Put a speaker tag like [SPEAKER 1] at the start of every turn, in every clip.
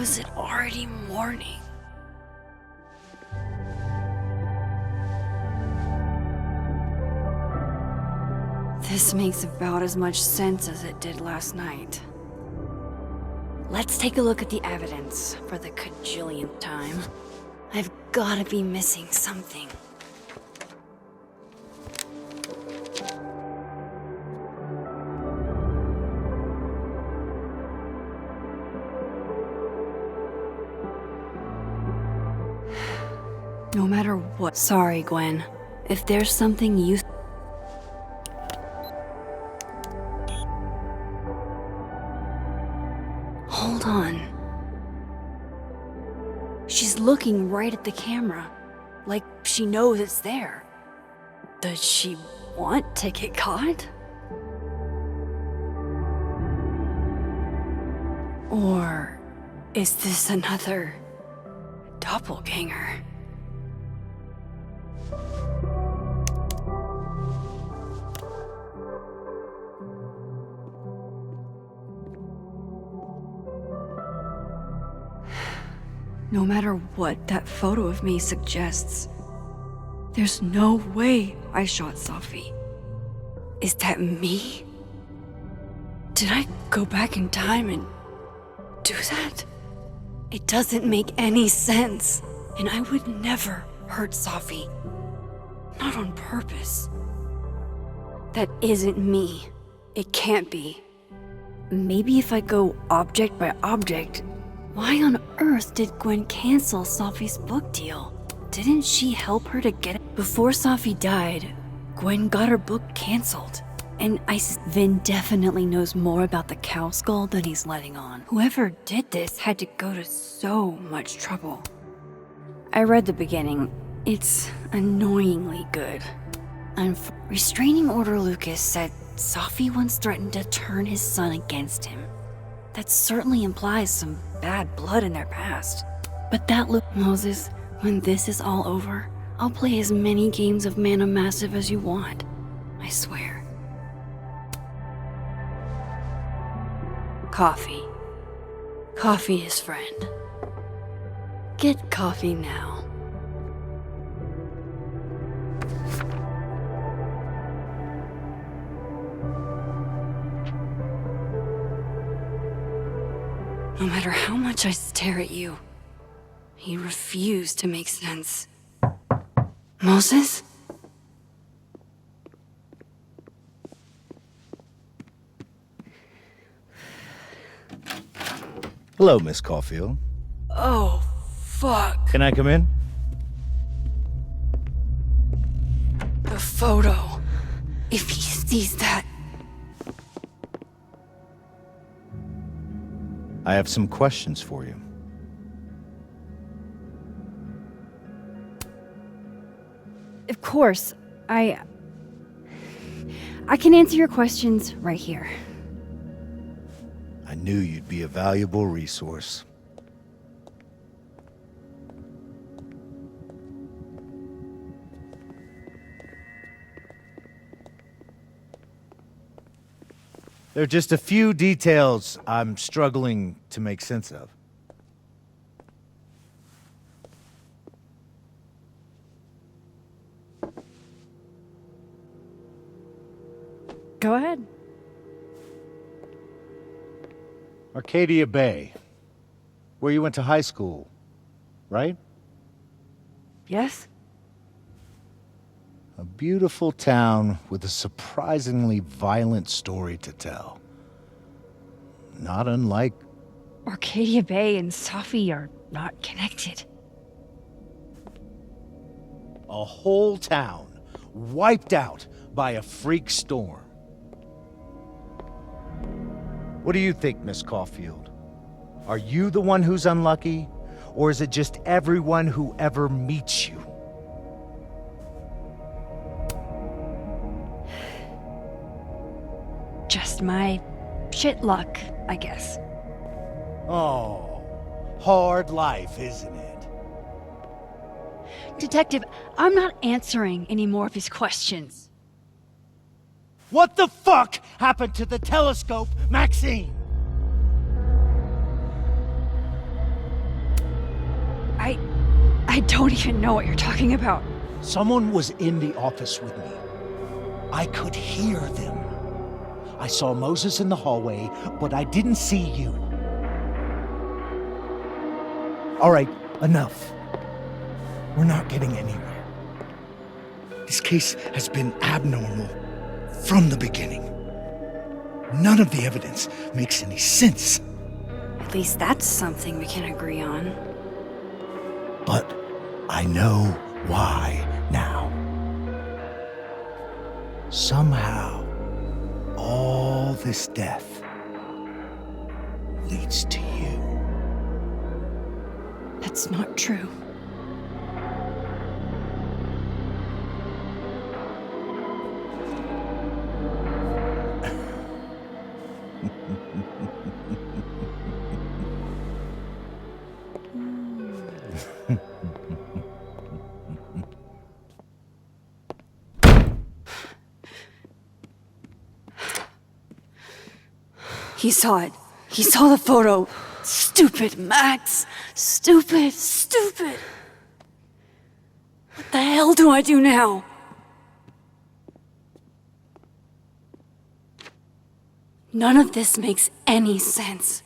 [SPEAKER 1] is it already morning? This makes about as much sense as it did last night. Let's take a look at the evidence for the cajillionth time. I've gotta be missing something. No matter what. Sorry, Gwen. If there's something you... Hold on. She's looking right at the camera, like she knows it's there. Does she want to get caught? Or is this another doppelganger? No matter what that photo of me suggests, there's no way I shot Safi. Is that me? Did I go back in time and do that? It doesn't make any sense, and I would never hurt Safi. Not on purpose. That isn't me. It can't be. Maybe if I go object by object. Why on earth did Gwen cancel Safi's book deal? Didn't she help her to get it? Before Safi died, Gwen got her book canceled. And Vin definitely knows more about the cow skull than he's letting on. Whoever did this had to go to so much trouble. I read the beginning. It's annoyingly good. Restraining Order Lucas said Safi once threatened to turn his son against him. That certainly implies some bad blood in their past. But Moses, when this is all over, I'll play as many games of Mana Massive as you want. I swear. Coffee. Coffee is friend. Get coffee now. No matter how much I stare at you, you refuse to make sense. Moses?
[SPEAKER 2] Hello, Miss Caulfield.
[SPEAKER 1] Oh, fuck.
[SPEAKER 2] Can I come in?
[SPEAKER 1] The photo. If he sees that...
[SPEAKER 2] I have some questions for you.
[SPEAKER 1] Of course. I can answer your questions right here.
[SPEAKER 2] I knew you'd be a valuable resource. There are just a few details I'm struggling to make sense of.
[SPEAKER 1] Go ahead.
[SPEAKER 2] Arcadia Bay, where you went to high school, right?
[SPEAKER 1] Yes?
[SPEAKER 2] A beautiful town with a surprisingly violent story to tell. Not unlike...
[SPEAKER 1] Arcadia Bay and Safi are not connected.
[SPEAKER 2] A whole town wiped out by a freak storm. What do you think, Miss Caulfield? Are you the one who's unlucky, or is it just everyone who ever meets you?
[SPEAKER 1] Just my shit luck, I guess.
[SPEAKER 2] Oh, hard life, isn't it?
[SPEAKER 1] Detective, I'm not answering any more of his questions.
[SPEAKER 2] What the fuck happened to the telescope, Maxine?
[SPEAKER 1] I don't even know what you're talking about.
[SPEAKER 2] Someone was in the office with me. I could hear them. I saw Moses in the hallway, but I didn't see you. All right, enough. We're not getting anywhere. This case has been abnormal from the beginning. None of the evidence makes any sense.
[SPEAKER 1] At least that's something we can agree on.
[SPEAKER 2] But I know why now. Somehow, all this death leads to you.
[SPEAKER 1] That's not true. He saw it. He saw the photo. Stupid, Max. Stupid, stupid. What the hell do I do now? None of this makes any sense.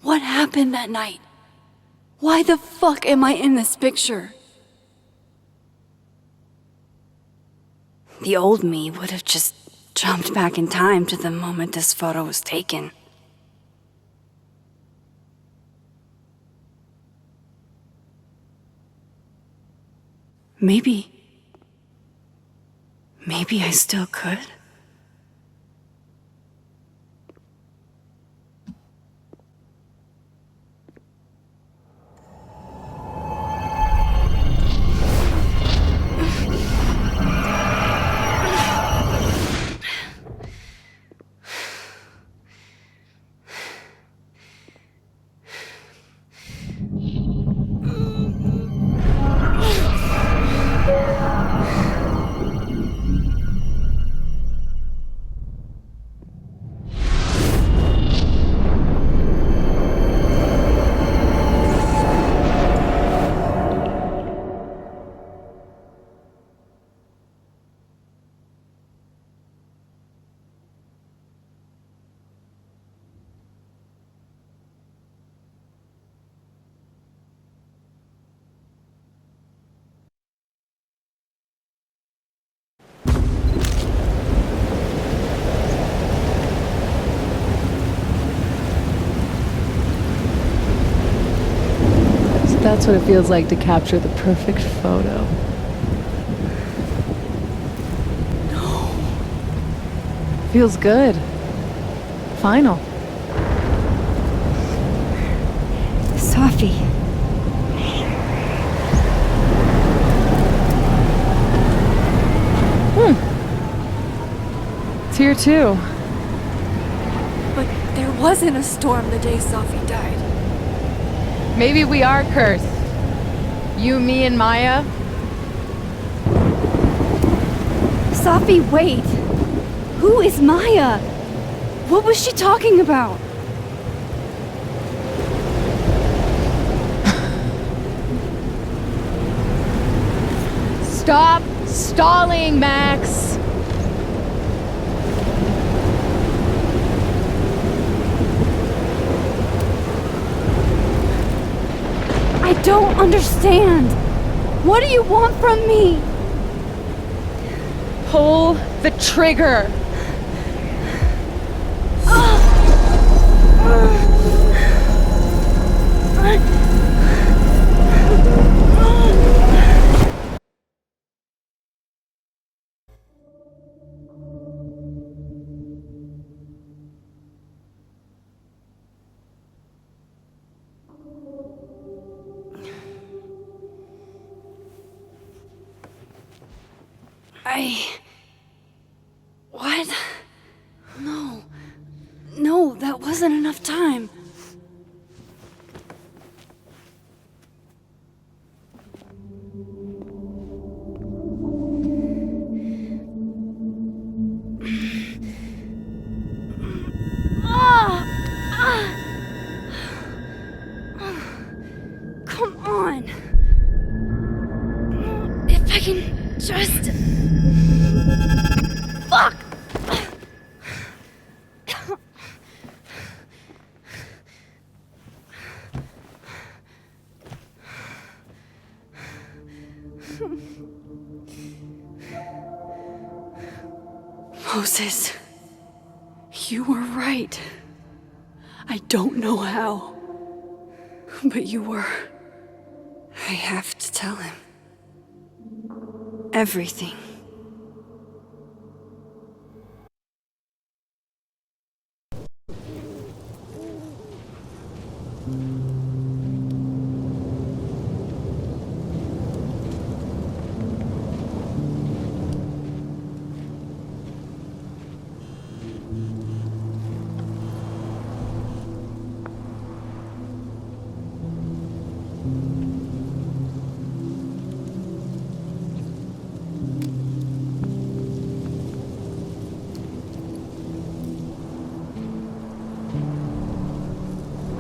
[SPEAKER 1] What happened that night? Why the fuck am I in this picture? The old me would have just jumped back in time to the moment this photo was taken. Maybe I still could.
[SPEAKER 3] That's what it feels like to capture the perfect photo.
[SPEAKER 1] No.
[SPEAKER 3] Feels good. Final.
[SPEAKER 1] Safi.
[SPEAKER 3] It's here too.
[SPEAKER 1] But there wasn't a storm the day Safi died.
[SPEAKER 3] Maybe we are cursed. You, me, and Maya.
[SPEAKER 1] Safi, wait. Who is Maya? What was she talking about?
[SPEAKER 3] Stop stalling, Max!
[SPEAKER 1] I don't understand. What do you want from me?
[SPEAKER 3] Pull the trigger!
[SPEAKER 1] What? No. No, that wasn't enough time. Come on. I can just... Fuck! Moses, you were right. I don't know how, but you were. I have to tell him. Everything.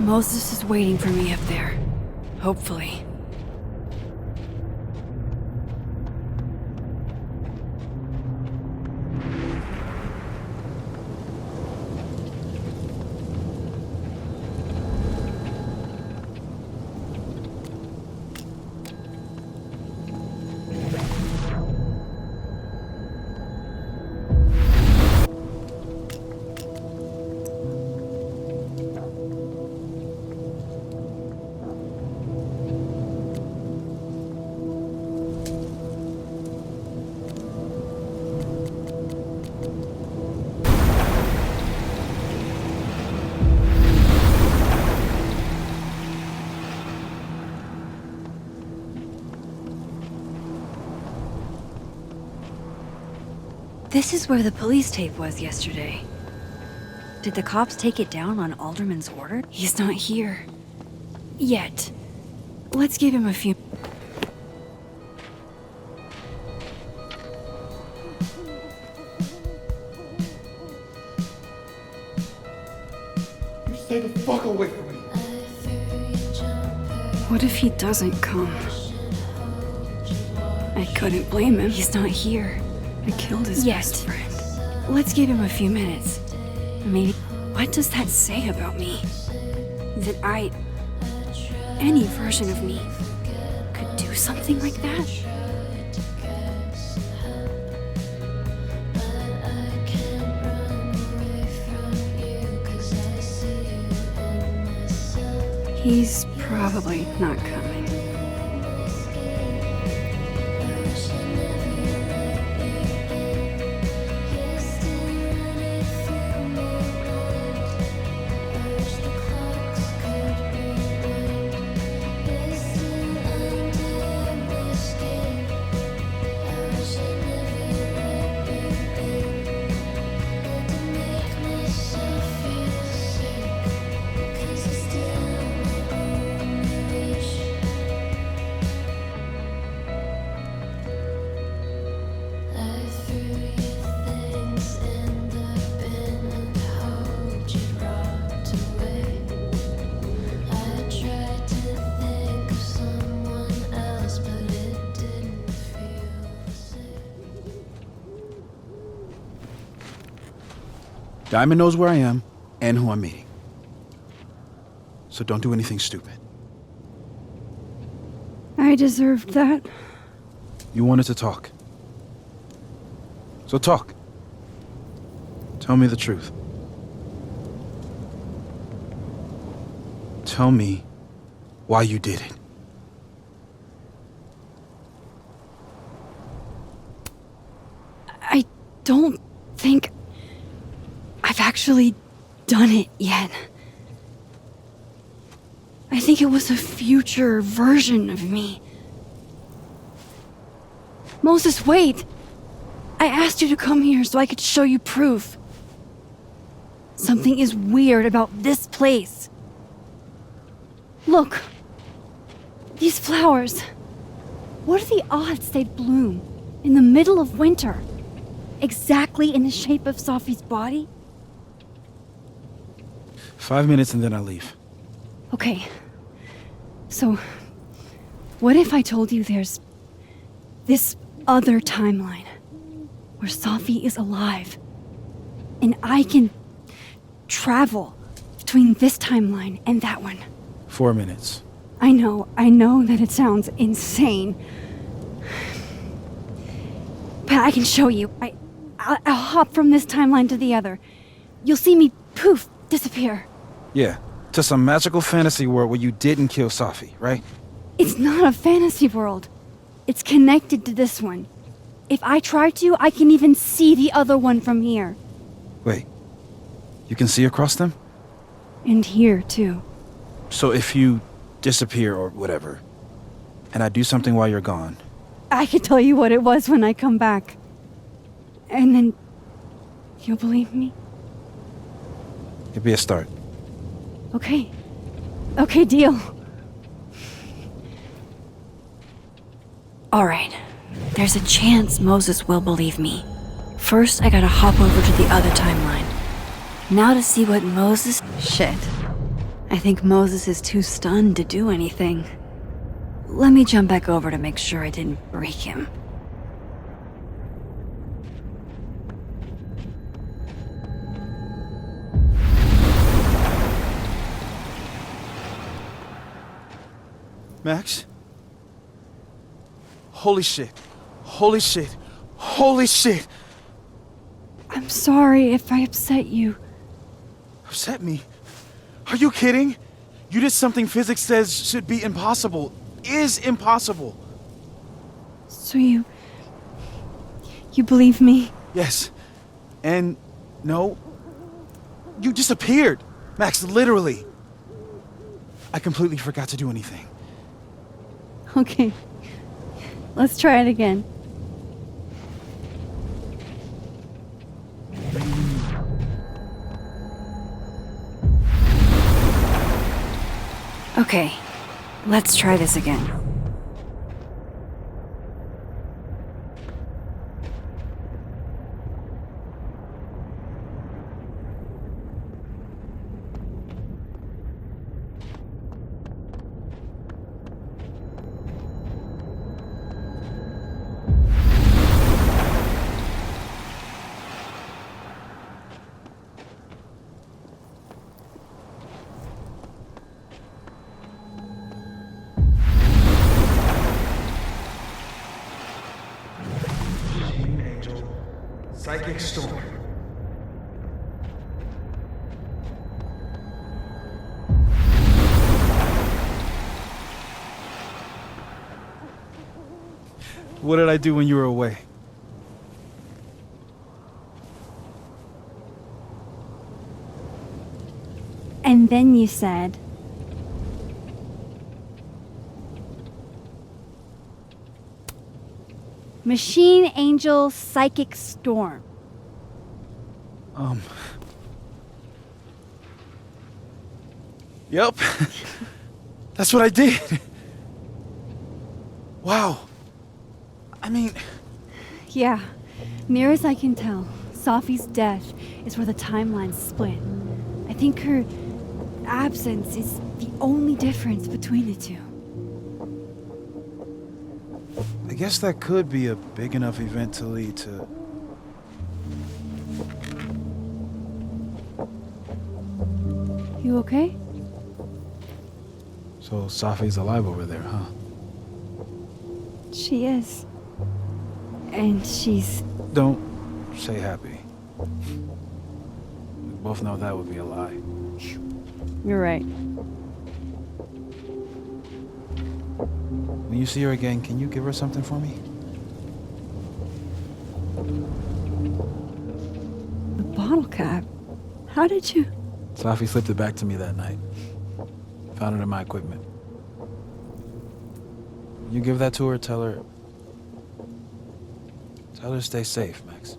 [SPEAKER 1] Moses is waiting for me up there. Hopefully. This is where the police tape was yesterday. Did the cops take it down on Alderman's order? He's not here. Yet. Let's give him a few...
[SPEAKER 2] You stay the fuck away from me.
[SPEAKER 1] What if he doesn't come? I couldn't blame him. He's not here. I killed his best friend. Let's give him a few minutes. Maybe... What does that say about me? That I... Any version of me could do something like that? He's probably not coming.
[SPEAKER 4] Diamond knows where I am and who I'm meeting. So don't do anything stupid.
[SPEAKER 1] I deserved that.
[SPEAKER 4] You wanted to talk. So talk. Tell me the truth. Tell me why you did it.
[SPEAKER 1] I don't think I've actually done it yet. I think it was a future version of me. Moses, wait! I asked you to come here so I could show you proof. Something is weird about this place. Look. These flowers. What are the odds they'd bloom in the middle of winter? Exactly in the shape of Sophie's body?
[SPEAKER 4] 5 minutes and then I leave.
[SPEAKER 1] Okay. So, what if I told you there's this other timeline where Safi is alive. And I can travel between this timeline and that one.
[SPEAKER 4] 4 minutes.
[SPEAKER 1] I know that it sounds insane. But I can show you. I'll hop from this timeline to the other. You'll see me, poof, disappear.
[SPEAKER 5] Yeah, to some magical fantasy world where you didn't kill Safi, right?
[SPEAKER 1] It's not a fantasy world. It's connected to this one. If I try to, I can even see the other one from here.
[SPEAKER 5] Wait, you can see across them?
[SPEAKER 1] And here, too.
[SPEAKER 5] So if you disappear or whatever, and I do something while you're gone,
[SPEAKER 1] I can tell you what it was when I come back. And then you'll believe me?
[SPEAKER 5] it'd be a start.
[SPEAKER 1] Okay. Okay, deal. Alright. There's a chance Moses will believe me. First, I gotta hop over to the other timeline. Now to see what Moses... Shit. I think Moses is too stunned to do anything. Let me jump back over to make sure I didn't break him.
[SPEAKER 5] Max? Holy shit. Holy shit. Holy shit!
[SPEAKER 1] I'm sorry if I upset you.
[SPEAKER 5] Upset me? Are you kidding? You did something physics says should be impossible. Is impossible.
[SPEAKER 1] So you believe me?
[SPEAKER 5] Yes. And no. You disappeared. Max, literally. I completely forgot to do anything.
[SPEAKER 1] Okay. Let's try it again. Okay. Let's try this again.
[SPEAKER 6] Psychic storm.
[SPEAKER 5] What did I do when you were away?
[SPEAKER 1] And then you said... Machine Angel Psychic Storm.
[SPEAKER 5] Yep. That's what I did. Wow. I mean...
[SPEAKER 1] Yeah. Near as I can tell, Safi's death is where the timelines split. I think her absence is the only difference between the two.
[SPEAKER 5] I guess that could be a big enough event to lead to...
[SPEAKER 1] You okay?
[SPEAKER 4] So Safi's alive over there, huh?
[SPEAKER 1] She is. And she's...
[SPEAKER 5] Don't say happy. We both know that would be a lie.
[SPEAKER 1] You're right.
[SPEAKER 5] When you see her again, can you give her something for me?
[SPEAKER 1] The bottle cap? How did you...
[SPEAKER 4] Safi slipped it back to me that night. Found it in my equipment.
[SPEAKER 5] You give that to her, tell her to stay safe, Max.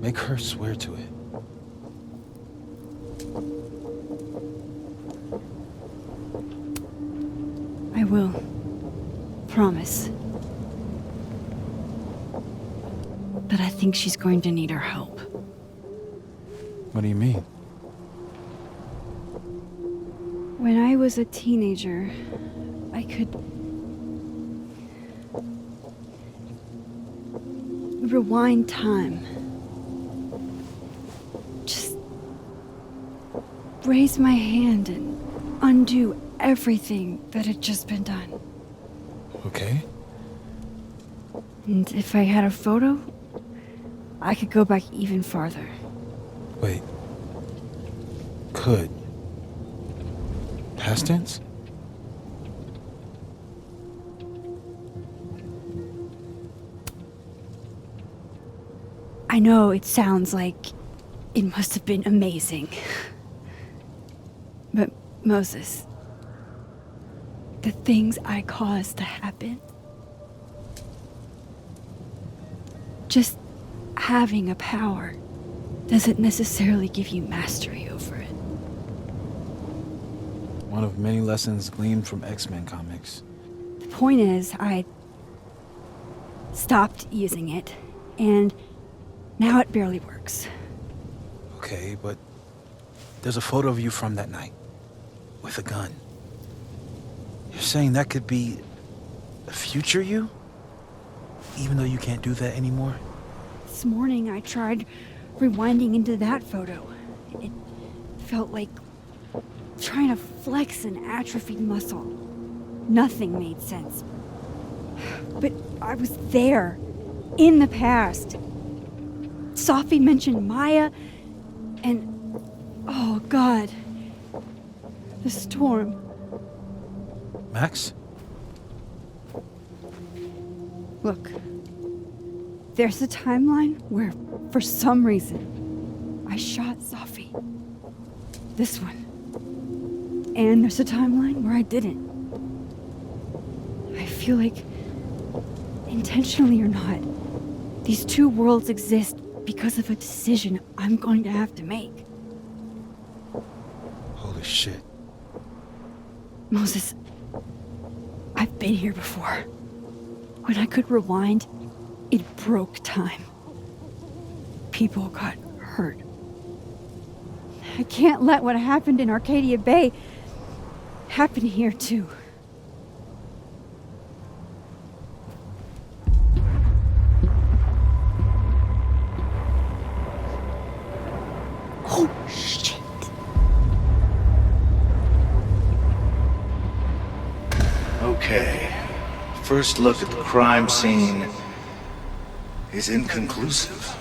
[SPEAKER 5] Make her swear to it.
[SPEAKER 1] I will. Promise. But I think she's going to need our help.
[SPEAKER 5] What do you mean?
[SPEAKER 1] When I was a teenager, I could rewind time, just raise my hand and undo everything that had just been done.
[SPEAKER 5] Okay.
[SPEAKER 1] And if I had a photo, I could go back even farther.
[SPEAKER 5] Wait. Could. Past tense?
[SPEAKER 1] I know it sounds like it must have been amazing. But Moses, the things I caused to happen, just having a power doesn't necessarily give you mastery over it.
[SPEAKER 5] One of many lessons gleaned from X-Men comics.
[SPEAKER 1] The point is, I stopped using it, and now it barely works.
[SPEAKER 5] Okay, but there's a photo of you from that night with a gun. You're saying that could be a future you? Even though you can't do that anymore?
[SPEAKER 1] This morning I tried rewinding into that photo. It felt like trying to flex an atrophied muscle. Nothing made sense. But I was there, in the past. Safi mentioned Maya, and oh God, the storm.
[SPEAKER 5] Max?
[SPEAKER 1] Look, there's a timeline where, for some reason, I shot Safi. This one. And there's a timeline where I didn't. I feel like, intentionally or not, these two worlds exist because of a decision I'm going to have to make.
[SPEAKER 5] Holy shit.
[SPEAKER 1] Moses, I've been here before. When I could rewind, it broke time. People got hurt. I can't let what happened in Arcadia Bay happen here too. Oh, shit.
[SPEAKER 2] Okay. First look at the crime scene is inconclusive.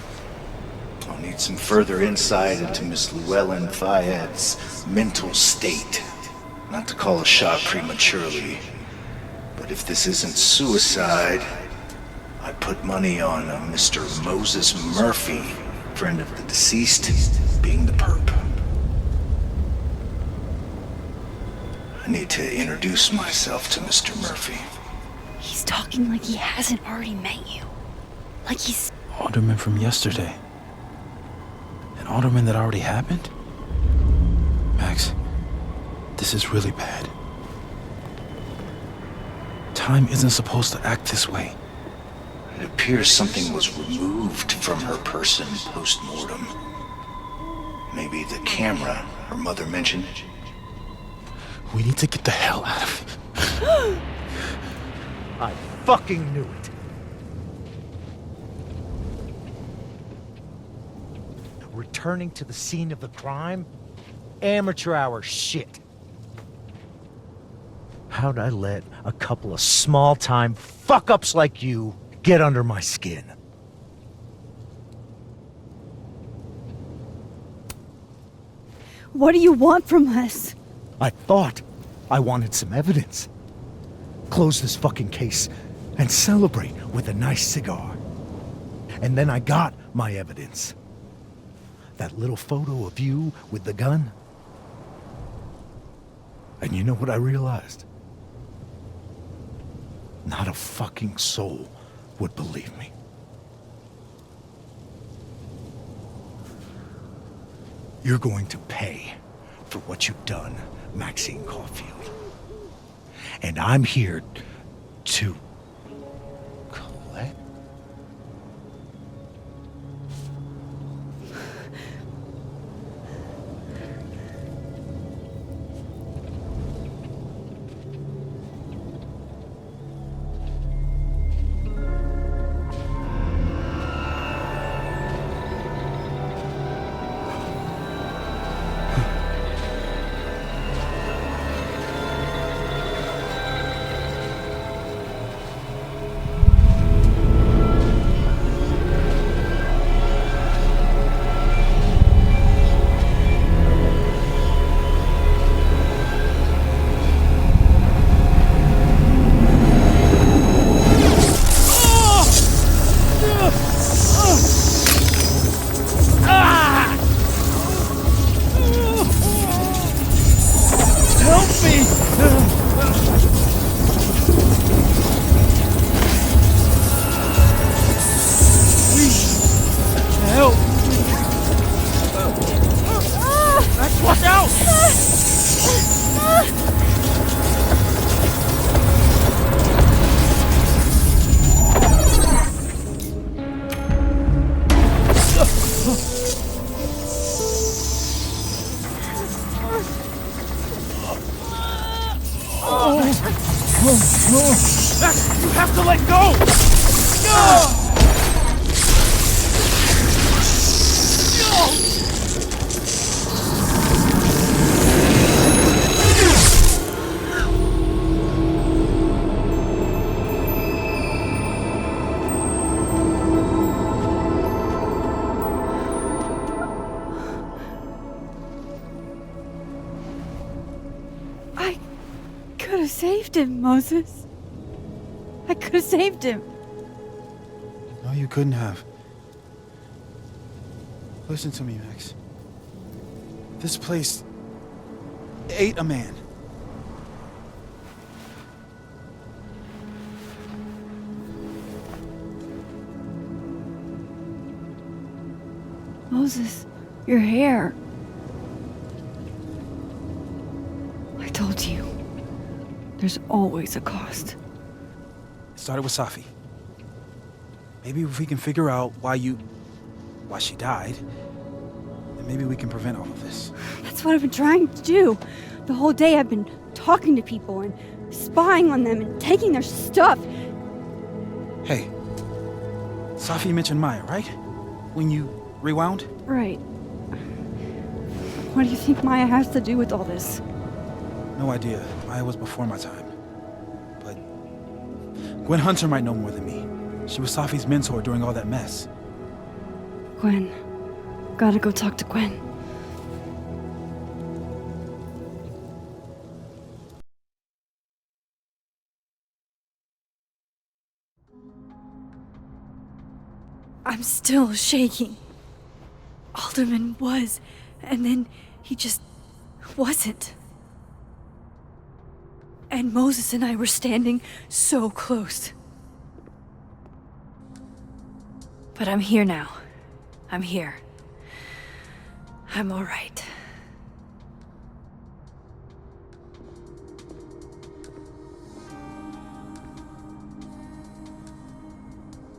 [SPEAKER 2] I'll need some further insight into Miss Llewellyn Fayette's mental state. Not to call a shot prematurely, but if this isn't suicide, I put money on a Mr. Moses Murphy, friend of the deceased, being the perp. I need to introduce myself to Mr. Murphy.
[SPEAKER 1] He's talking like he hasn't already met you. Like he's...
[SPEAKER 5] Alderman from yesterday. An alderman that already happened? Max, this is really bad. Time isn't supposed to act this way.
[SPEAKER 2] It appears something was removed from her person post-mortem. Maybe the camera her mother mentioned.
[SPEAKER 5] We need to get the hell out of here.
[SPEAKER 6] I fucking knew it. Returning to the scene of the crime? Amateur hour shit. How'd I let a couple of small-time fuck-ups like you get under my skin?
[SPEAKER 1] What do you want from us?
[SPEAKER 6] I thought I wanted some evidence. Close this fucking case and celebrate with a nice cigar. And then I got my evidence. That little photo of you with the gun. And you know what I realized? Not a fucking soul would believe me. You're going to pay for what you've done, Maxine Caulfield. And I'm here to collect. to let go!
[SPEAKER 1] I could have saved him, Moses. I could have saved him.
[SPEAKER 5] No, you couldn't have. Listen to me, Max. This place ate a man.
[SPEAKER 1] Moses, your hair. I told you. There's always a cost.
[SPEAKER 5] It started with Safi. Maybe if we can figure out why she died, then maybe we can prevent all of this.
[SPEAKER 1] That's what I've been trying to do. The whole day I've been talking to people and spying on them and taking their stuff.
[SPEAKER 5] Hey, Safi mentioned Maya, right? When you rewound?
[SPEAKER 1] Right. What do you think Maya has to do with all this?
[SPEAKER 5] No idea. Maya was before my time. But Gwen Hunter might know more than me. She was Safi's mentor during all that mess.
[SPEAKER 1] Gwen. Gotta go talk to Gwen. I'm still shaking. Alderman was, and then he just wasn't. And Moses and I were standing so close. But I'm here now. I'm here. I'm all right.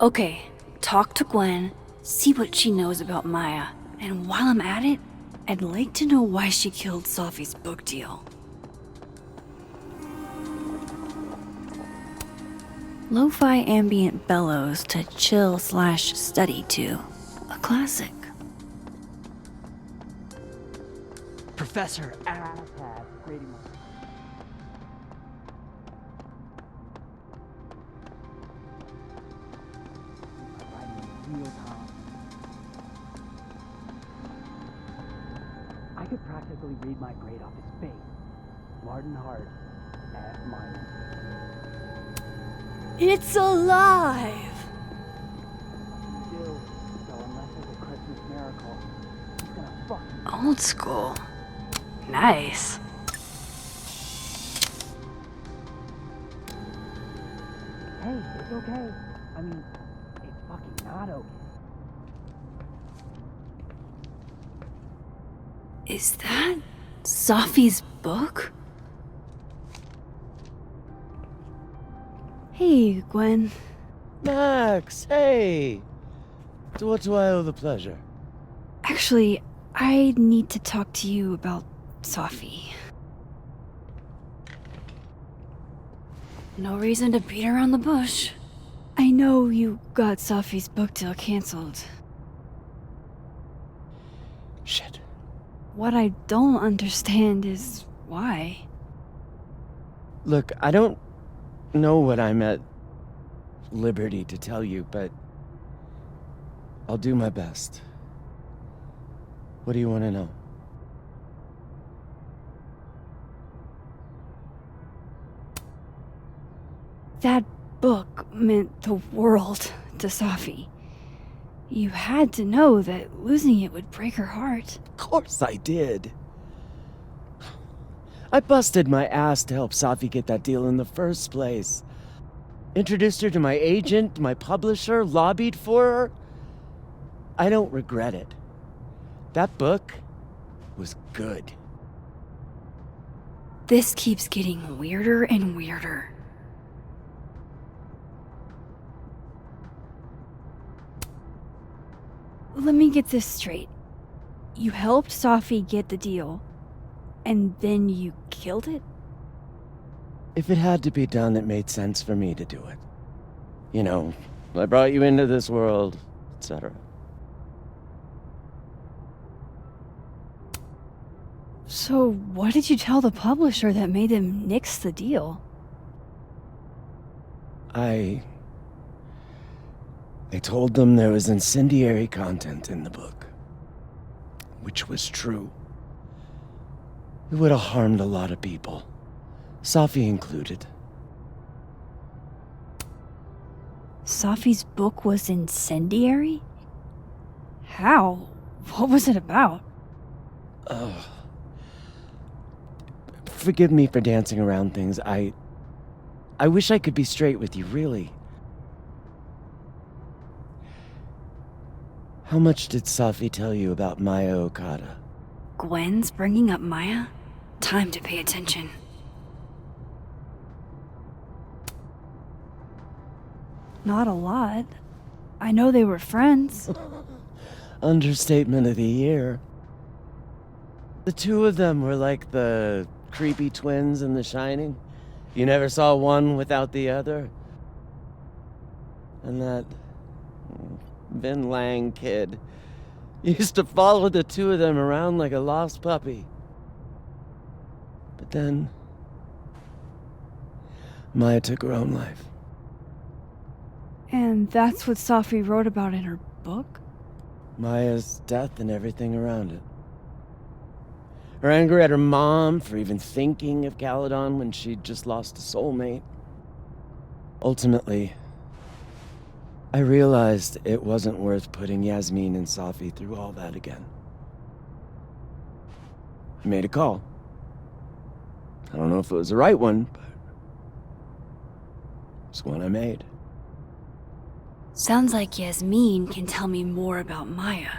[SPEAKER 1] Okay, talk to Gwen, see what she knows about Maya, and while I'm at it, I'd like to know why she killed Safi's book deal. Lo-fi ambient bellows to chill/study to. A classic.
[SPEAKER 7] Professor Asshat grading my... I could practically read my grade off his face. Martin Hart, F-.
[SPEAKER 1] It's alive!
[SPEAKER 7] Still, so unless there's a Christmas miracle, he's gonna fucking...
[SPEAKER 1] Old school. Nice.
[SPEAKER 7] Hey, it's okay. I mean, it's fucking not okay.
[SPEAKER 1] Is that Safi's book? Hey, Gwen.
[SPEAKER 8] Max, hey! To what do I owe the pleasure?
[SPEAKER 1] Actually, I need to talk to you about Safi. No reason to beat around the bush. I know you got Safi's book deal canceled.
[SPEAKER 8] Shit.
[SPEAKER 1] What I don't understand is why.
[SPEAKER 8] Look, I don't know what I'm at liberty to tell you, but I'll do my best. What do you want to know?
[SPEAKER 1] That book meant the world to Safi. You had to know that losing it would break her heart.
[SPEAKER 8] Of course I did. I busted my ass to help Safi get that deal in the first place. Introduced her to my agent, my publisher, lobbied for her. I don't regret it. That book was good.
[SPEAKER 1] This keeps getting weirder and weirder. Let me get this straight. You helped Safi get the deal, and then you killed it?
[SPEAKER 8] If it had to be done, it made sense for me to do it. You know, I brought you into this world, etc.
[SPEAKER 1] So, what did you tell the publisher that made them nix the deal?
[SPEAKER 8] I told them there was incendiary content in the book, which was true. It would have harmed a lot of people, Safi included.
[SPEAKER 1] Safi's book was incendiary? How? What was it about?
[SPEAKER 8] Forgive me for dancing around things. I wish I could be straight with you, really. How much did Safi tell you about Maya Okada?
[SPEAKER 1] Gwen's bringing up Maya? Time to pay attention. Not a lot. I know they were friends.
[SPEAKER 8] Understatement of the year. The two of them were like the creepy twins in The Shining. You never saw one without the other. And that Vin Lang kid used to follow the two of them around like a lost puppy. But then Maya took her own life.
[SPEAKER 1] And that's what Safi wrote about in her book?
[SPEAKER 8] Maya's death and everything around it. Her anger at her mom for even thinking of Caledon when she'd just lost a soulmate. Ultimately, I realized it wasn't worth putting Yasmin and Safi through all that again. I made a call. I don't know if it was the right one, but it's one I made.
[SPEAKER 1] Sounds like Yasmin can tell me more about Maya.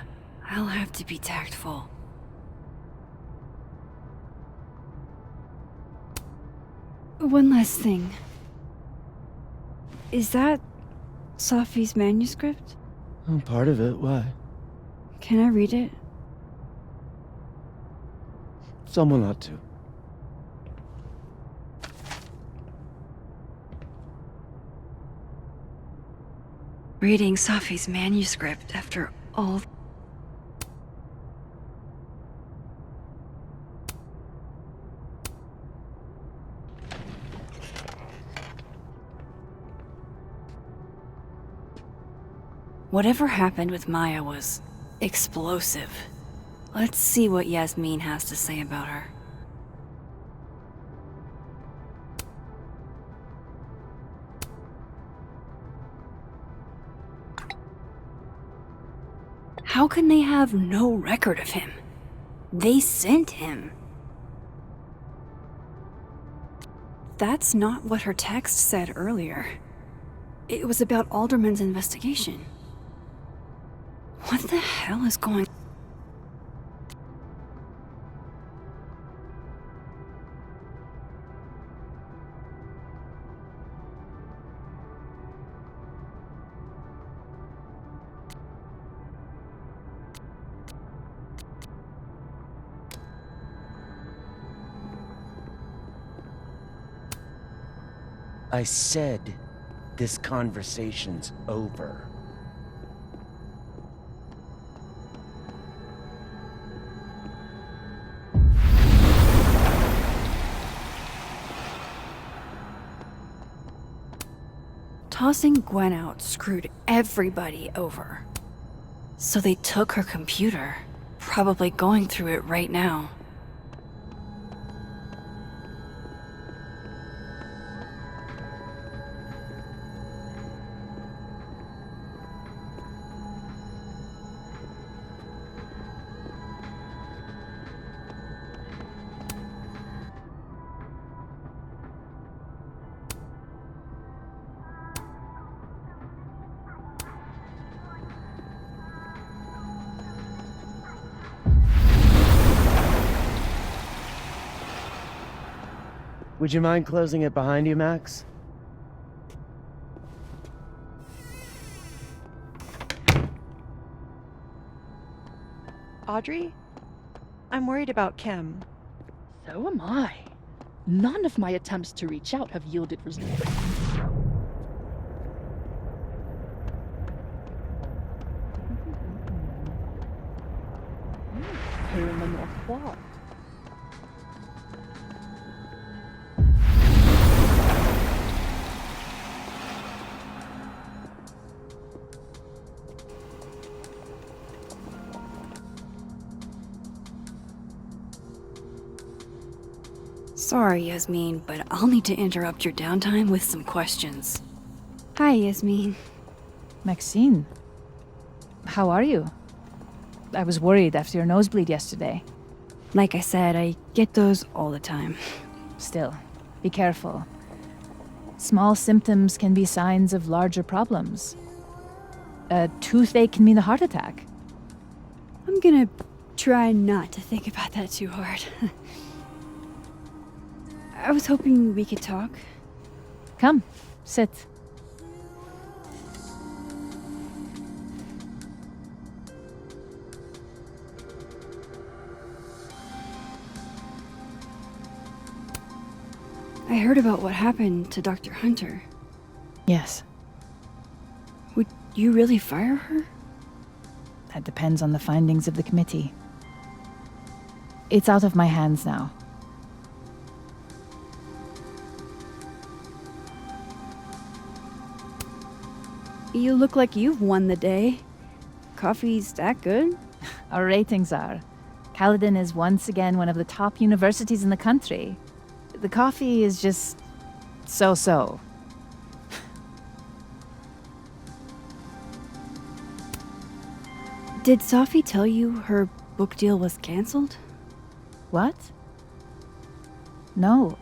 [SPEAKER 1] I'll have to be tactful. One last thing. Is that Safi's manuscript?
[SPEAKER 8] Oh, part of it. Why?
[SPEAKER 1] Can I read it?
[SPEAKER 8] Someone ought to.
[SPEAKER 1] Reading Safi's manuscript after all... Whatever happened with Maya was explosive. Let's see what Yasmin has to say about her. How can they have no record of him? They sent him. That's not what her text said earlier. It was about Alderman's investigation. What the hell is going on?
[SPEAKER 8] I said this conversation's over.
[SPEAKER 1] Tossing Gwen out screwed everybody over. So they took her computer, probably going through it right now.
[SPEAKER 8] Would you mind closing it behind you, Max?
[SPEAKER 9] Audrey? I'm worried about Kim.
[SPEAKER 10] So am I. None of my attempts to reach out have yielded results. here in the North Quad.
[SPEAKER 1] Sorry, Yasmin, but I'll need to interrupt your downtime with some questions. Hi, Yasmin.
[SPEAKER 11] Maxine, how are you? I was worried after your nosebleed yesterday.
[SPEAKER 1] Like I said, I get those all the time.
[SPEAKER 11] Still, be careful. Small symptoms can be signs of larger problems. A toothache can mean a heart attack.
[SPEAKER 1] I'm gonna try not to think about that too hard. I was hoping we could talk.
[SPEAKER 11] Come, sit.
[SPEAKER 1] I heard about what happened to Dr. Hunter.
[SPEAKER 11] Yes,
[SPEAKER 1] Would you really fire her?
[SPEAKER 11] that depends on the findings of the committee. It's out of my hands now.
[SPEAKER 1] You look like you've won the day. Coffee's that good?
[SPEAKER 11] Our ratings are. Caledon is once again one of the top universities in the country. The coffee is just so-so.
[SPEAKER 1] Did Safi tell you her book deal was canceled?
[SPEAKER 11] What? No.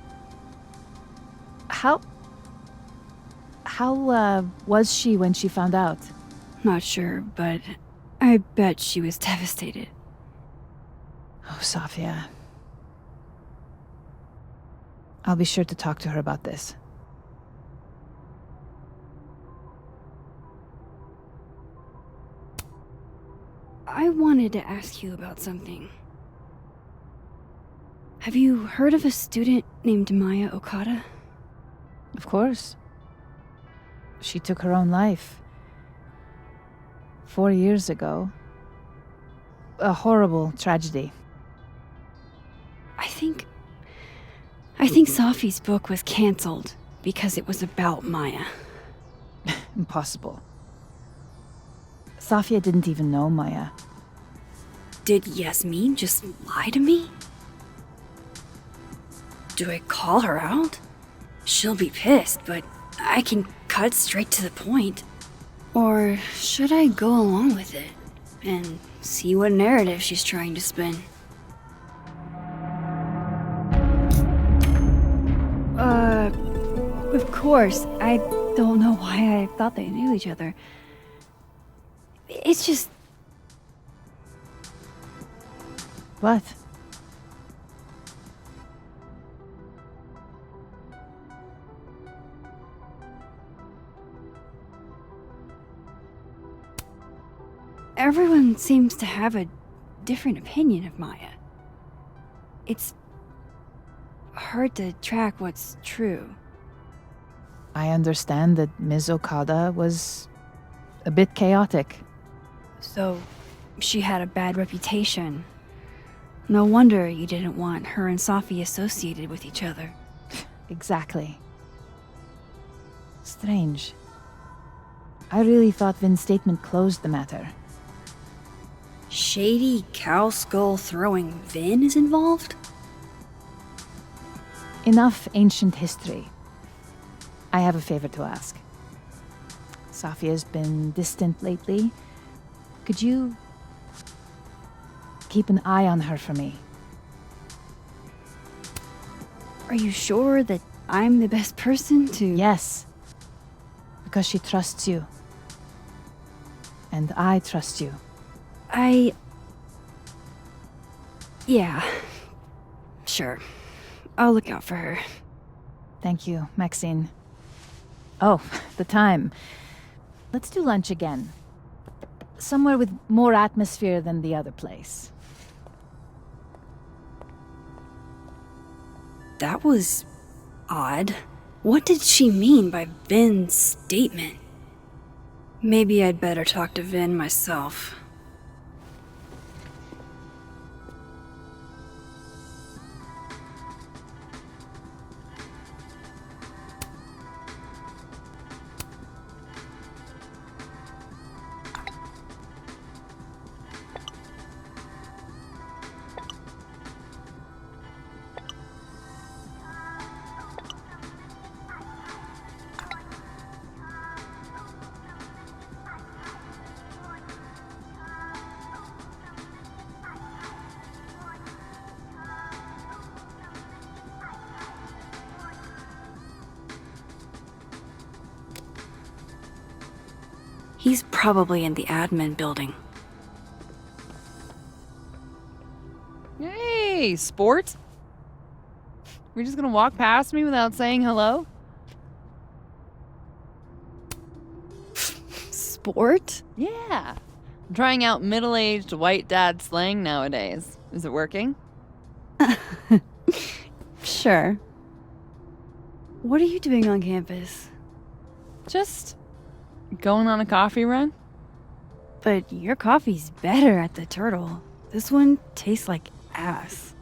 [SPEAKER 11] How was she when she found out?
[SPEAKER 1] Not sure, but I bet she was devastated.
[SPEAKER 11] Oh, Safia. I'll be sure to talk to her about this.
[SPEAKER 1] I wanted to ask you about something. Have you heard of a student named Maya Okada?
[SPEAKER 11] Of course. She took her own life. 4 years ago. A horrible tragedy.
[SPEAKER 1] I think Safi's book was canceled because it was about Maya.
[SPEAKER 11] Impossible. Safia didn't even know Maya.
[SPEAKER 1] Did Yasmin just lie to me? Do I call her out? She'll be pissed, but I can cut straight to the point. Or should I go along with it and see what narrative she's trying to spin? Of course. I don't know why I thought they knew each other. It's just...
[SPEAKER 11] What?
[SPEAKER 1] Everyone seems to have a different opinion of Maya. It's hard to track what's true.
[SPEAKER 11] I understand that Ms. Okada was a bit chaotic.
[SPEAKER 1] So, she had a bad reputation. No wonder you didn't want her and Safi associated with each other.
[SPEAKER 11] Exactly. Strange. I really thought Vin's statement closed the matter.
[SPEAKER 1] Shady cow skull throwing Vin is involved?
[SPEAKER 11] Enough ancient history. I have a favor to ask. Safia's been distant lately. Could you keep an eye on her for me?
[SPEAKER 1] Are you sure that I'm the best person to...
[SPEAKER 11] Yes. Because she trusts you. And I trust you.
[SPEAKER 1] Yeah. Sure. I'll look out for her.
[SPEAKER 11] Thank you, Maxine. Oh, the time. Let's do lunch again. Somewhere with more atmosphere than the other place.
[SPEAKER 1] That was... odd. What did she mean by Vin's statement? Maybe I'd better talk to Vin myself. He's probably in the admin building.
[SPEAKER 3] Hey, sport? We're just gonna walk past me without saying hello?
[SPEAKER 1] Sport?
[SPEAKER 3] Yeah. I'm trying out middle-aged white dad slang nowadays. Is it working?
[SPEAKER 1] Sure. What are you doing on campus?
[SPEAKER 3] Just going on a coffee run?
[SPEAKER 1] But your coffee's better at the Turtle. This one tastes like ass.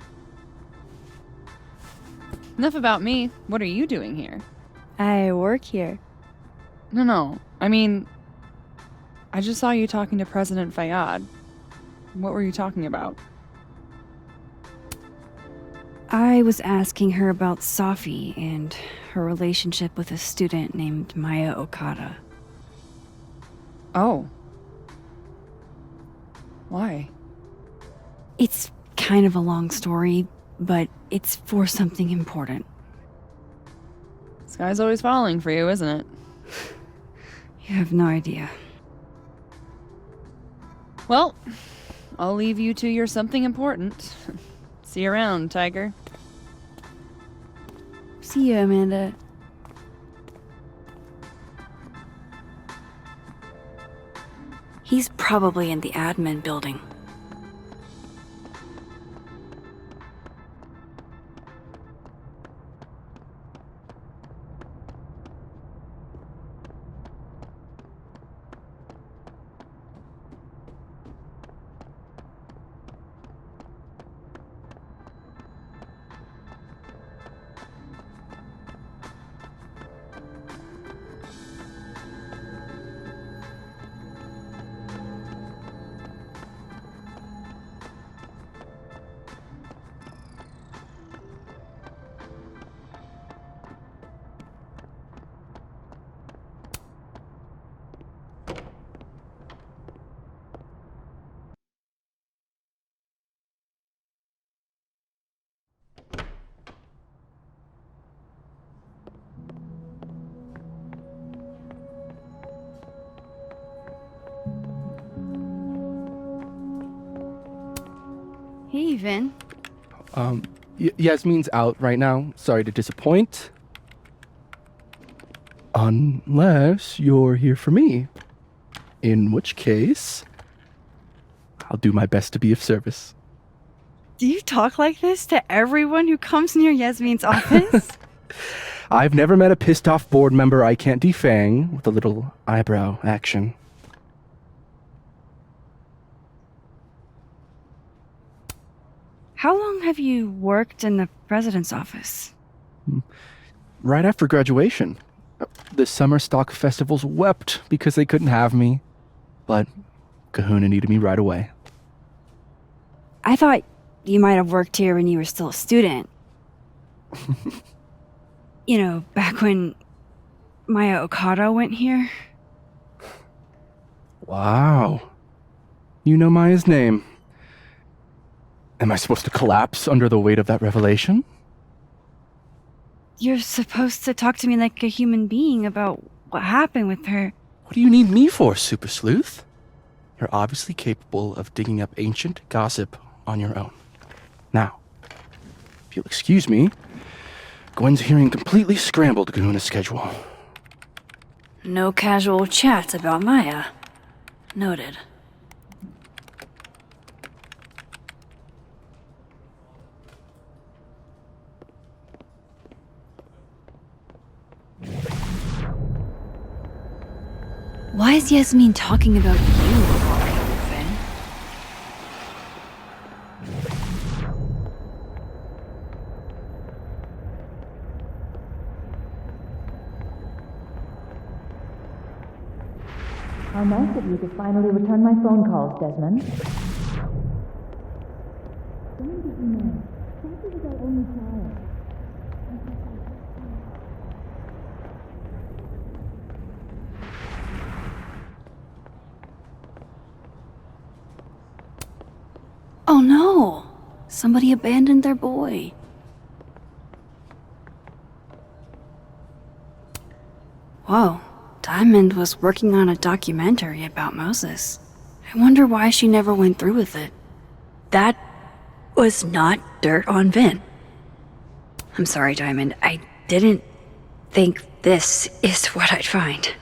[SPEAKER 3] Enough about me. What are you doing here?
[SPEAKER 1] I work here.
[SPEAKER 3] No. I mean, I just saw you talking to President Fayyad. What were you talking about?
[SPEAKER 1] I was asking her about Safi and her relationship with a student named Maya Okada.
[SPEAKER 3] Oh. Why?
[SPEAKER 1] It's kind of a long story, but it's for something important.
[SPEAKER 3] This guy's always falling for you, isn't it?
[SPEAKER 1] You have no idea.
[SPEAKER 3] Well, I'll leave you to your something important. See you around, Tiger.
[SPEAKER 1] See you, Amanda. He's probably in the admin building. Hey, Vin.
[SPEAKER 12] Yasmin's out right now. Sorry to disappoint. Unless you're here for me. In which case, I'll do my best to be of service.
[SPEAKER 1] Do you talk like this to everyone who comes near Yasmin's office?
[SPEAKER 12] I've never met a pissed off board member I can't defang with a little eyebrow action.
[SPEAKER 1] How long have you worked in the president's office?
[SPEAKER 12] Right after graduation. The summer stock festivals wept because they couldn't have me. But Kahuna needed me right away.
[SPEAKER 1] I thought you might have worked here when you were still a student. You know, back when Maya Okada went here.
[SPEAKER 12] Wow. You know Maya's name. Am I supposed to collapse under the weight of that revelation?
[SPEAKER 1] You're supposed to talk to me like a human being about what happened with her.
[SPEAKER 12] What do you need me for, Super Sleuth? You're obviously capable of digging up ancient gossip on your own. Now, if you'll excuse me, Gwen's hearing completely scrambled Kahuna's schedule.
[SPEAKER 1] No casual chat about Maya. Noted. Why is Yasmin talking about you of all people, Finn?
[SPEAKER 11] How nice of you to finally return my phone calls, Desmond.
[SPEAKER 1] Oh no! Somebody abandoned their boy. Whoa, Diamond was working on a documentary about Moses. I wonder why she never went through with it. That was not dirt on Vin. I'm sorry, Diamond. I didn't think this is what I'd find.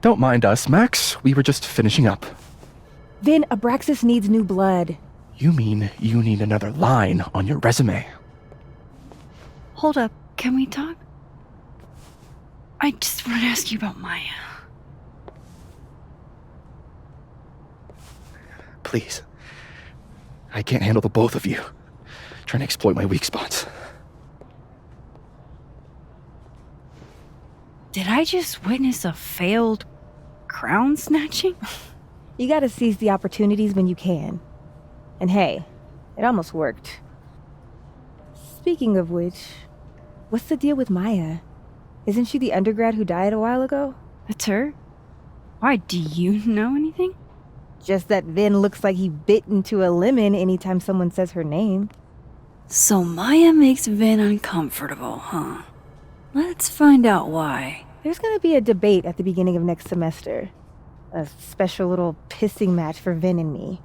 [SPEAKER 12] Don't mind us, Max. We were just finishing up.
[SPEAKER 13] Vin, Abraxas needs new blood.
[SPEAKER 12] You mean you need another line on your resume?
[SPEAKER 1] Hold up. Can we talk? I just want to ask you about Maya.
[SPEAKER 12] Please. I can't handle the both of you. Trying to exploit my weak spots.
[SPEAKER 1] Did I just witness a failed crown snatching?
[SPEAKER 13] You gotta seize the opportunities when you can. And hey, it almost worked. Speaking of which, what's the deal with Maya? Isn't she the undergrad who died a while ago?
[SPEAKER 1] That's her? Why, do you know anything?
[SPEAKER 13] Just that Vin looks like he bit into a lemon anytime someone says her name.
[SPEAKER 1] So Maya makes Vin uncomfortable, huh? Let's find out why.
[SPEAKER 13] There's gonna be a debate at the beginning of next semester. A special little pissing match for Vin and me.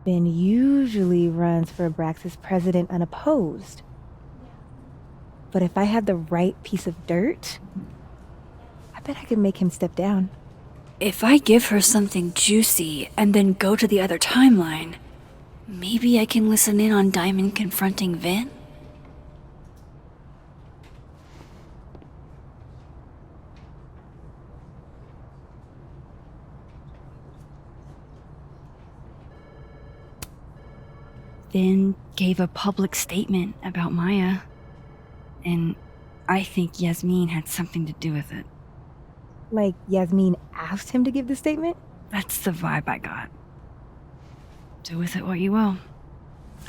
[SPEAKER 13] Vin usually runs for Abraxas president unopposed. But if I had the right piece of dirt, I bet I could make him step down.
[SPEAKER 1] If I give her something juicy and then go to the other timeline, maybe I can listen in on Diamond confronting Vin? Vin gave a public statement about Maya, and I think Yasmin had something to do with it.
[SPEAKER 13] Like Yasmin asked him to give the statement?
[SPEAKER 1] That's the vibe I got. Do with it what you will.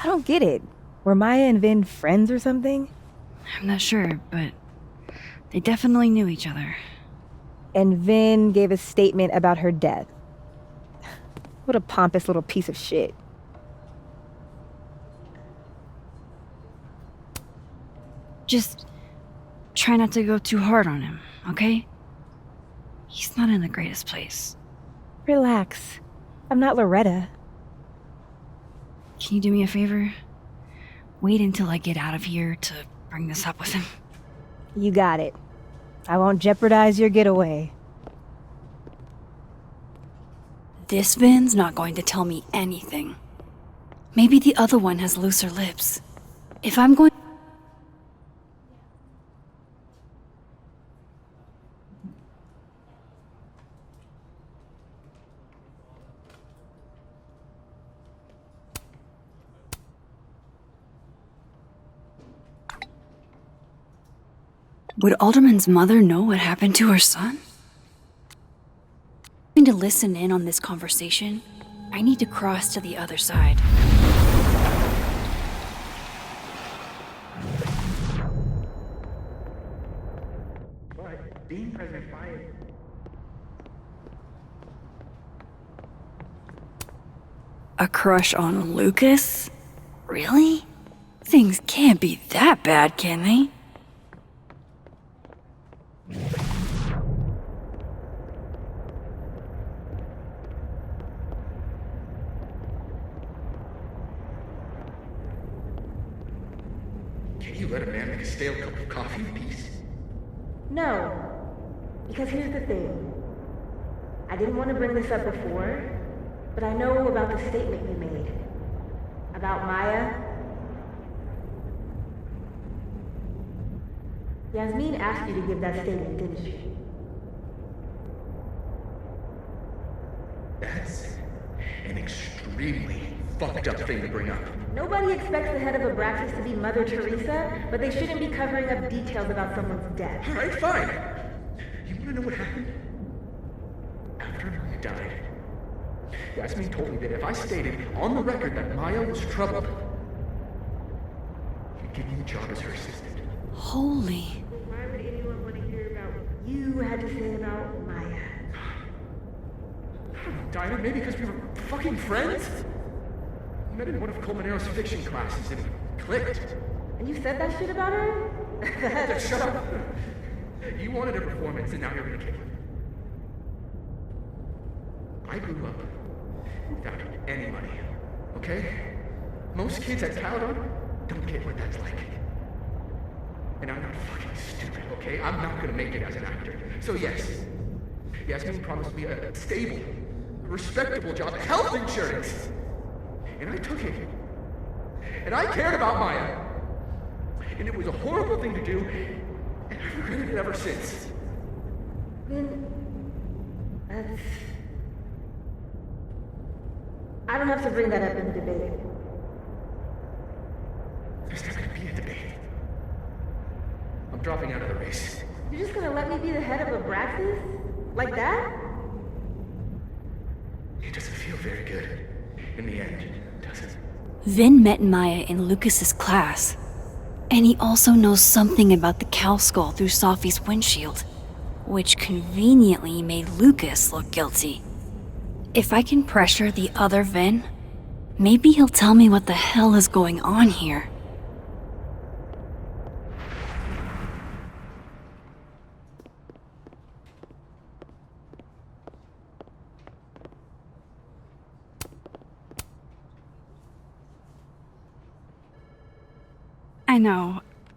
[SPEAKER 13] I don't get it. Were Maya and Vin friends or something?
[SPEAKER 1] I'm not sure, but they definitely knew each other.
[SPEAKER 13] And Vin gave a statement about her death. What a pompous little piece of shit.
[SPEAKER 1] Just try not to go too hard on him, okay? He's not in the greatest place.
[SPEAKER 13] Relax. I'm not Loretta.
[SPEAKER 1] Can you do me a favor? Wait until I get out of here to bring this up with him.
[SPEAKER 13] You got it. I won't jeopardize your getaway.
[SPEAKER 1] This Vin's not going to tell me anything. Maybe the other one has looser lips. If I'm going... Would Alderman's mother know what happened to her son? I'm going to listen in on this conversation. I need to cross to the other side.
[SPEAKER 2] But being present by it.
[SPEAKER 1] A crush on Lucas? Really? Things can't be that bad, can they?
[SPEAKER 2] Can you let a man make a stale cup of coffee in peace?
[SPEAKER 13] No. Because here's the thing. I didn't want to bring this up before, but I know about the statement you made. About Maya. Yasmin asked you to give that statement, didn't she?
[SPEAKER 2] That's an extremely
[SPEAKER 14] fucked up thing to bring up.
[SPEAKER 13] Nobody expects the head of Abraxas to be Mother Teresa, but they shouldn't be covering up details about someone's death.
[SPEAKER 14] Alright, fine. You wanna know what happened? After Maya died, Yasmin told me that if I stated on the record that Maya was troubled, he'd give me a job as her assistant.
[SPEAKER 1] Holy.
[SPEAKER 13] Why would anyone want to hear about what you had to say about Maya?
[SPEAKER 14] I don't know, Dinah, maybe because we were fucking friends? We met in one of Colmenaro's fiction classes and we clicked.
[SPEAKER 13] And you said that shit about her? That's...
[SPEAKER 14] Shut up! You wanted a performance and now you're gonna kick it. I grew up without any money, okay? Most kids at Caledon don't get what that's like. And I'm not fucking stupid, okay? I'm not gonna make it as an actor. So yes, Yasmin promised me a stable, respectable job, health insurance. And I took it. And I cared about Maya. And it was a horrible thing to do, and I've regretted it ever since.
[SPEAKER 13] Then... that's... I don't have to bring that up in the debate.
[SPEAKER 14] There's not gonna be a debate. I'm dropping out of the race.
[SPEAKER 13] You're just gonna let me be the head of Abraxas? Like that?
[SPEAKER 14] It doesn't feel very good in the end, does it?
[SPEAKER 1] Vin met Maya in Lucas's class. And he also knows something about the cow skull through Safi's windshield, which conveniently made Lucas look guilty. If I can pressure the other Vin, maybe he'll tell me what the hell is going on here.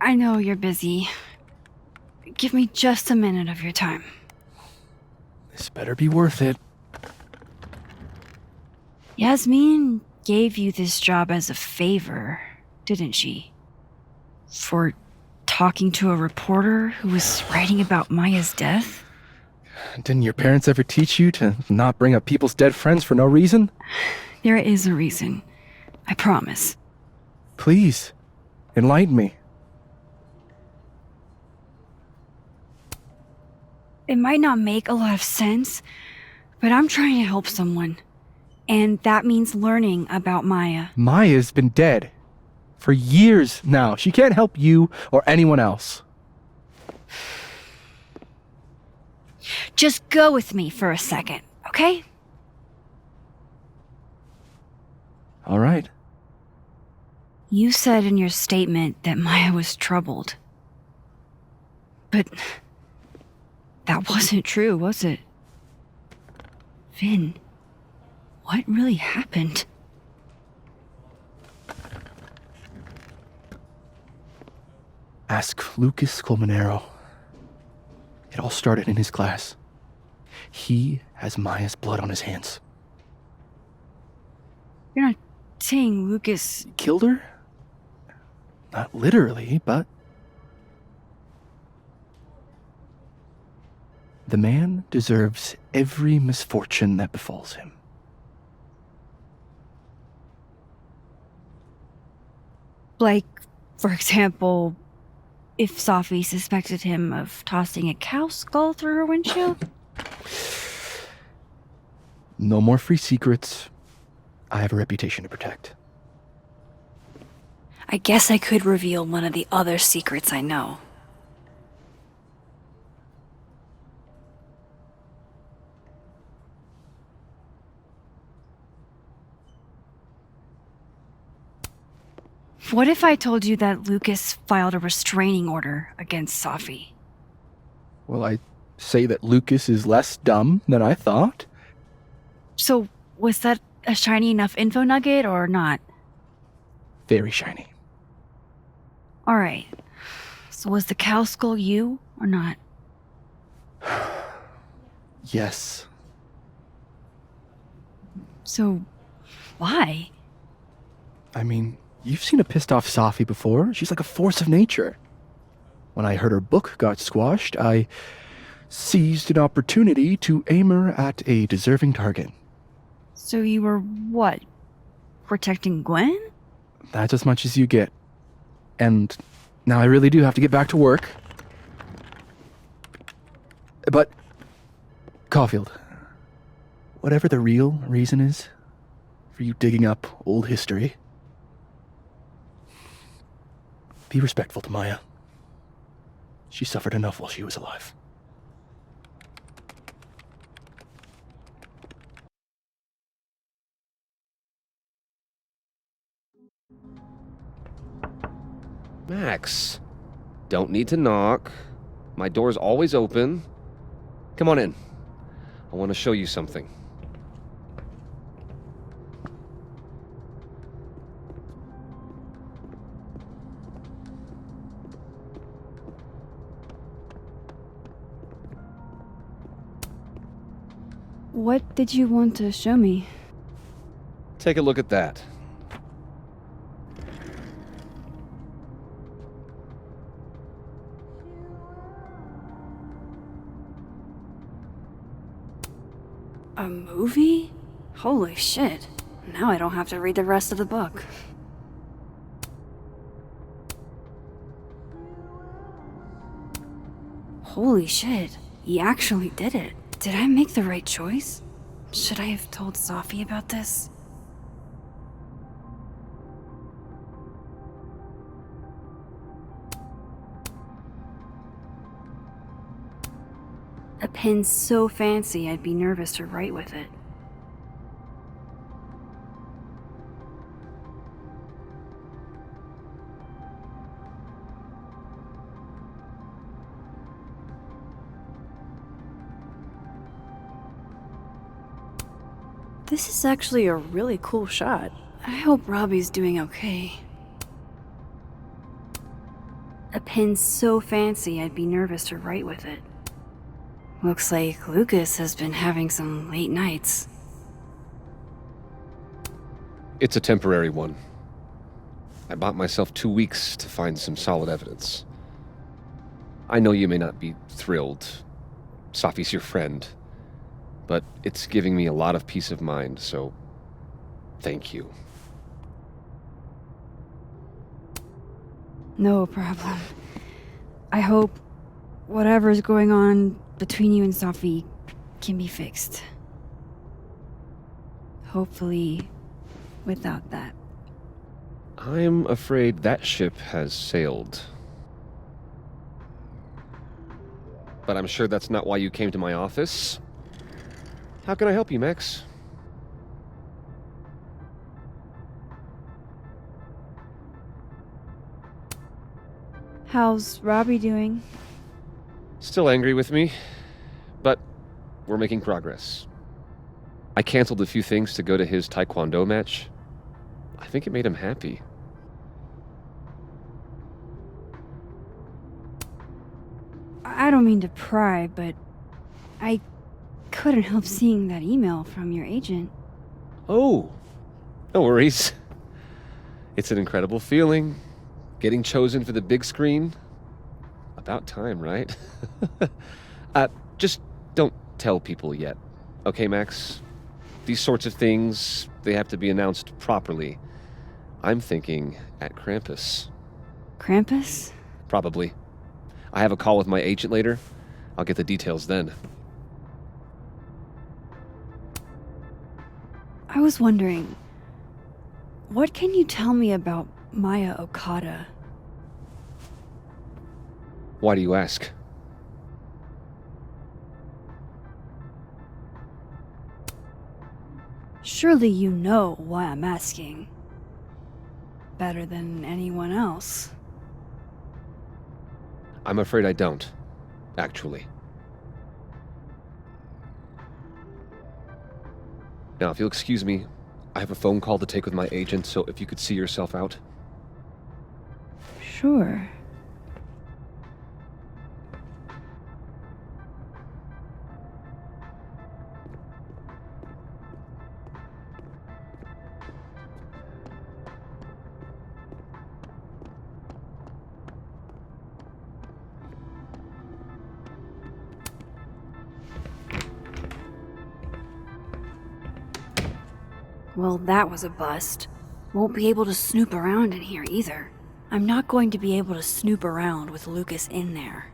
[SPEAKER 1] I know you're busy. Give me just a minute of your time.
[SPEAKER 12] This better be worth it.
[SPEAKER 1] Yasmin gave you this job as a favor, didn't she? For talking to a reporter who was writing about Maya's death?
[SPEAKER 12] Didn't your parents ever teach you to not bring up people's dead friends for no reason?
[SPEAKER 1] There is a reason. I promise.
[SPEAKER 12] Please, enlighten me.
[SPEAKER 1] It might not make a lot of sense, but I'm trying to help someone. And that means learning about Maya.
[SPEAKER 12] Maya's been dead for years now. She can't help you or anyone else.
[SPEAKER 1] Just go with me for a second, okay?
[SPEAKER 12] All right.
[SPEAKER 1] You said in your statement that Maya was troubled. But that wasn't true, was it? Vin, what really happened?
[SPEAKER 12] Ask Lucas Colmenero. It all started in his class. He has Maya's blood on his hands.
[SPEAKER 1] You're not saying Lucas
[SPEAKER 12] killed her? Not literally, but... The man deserves every misfortune that befalls him.
[SPEAKER 1] Like, for example, if Safi suspected him of tossing a cow skull through her windshield?
[SPEAKER 12] No more free secrets. I have a reputation to protect.
[SPEAKER 1] I guess I could reveal one of the other secrets I know. What if I told you that Lucas filed a restraining order against Safi?
[SPEAKER 12] Well, I say that Lucas is less dumb than I thought.
[SPEAKER 1] So, was that a shiny enough info nugget or not?
[SPEAKER 12] Very shiny.
[SPEAKER 1] Alright. So was the cow skull you or not?
[SPEAKER 12] Yes.
[SPEAKER 1] So, why?
[SPEAKER 12] I mean, you've seen a pissed off Safi before. She's like a force of nature. When I heard her book got squashed, I seized an opportunity to aim her at a deserving target.
[SPEAKER 1] So you were what? protecting Gwen?
[SPEAKER 12] That's as much as you get. And now I really do have to get back to work. But, Caulfield, whatever the real reason is for you digging up old history, be respectful to Maya. She suffered enough while she was alive.
[SPEAKER 15] Max, don't need to knock. My door's always open. Come on in. I want to show you something.
[SPEAKER 1] What did you want to show me?
[SPEAKER 15] Take a look at that.
[SPEAKER 1] A movie? Holy shit. Now I don't have to read the rest of the book. Holy shit. He actually did it. Did I make the right choice? Should I have told Safi about this? A pen so fancy I'd be nervous to write with it. This is actually a really cool shot. I hope Robbie's doing okay. A pen so fancy I'd be nervous to write with it. Looks like Lucas has been having some late nights.
[SPEAKER 15] It's a temporary one. I bought myself 2 weeks to find some solid evidence. I know you may not be thrilled. Safi's your friend. But it's giving me a lot of peace of mind, so thank you.
[SPEAKER 1] No problem. I hope whatever's going on between you and Safi can be fixed. Hopefully, without that.
[SPEAKER 15] I'm afraid that ship has sailed. But I'm sure that's not why you came to my office. How can I help you, Max?
[SPEAKER 1] How's Robbie doing?
[SPEAKER 15] Still angry with me, but we're making progress. I canceled a few things to go to his Taekwondo match. I think it made him happy.
[SPEAKER 1] I don't mean to pry, but I couldn't help seeing that email from your agent.
[SPEAKER 15] Oh, no worries. It's an incredible feeling. Getting chosen for the big screen. About time, right? Just don't tell people yet. Okay, Max? These sorts of things, they have to be announced properly. I'm thinking at Krampus.
[SPEAKER 1] Krampus?
[SPEAKER 15] Probably. I have a call with my agent later. I'll get the details then.
[SPEAKER 1] I was wondering, what can you tell me about Maya Okada?
[SPEAKER 15] Why do you ask?
[SPEAKER 1] Surely you know why I'm asking. Better than anyone else.
[SPEAKER 15] I'm afraid I don't, actually. Now, if you'll excuse me, I have a phone call to take with my agent, so if you could see yourself out.
[SPEAKER 1] Sure. Well, that was a bust. Won't be able to snoop around in here either. I'm not going to be able to snoop around with Lucas in there.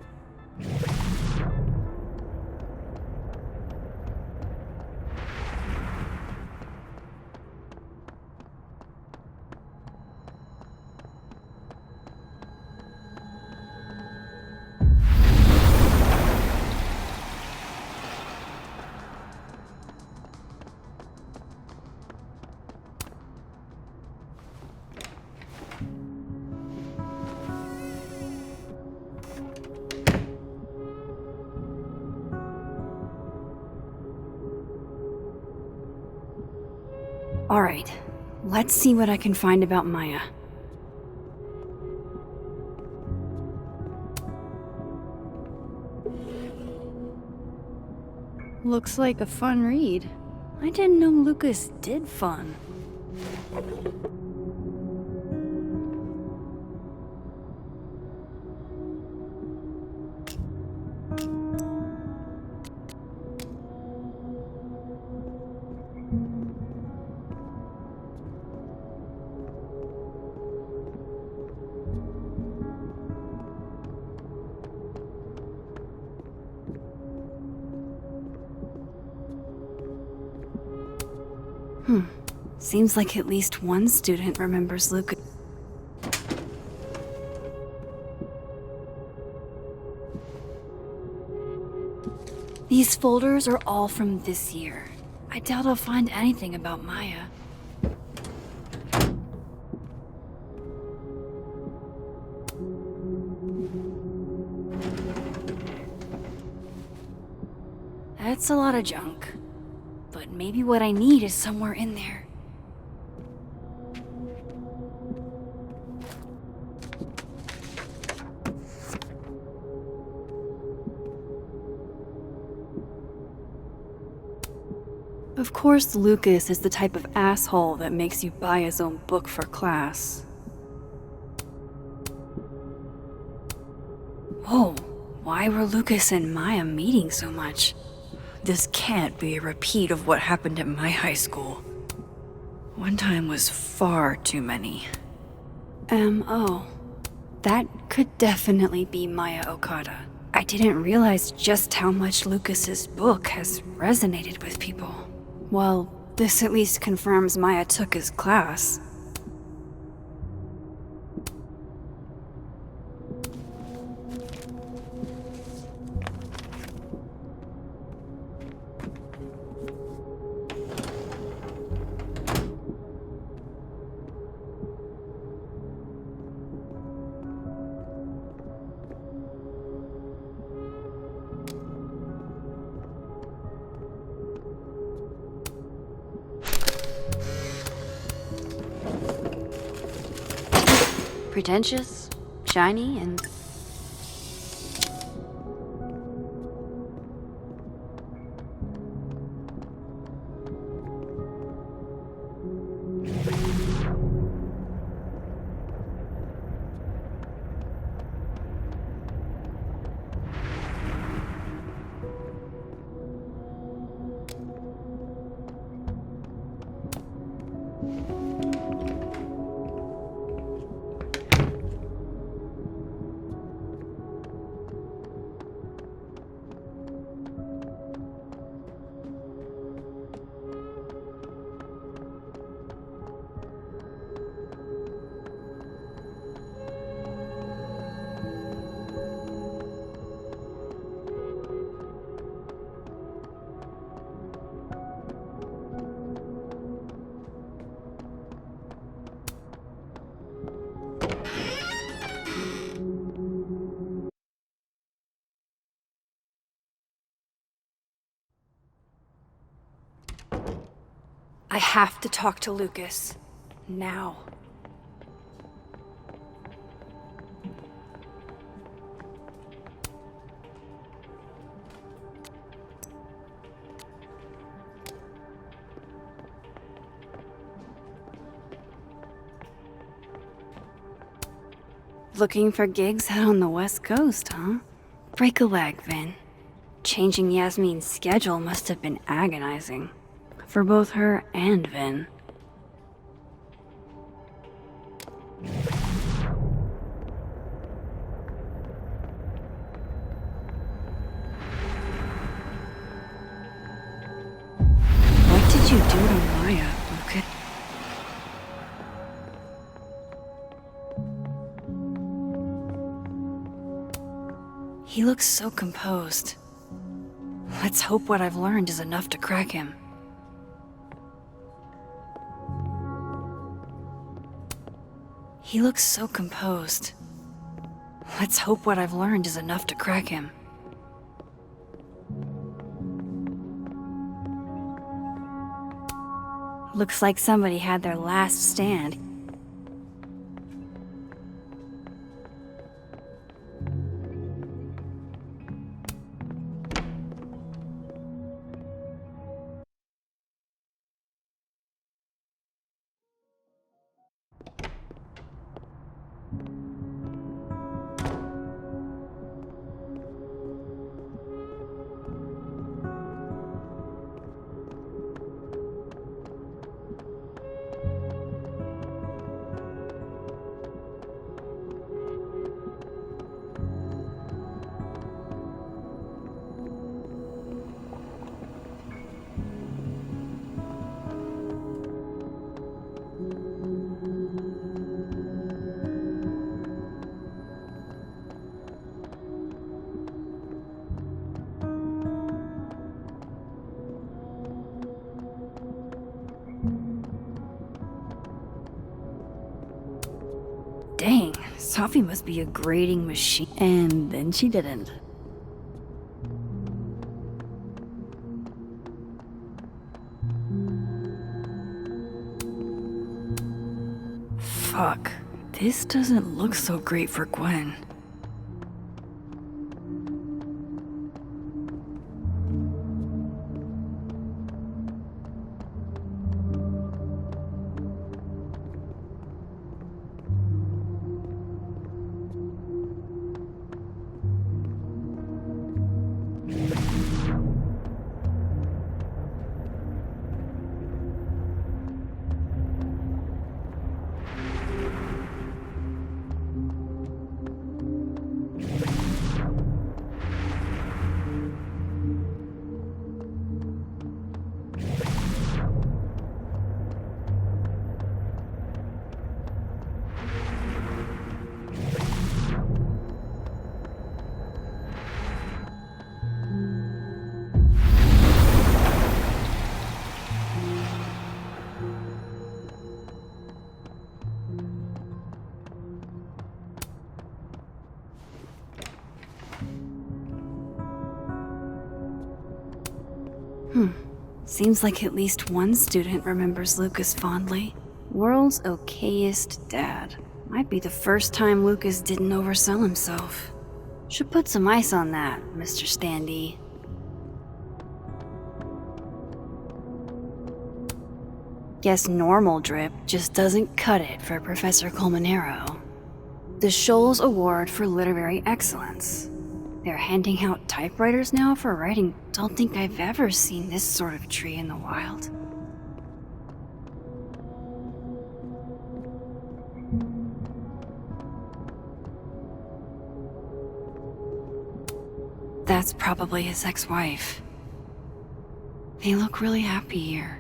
[SPEAKER 1] Alright, let's see what I can find about Maya. Looks like a fun read. I didn't know Lucas did fun. Seems like at least one student remembers Lucas. These folders are all from this year. I doubt I'll find anything about Maya. That's a lot of junk. But maybe what I need is somewhere in there. Of course, Lucas is the type of asshole that makes you buy his own book for class. Whoa, why were Lucas and Maya meeting so much? This can't be a repeat of what happened at my high school. One time was far too many. M.O. That could definitely be Maya Okada. I didn't realize just how much Lucas's book has resonated with people. Well, this at least confirms Maya took his class. Pretentious, shiny, and... I have to talk to Lucas. Now. Looking for gigs out on the West Coast, huh? Break a leg, Vin. Changing Yasmin's schedule must have been agonizing. For both her and Vin. He looks so composed. Let's hope what I've learned is enough to crack him. He looks so composed. Let's hope what I've learned is enough to crack him. Looks like somebody had their last stand. Dang, Safi must be a grading machine. And then she didn't. Fuck. This doesn't look so great for Gwen. Seems like at least one student remembers Lucas fondly. World's okayest dad. Might be the first time Lucas didn't oversell himself. Should put some ice on that, Mr. Standy. Guess normal drip just doesn't cut it for Professor Colmenero. The Scholes Award for Literary Excellence. They're handing out typewriters now for writing. Don't think I've ever seen this sort of tree in the wild. That's probably his ex-wife. They look really happy here.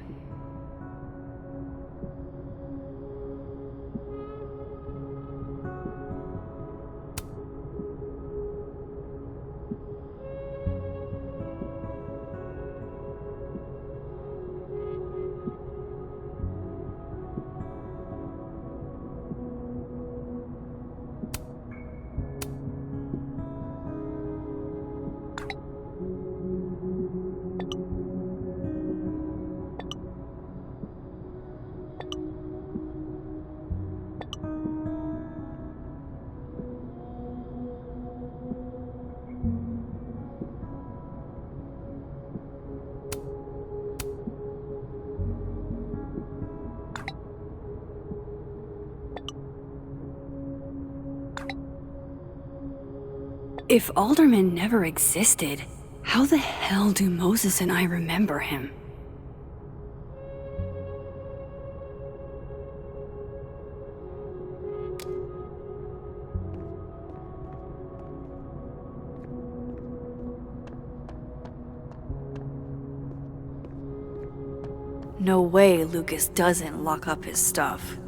[SPEAKER 1] If Alderman never existed, how the hell do Moses and I remember him? No way Lucas doesn't lock up his stuff.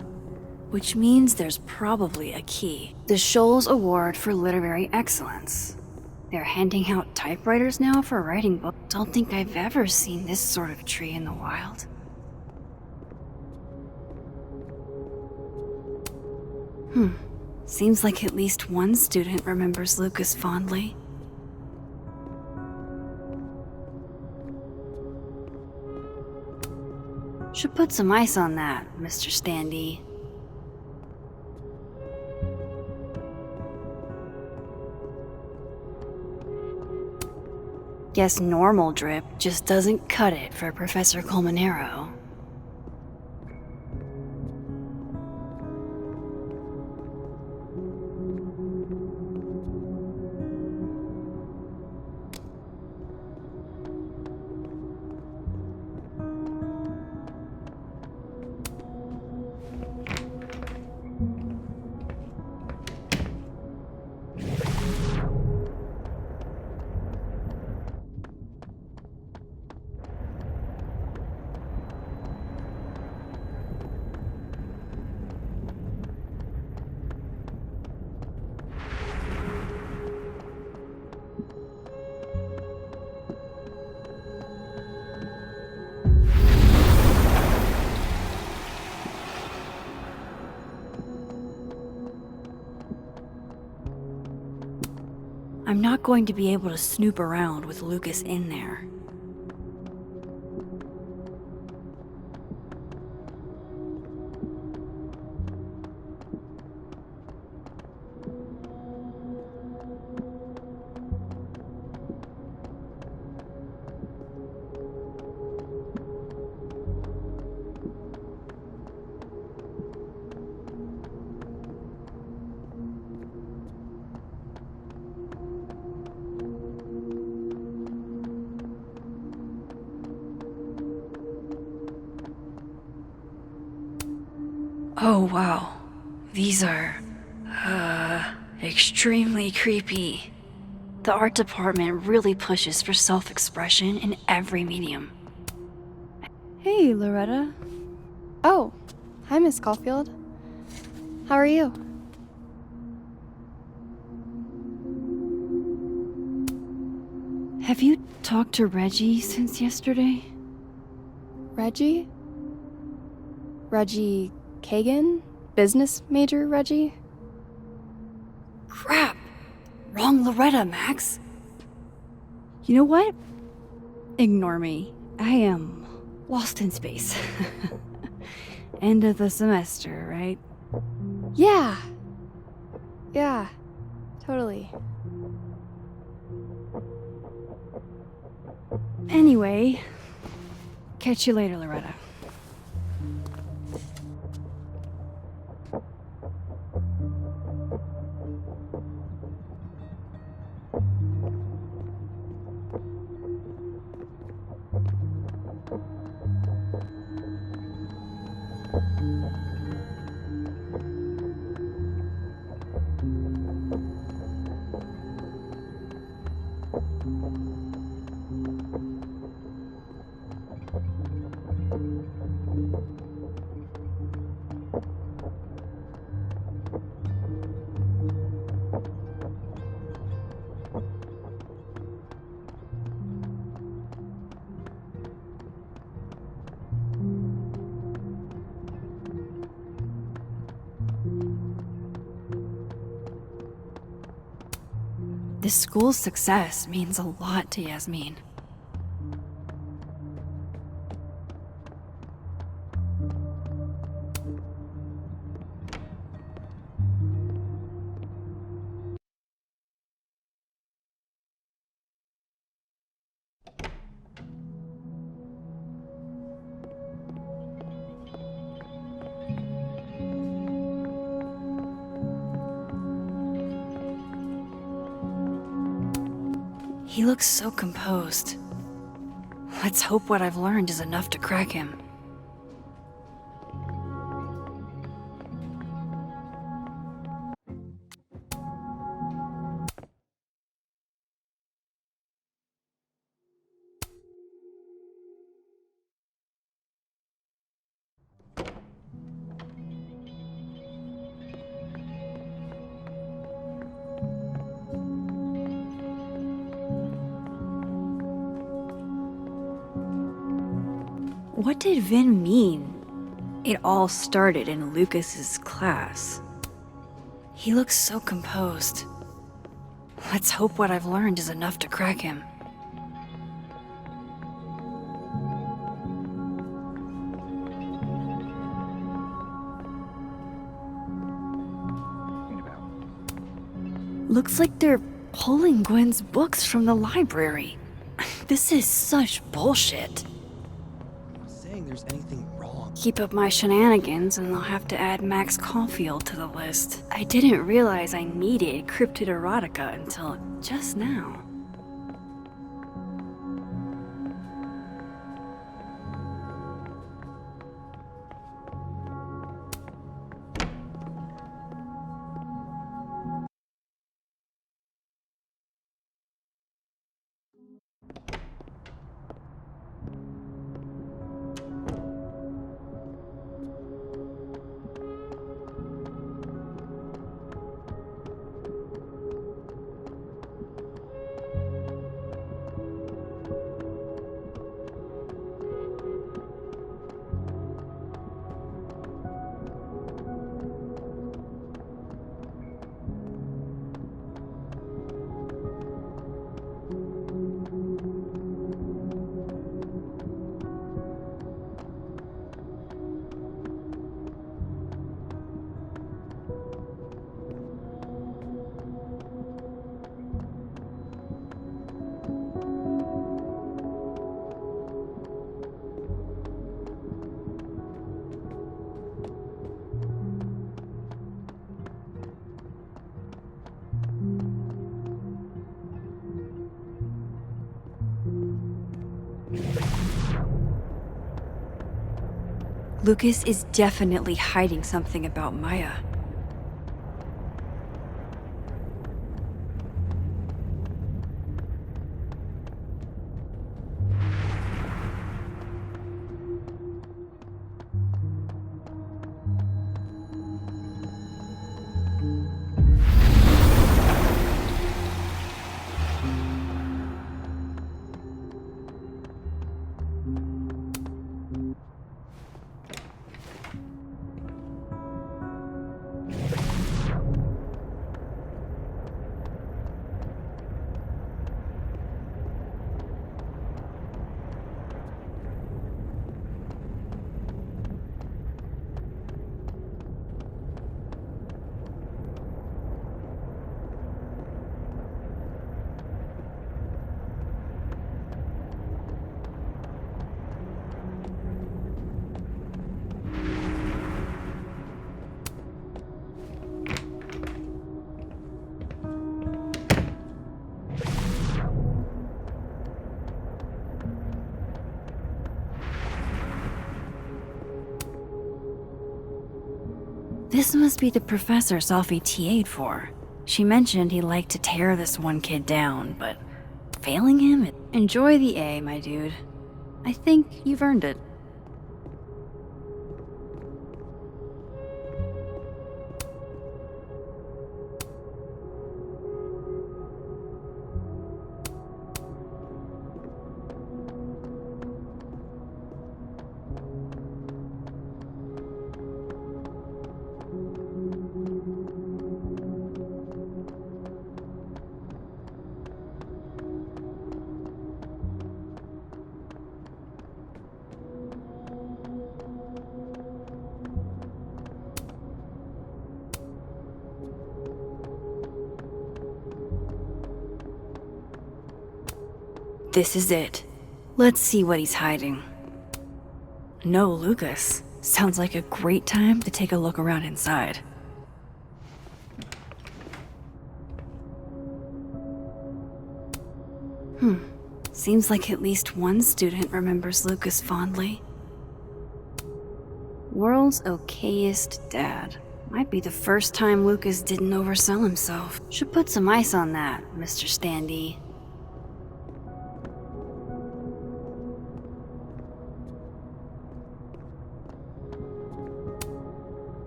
[SPEAKER 1] Which means there's probably a key. The Scholes Award for Literary Excellence. They're handing out typewriters now for writing books. Don't think I've ever seen this sort of tree in the wild. Seems like at least one student remembers Lucas fondly. Should put some ice on that, Mr. Standy. Guess normal drip just doesn't cut it for Professor Colmenero. I'm not going to be able to snoop around with Lucas in there. Oh wow, these are, extremely creepy. The art department really pushes for self-expression in every medium.
[SPEAKER 16] Hey, Loretta. Oh, hi, Miss Caulfield. How are you?
[SPEAKER 1] Have you talked to Reggie since yesterday?
[SPEAKER 16] Reggie? Reggie Kagan? Business major Reggie?
[SPEAKER 1] Crap! Wrong Loretta, Max. You know what? Ignore me. I am lost in space. End of the semester, right?
[SPEAKER 16] Yeah. Yeah, totally.
[SPEAKER 1] Anyway, catch you later, Loretta. This school's success means a lot to Yasmin. He looks so composed. Let's hope what I've learned is enough to crack him. What did Vin mean? It all started in Lucas's class. He looks so composed. Let's hope what I've learned is enough to crack him. Looks like they're pulling Gwen's books from the library. This is such bullshit.
[SPEAKER 12] I'm not saying there's anything wrong.
[SPEAKER 1] Keep up my shenanigans and I'll have to add Max Caulfield to the list. I didn't realize I needed cryptid erotica until just now. Lucas is definitely hiding something about Maya. This must be the professor Sophie TA'd for. She mentioned he liked to tear this one kid down, but failing him? Enjoy the A, my dude. I think you've earned it. This is it. Let's see what he's hiding. No Lucas. Sounds like a great time to take a look around inside. Seems like at least one student remembers Lucas fondly. World's okayest dad. Might be the first time Lucas didn't oversell himself. Should put some ice on that, Mr. Standee.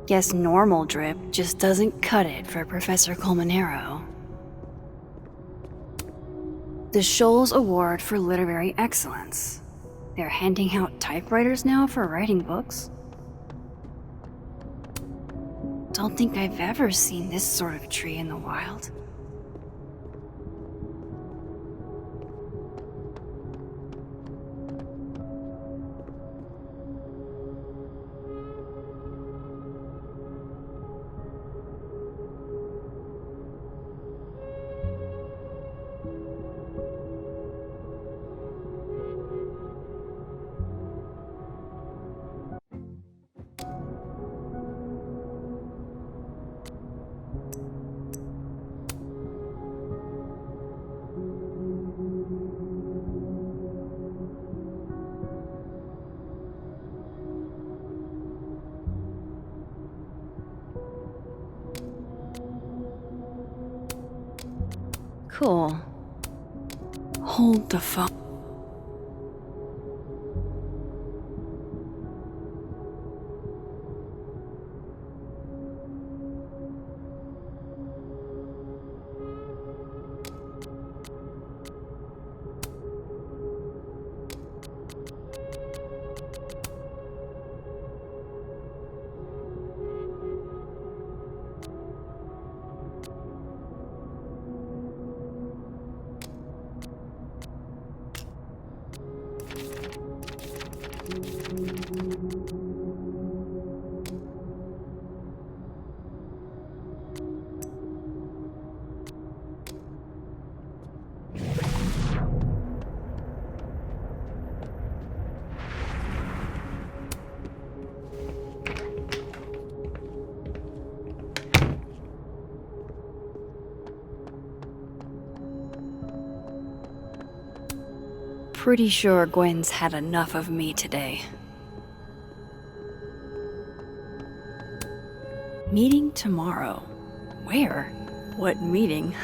[SPEAKER 1] Guess normal drip just doesn't cut it for Professor Colmenero. The Scholes Award for Literary Excellence. They're handing out typewriters now for writing books? Don't think I've ever seen this sort of tree in the wild. Cool. Hold the phone. Pretty sure Gwen's had enough of me today. Meeting tomorrow. Where? What meeting?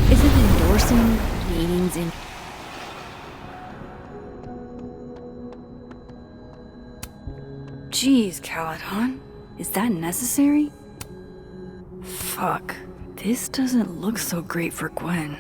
[SPEAKER 1] Is it endorsing meetings in... Jeez, Caladon. Is that necessary? Fuck. This doesn't look so great for Gwen.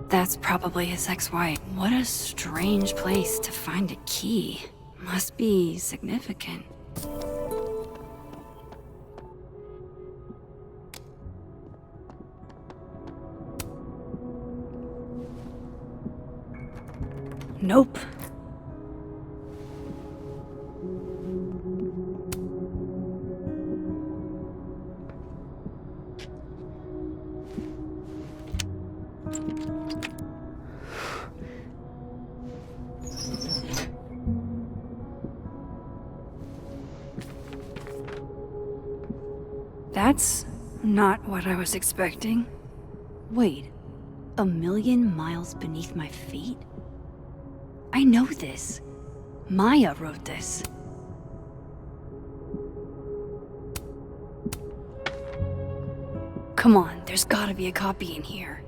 [SPEAKER 1] That's probably his ex-wife. What a strange place to find a key. Must be significant. Nope. That's not what I was expecting. Wait, 1,000,000 miles beneath my feet? I know this. Maya wrote this. Come on, there's gotta be a copy in here.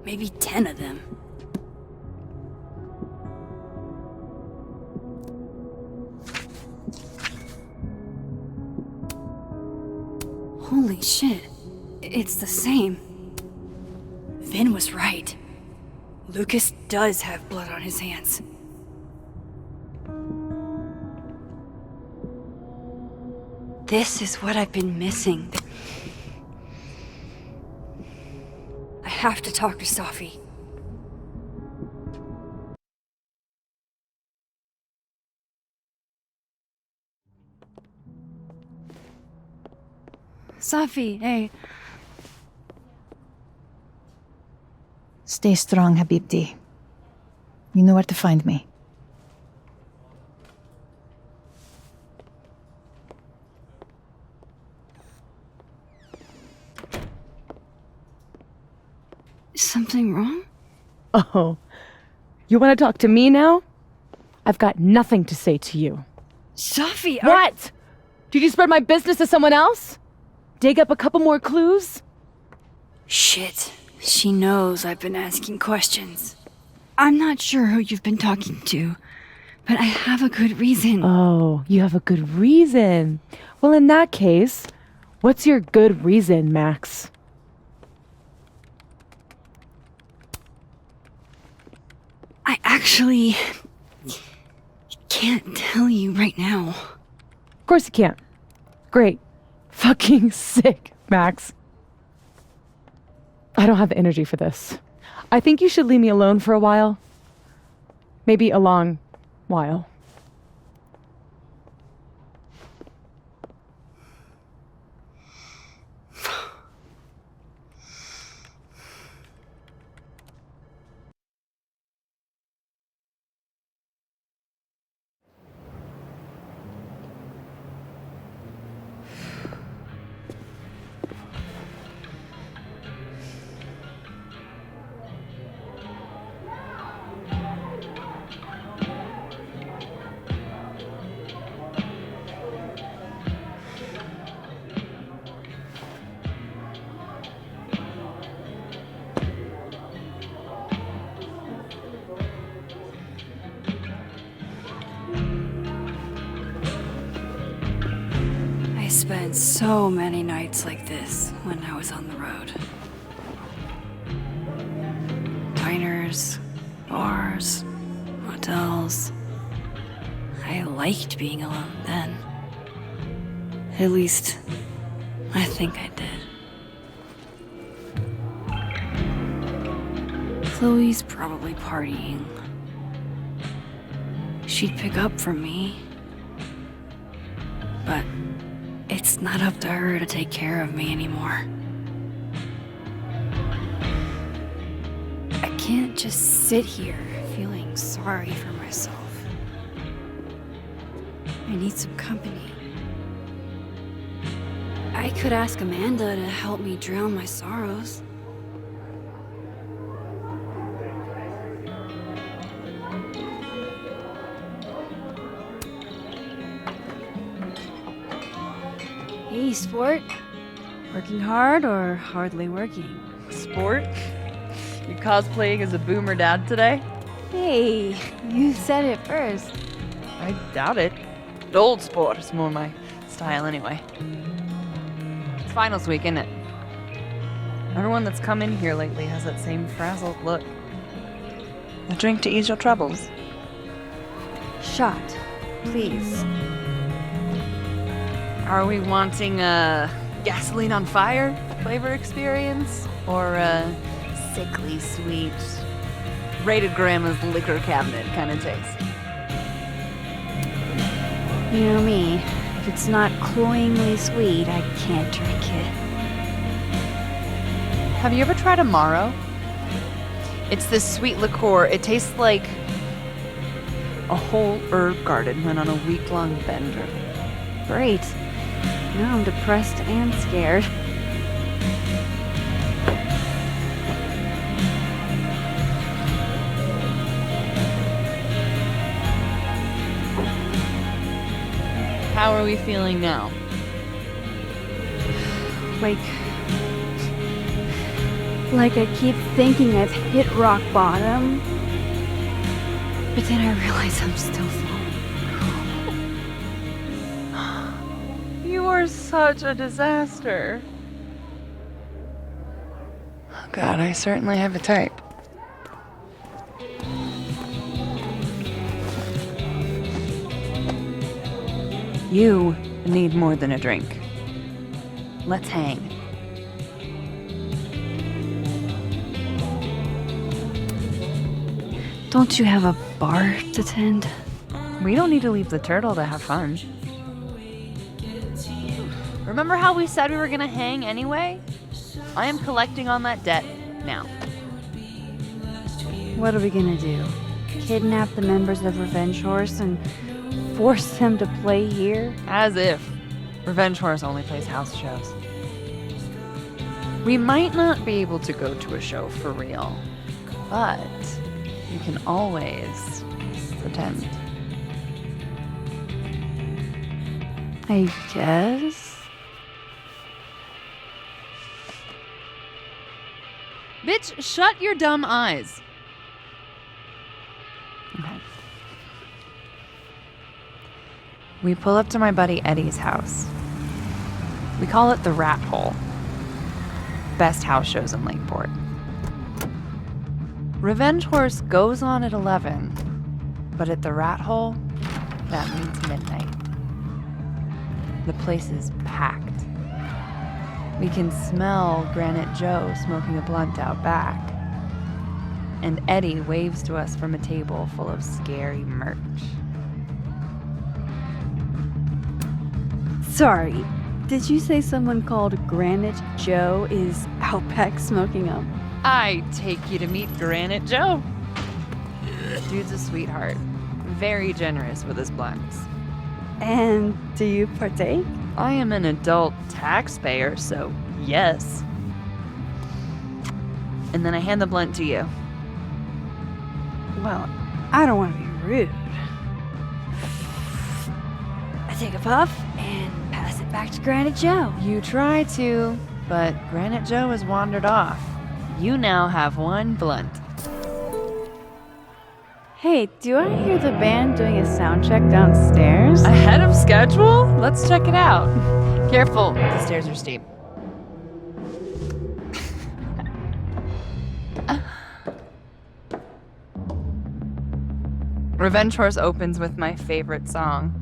[SPEAKER 1] Maybe 10 of them. Holy shit. It's the same. Vin was right. Lucas does have blood on his hands. This is what I've been missing. I have to talk to Safi. Safi, hey.
[SPEAKER 11] Stay strong, Habibti. You know where to find me.
[SPEAKER 1] Something wrong?
[SPEAKER 10] Oh, you want to talk to me now? I've got nothing to say to you.
[SPEAKER 1] Safi,
[SPEAKER 10] What? Did you spread my business to someone else? Dig up a couple more clues?
[SPEAKER 1] Shit. She knows I've been asking questions. I'm not sure who you've been talking to, but I have a good reason.
[SPEAKER 10] Oh, you have a good reason. Well, in that case, what's your good reason, Max?
[SPEAKER 1] I actually can't tell you right now.
[SPEAKER 10] Of course you can't. Great. Fucking sick, Max. I don't have the energy for this. I think you should leave me alone for a while. Maybe a long while.
[SPEAKER 1] I spent so many nights like this when I was on the road. Diners, bars, hotels. I liked being alone then. At least, I think I did. Chloe's probably partying. She'd pick up for me. But it's not up to her to take care of me anymore. I can't just sit here feeling sorry for myself. I need some company. I could ask Amanda to help me drown my sorrows. Hey, sport. Working hard or hardly working?
[SPEAKER 3] Sport? You cosplaying as a boomer dad today?
[SPEAKER 1] Hey, you said it first.
[SPEAKER 3] I doubt it. Old sport is more my style anyway. It's finals week, isn't it? Everyone that's come in here lately has that same frazzled look. A drink to ease your troubles.
[SPEAKER 1] Shot, please.
[SPEAKER 3] Are we wanting a gasoline on fire flavor experience? Or a sickly sweet, rated grandma's liquor cabinet kind of taste?
[SPEAKER 1] You know me. If it's not cloyingly sweet, I can't drink it.
[SPEAKER 3] Have you ever tried Amaro? It's this sweet liqueur. It tastes like a whole herb garden went on a week-long bender.
[SPEAKER 1] Great. Now I'm depressed and scared.
[SPEAKER 3] How are we feeling now?
[SPEAKER 1] Like Like I keep thinking I've hit rock bottom. But then I realize I'm still falling.
[SPEAKER 3] You are such a disaster. Oh God, I certainly have a type. You need more than a drink. Let's hang.
[SPEAKER 1] Don't you have a bar to tend?
[SPEAKER 3] We don't need to leave the turtle to have fun. Remember how we said we were gonna hang anyway? I am collecting on that debt now.
[SPEAKER 1] What are we gonna do? Kidnap the members of Revenge Horse and force them to play here?
[SPEAKER 3] As if. Revenge Horse only plays house shows. We might not be able to go to a show for real, but you can always pretend.
[SPEAKER 1] I guess.
[SPEAKER 3] Bitch, shut your dumb eyes. Okay. We pull up to my buddy Eddie's house. We call it the Rat Hole. Best house shows in Lakeport. Revenge Horse goes on at 11, but at the Rat Hole, that means midnight. The place is packed. We can smell Granite Joe smoking a blunt out back. And Eddie waves to us from a table full of scary merch.
[SPEAKER 1] Sorry, did you say someone called Granite Joe is out back smoking up?
[SPEAKER 3] I take you to meet Granite Joe. Dude's a sweetheart. Very generous with his blunts.
[SPEAKER 1] And do you partake?
[SPEAKER 3] I am an adult taxpayer, so yes. And then I hand the blunt to you.
[SPEAKER 1] Well, I don't want to be rude. I take a puff and pass it back to Granite Joe.
[SPEAKER 3] You try to, but Granite Joe has wandered off. You now have one blunt.
[SPEAKER 1] Hey, do I hear the band doing a sound check downstairs?
[SPEAKER 3] Ahead of schedule? Let's check it out. Careful, the stairs are steep. Revenge Horse opens with my favorite song.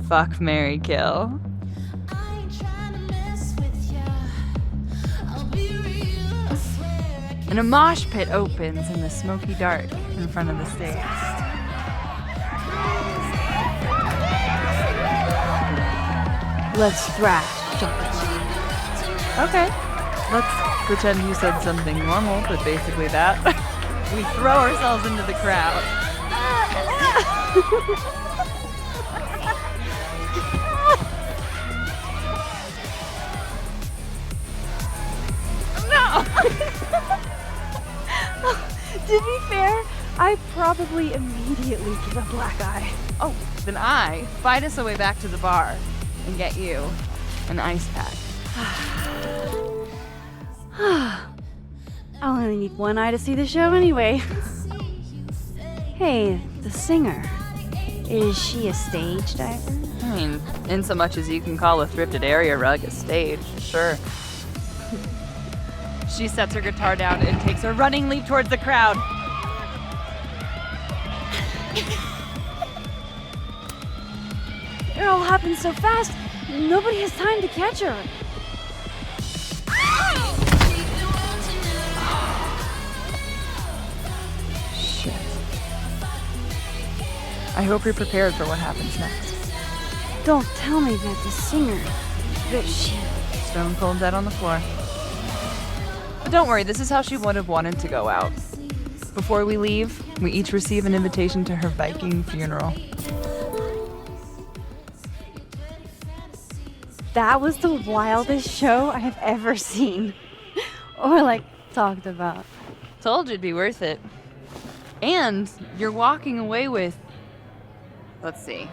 [SPEAKER 3] Fuck, Marry, Kill. And a mosh pit opens in the smoky dark in front of the stage.
[SPEAKER 1] Let's thrash.
[SPEAKER 3] Okay. Let's pretend you said something normal, but basically that. We throw ourselves into the crowd. No!
[SPEAKER 1] To be fair, I probably immediately give a black eye.
[SPEAKER 3] Oh, then I fight us a way back to the bar and get you an ice pack.
[SPEAKER 1] I'll only need one eye to see the show anyway. Hey, the singer. Is she a stage diver?
[SPEAKER 3] I mean, in so much as you can call a thrifted area rug a stage, sure. She sets her guitar down and takes a running leap towards the crowd.
[SPEAKER 1] It all happens so fast, nobody has time to catch her.
[SPEAKER 3] Shit. I hope you're prepared for what happens next.
[SPEAKER 1] Don't tell me that the singer, that she...
[SPEAKER 3] Stone cold dead on the floor. But don't worry, this is how she would have wanted to go out. Before we leave, we each receive an invitation to her Viking funeral.
[SPEAKER 1] That was the wildest show I have ever seen. Or, like, talked about.
[SPEAKER 3] Told you it'd be worth it. And you're walking away with, let's see,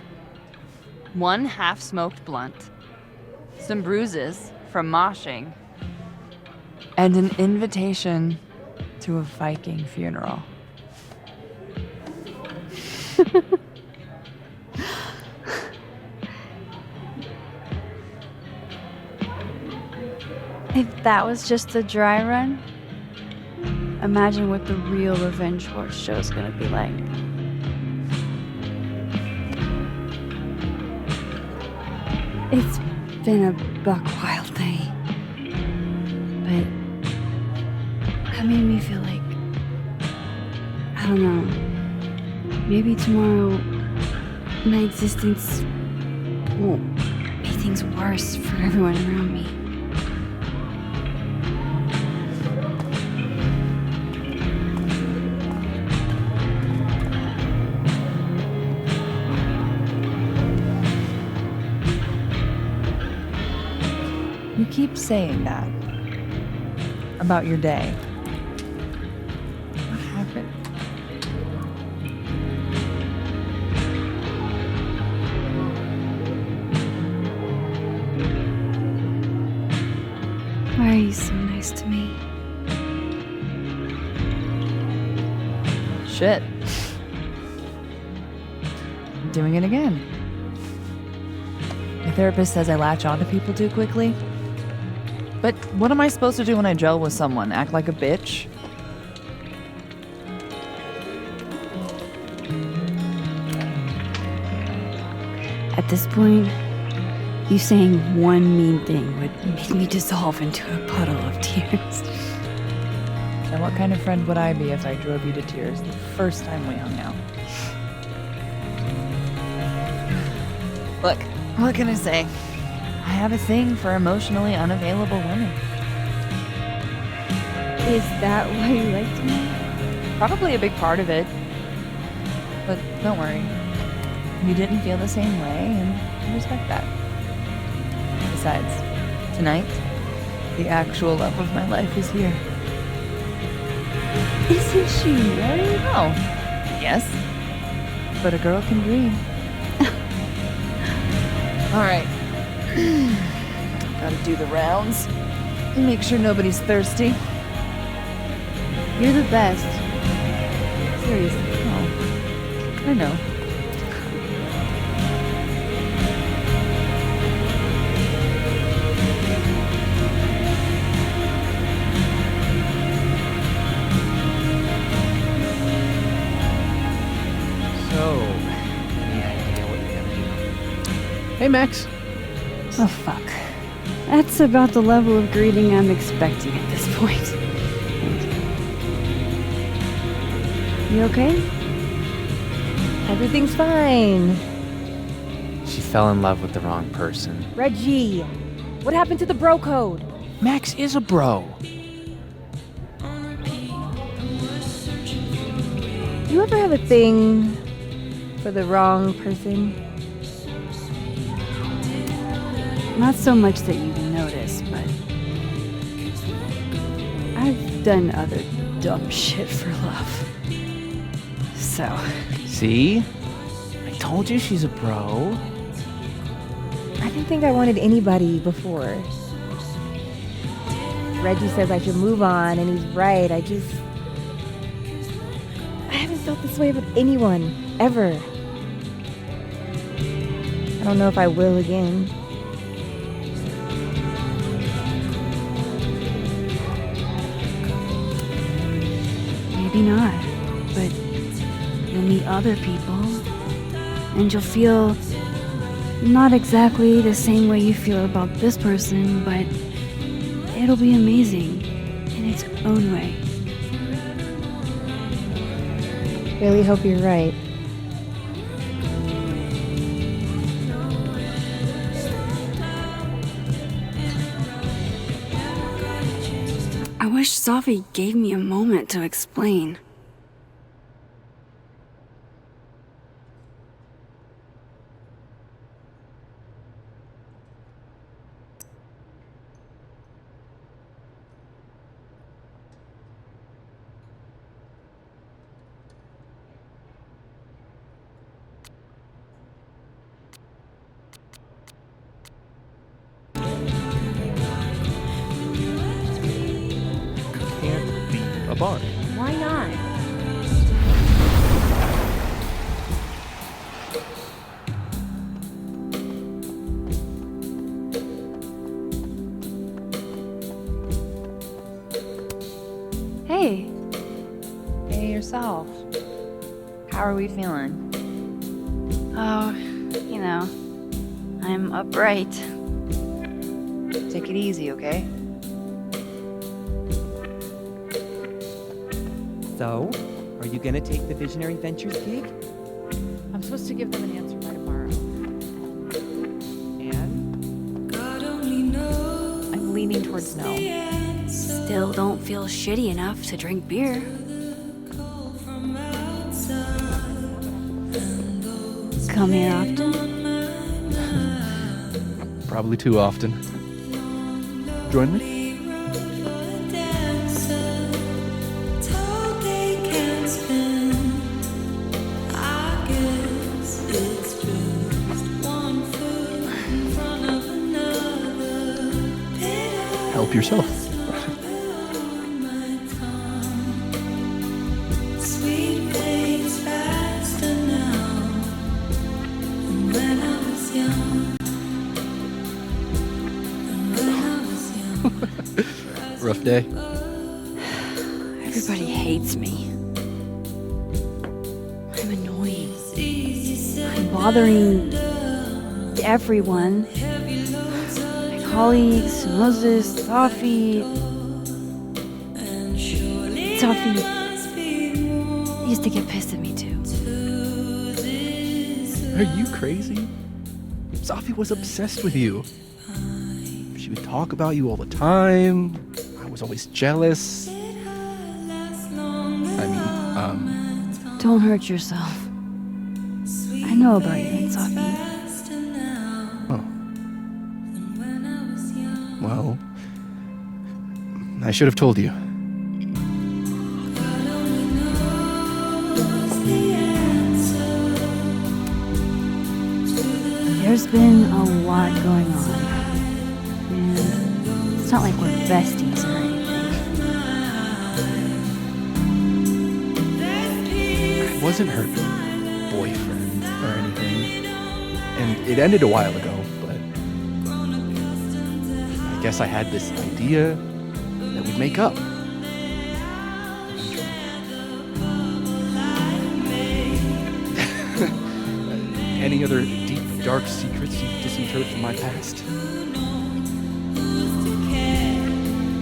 [SPEAKER 3] one half-smoked blunt, some bruises from moshing, And an invitation to a Viking funeral.
[SPEAKER 1] If that was just the dry run, imagine what the real Revenge Horse show's gonna be like. It's been a buck wild day, but that made me feel like, I don't know, maybe tomorrow my existence won't make things worse for everyone around me.
[SPEAKER 3] You keep saying that about your day. What happened?
[SPEAKER 1] Why are you so nice to me?
[SPEAKER 3] Shit. I'm doing it again. My therapist says I latch onto people too quickly. But what am I supposed to do when I gel with someone? Act like a bitch?
[SPEAKER 1] At this point, you saying one mean thing would make me dissolve into a puddle of tears.
[SPEAKER 3] And what kind of friend would I be if I drove you to tears the first time we hung out? Look, what can I say? I have a thing for emotionally unavailable women.
[SPEAKER 1] Is that why you liked me?
[SPEAKER 3] Probably a big part of it. But don't worry. You didn't feel the same way, and I respect that. Besides, tonight, the actual love of my life is here.
[SPEAKER 1] Isn't she married?
[SPEAKER 3] Oh, yes. But a girl can dream. All right. Gotta do the rounds. Make sure nobody's thirsty.
[SPEAKER 1] You're the best. Seriously.
[SPEAKER 3] Oh, I know.
[SPEAKER 12] So, any idea what you're gonna do? Hey, Max.
[SPEAKER 1] Oh, fuck. That's about the level of greeting I'm expecting at this point. You okay?
[SPEAKER 13] Everything's fine.
[SPEAKER 17] She fell in love with the wrong person.
[SPEAKER 13] Reggie, what happened to the bro code?
[SPEAKER 12] Max is a bro.
[SPEAKER 13] You ever have a thing for the wrong person?
[SPEAKER 1] Not so much that you notice, but I've done other dumb shit for love. So.
[SPEAKER 17] See? I told you she's a bro.
[SPEAKER 13] I didn't think I wanted anybody before. Reggie says I should move on, and he's right. I haven't felt this way with anyone, ever. I don't know if I will again.
[SPEAKER 1] Maybe not, but you'll meet other people, and you'll feel not exactly the same way you feel about this person, but it'll be amazing in its own way.
[SPEAKER 13] Really hope you're right.
[SPEAKER 1] I wish Safi gave me a moment to explain.
[SPEAKER 12] Bard.
[SPEAKER 10] Why not?
[SPEAKER 1] Hey,
[SPEAKER 3] Hey, yourself. How are we feeling?
[SPEAKER 1] oh, you know, I'm upright.
[SPEAKER 3] Take it easy, okay?
[SPEAKER 7] So, are you gonna take the Visionary Ventures gig?
[SPEAKER 10] I'm supposed to give them an answer by tomorrow.
[SPEAKER 7] And?
[SPEAKER 10] I'm leaning towards no.
[SPEAKER 1] Still don't feel shitty enough to drink beer. Come here often?
[SPEAKER 12] Probably too often. Join me? Help yourself. Rough day.
[SPEAKER 1] Everybody hates me. I'm annoying. I'm bothering everyone. My colleagues, Moses, Safi. Safi used to get pissed at me too.
[SPEAKER 12] Are you crazy? Safi was obsessed with you. She would talk about you all the time. I was always jealous.
[SPEAKER 1] Don't hurt yourself. I know about you and Safi.
[SPEAKER 12] Oh. Well, I should have told you.
[SPEAKER 1] There's been a lot going on. And it's not like we're besties or anything.
[SPEAKER 12] I wasn't her boyfriend or anything. And it ended a while ago, but I guess I had this idea that we'd make up. Any other deep, dark secrets you've disinterred from my past?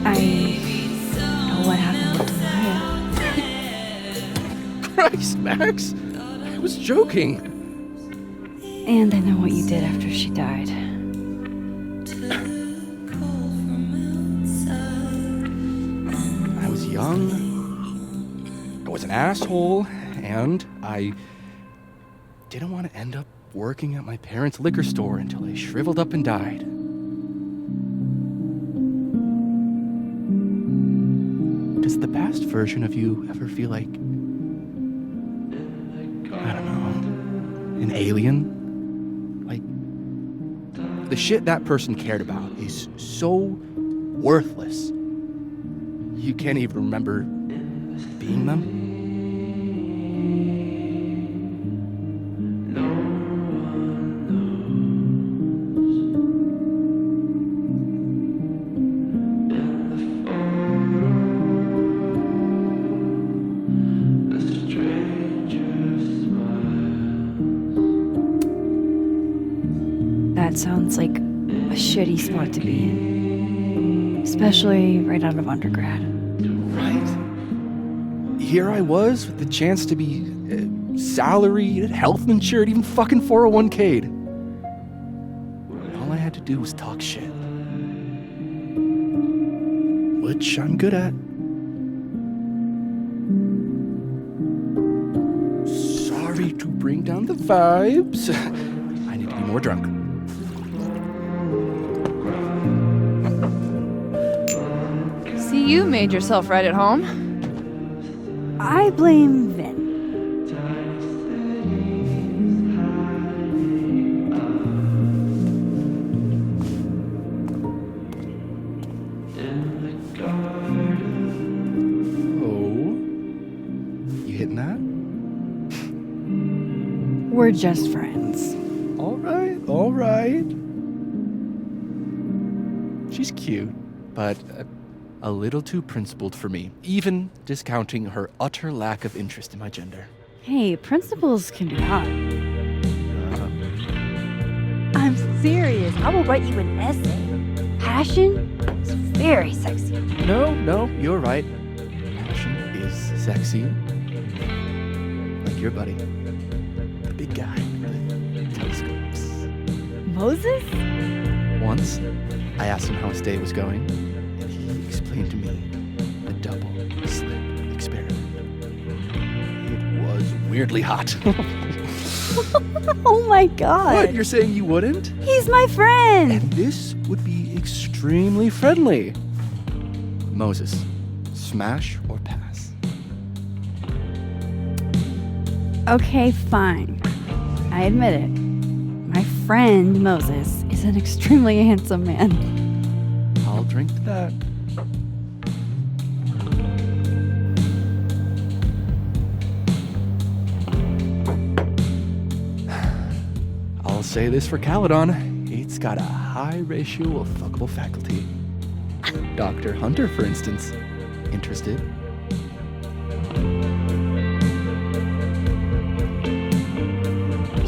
[SPEAKER 1] I know what happened with Maya.
[SPEAKER 12] Christ, Max! I was joking.
[SPEAKER 1] And I know what you did after she died.
[SPEAKER 12] I was young. I was an asshole, and I didn't want to end up working at my parents' liquor store until I shriveled up and died. Does the past version of you ever feel like, I don't know, an alien? Like, the shit that person cared about is so worthless, you can't even remember being them?
[SPEAKER 1] That sounds like a shitty spot to be in. Especially right out of undergrad.
[SPEAKER 12] Right? Here I was with the chance to be salaried, health insured, even fucking 401k'd. All I had to do was talk shit. Which I'm good at. Sorry to bring down the vibes. I need to be more drunk.
[SPEAKER 3] See, you made yourself right at home.
[SPEAKER 1] I blame Vin.
[SPEAKER 12] Oh.
[SPEAKER 1] We're just friends.
[SPEAKER 12] All right, all right. She's cute, but a little too principled for me, even discounting her utter lack of interest in my gender.
[SPEAKER 1] Hey, principles can be hot. I'm serious. I will write you an essay. Passion is very sexy.
[SPEAKER 12] No, you're right. Passion is sexy. Like your buddy. The big guy with telescopes.
[SPEAKER 1] Moses?
[SPEAKER 12] Once, I asked him how his day was going, and he explained to me the double slit experiment. It was weirdly hot.
[SPEAKER 1] Oh my god.
[SPEAKER 12] What? You're saying you wouldn't?
[SPEAKER 1] He's my friend.
[SPEAKER 12] And this would be extremely friendly. Moses, smash or pass?
[SPEAKER 1] Okay, fine. I admit it. My friend Moses is an extremely handsome man.
[SPEAKER 12] I'll drink to that. I'll say this for Caledon. It's got a high ratio of fuckable faculty. Dr. Hunter, for instance. Interested?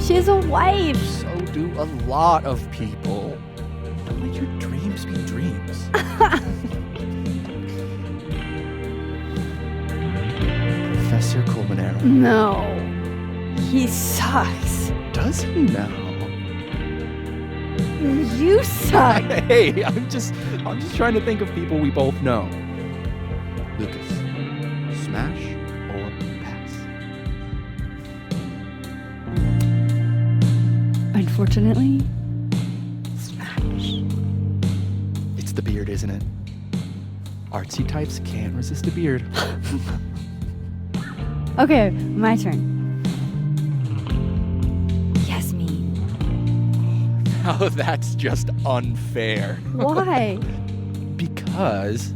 [SPEAKER 1] She's a wife.
[SPEAKER 12] So do a lot of people. Don't let your dreams be dreams. Professor Colmenero.
[SPEAKER 1] No. He sucks.
[SPEAKER 12] Does he now?
[SPEAKER 1] You suck.
[SPEAKER 12] Hey, I'm just trying to think of people we both know. Lucas, smash or pass?
[SPEAKER 1] Unfortunately, smash.
[SPEAKER 12] It's the beard, isn't it? Artsy types can't resist a beard.
[SPEAKER 1] Okay, my turn. Yasmin.
[SPEAKER 12] Oh, that's just unfair.
[SPEAKER 1] Why?
[SPEAKER 12] Because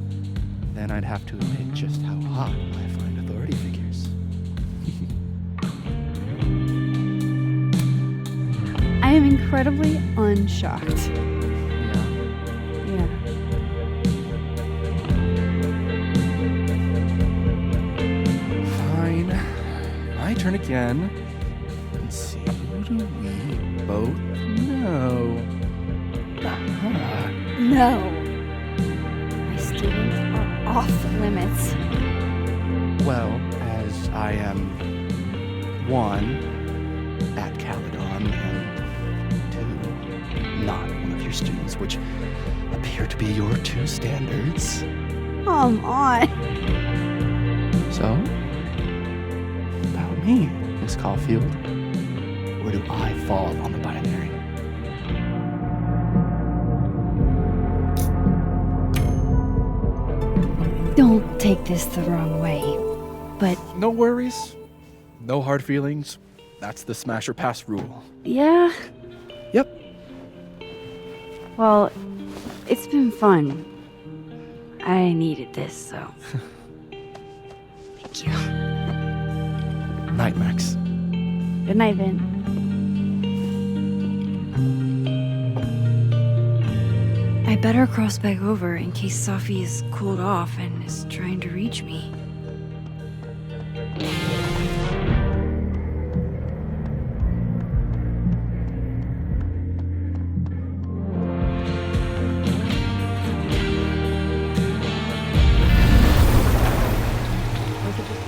[SPEAKER 12] then I'd have to admit just how hot I find authority figures.
[SPEAKER 1] I am incredibly unshocked. Yeah.
[SPEAKER 12] Fine. My turn again. Let's see, who do we both know? Aha.
[SPEAKER 1] No. My students are off limits.
[SPEAKER 12] Well, as I am one, at Caledon, and two, not one of your students, which appear to be your two standards.
[SPEAKER 1] Come on.
[SPEAKER 12] So, about me, Miss Caulfield. Where do I fall on the binary?
[SPEAKER 1] Don't take this the wrong way, but
[SPEAKER 12] No worries. No hard feelings. That's the smash or pass rule.
[SPEAKER 1] yeah.
[SPEAKER 12] Yep.
[SPEAKER 1] Well, it's been fun. I needed this, so. Thank you.
[SPEAKER 12] Night, Max.
[SPEAKER 1] Good night, Vin. I better cross back over in case Safi is cooled off and is trying to reach me.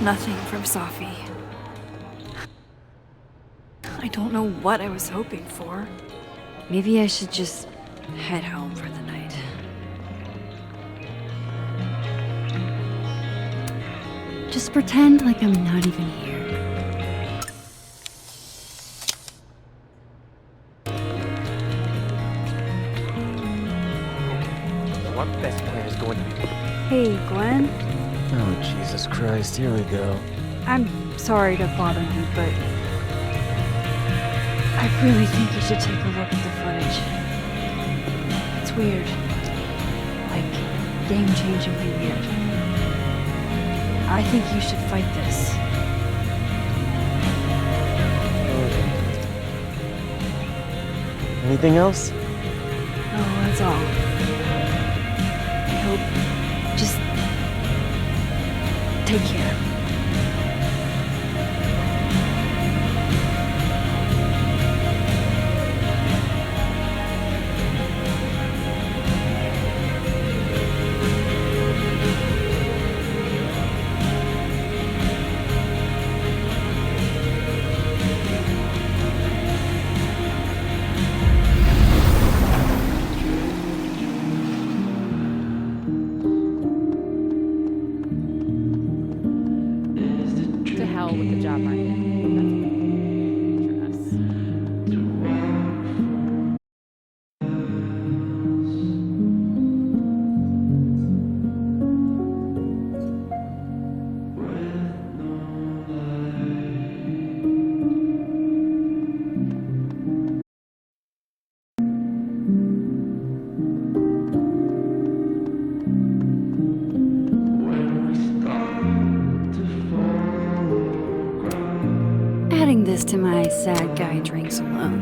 [SPEAKER 1] Nothing from Safi. I don't know what I was hoping for. Maybe I should just head home for the night. Just pretend like I'm not even here.
[SPEAKER 7] What best plan is going to be?
[SPEAKER 1] Hey, Glenn.
[SPEAKER 7] Oh, Jesus Christ, here we go.
[SPEAKER 1] I'm sorry to bother you, but I really think you should take a look at the footage. It's weird. Like, game-changingly weird. I think you should fight this.
[SPEAKER 8] Anything else?
[SPEAKER 1] Oh, that's all. I hope. Just take care.
[SPEAKER 10] To hell with the job market. That's for us.
[SPEAKER 1] Adding this to my sad guy drinks alone.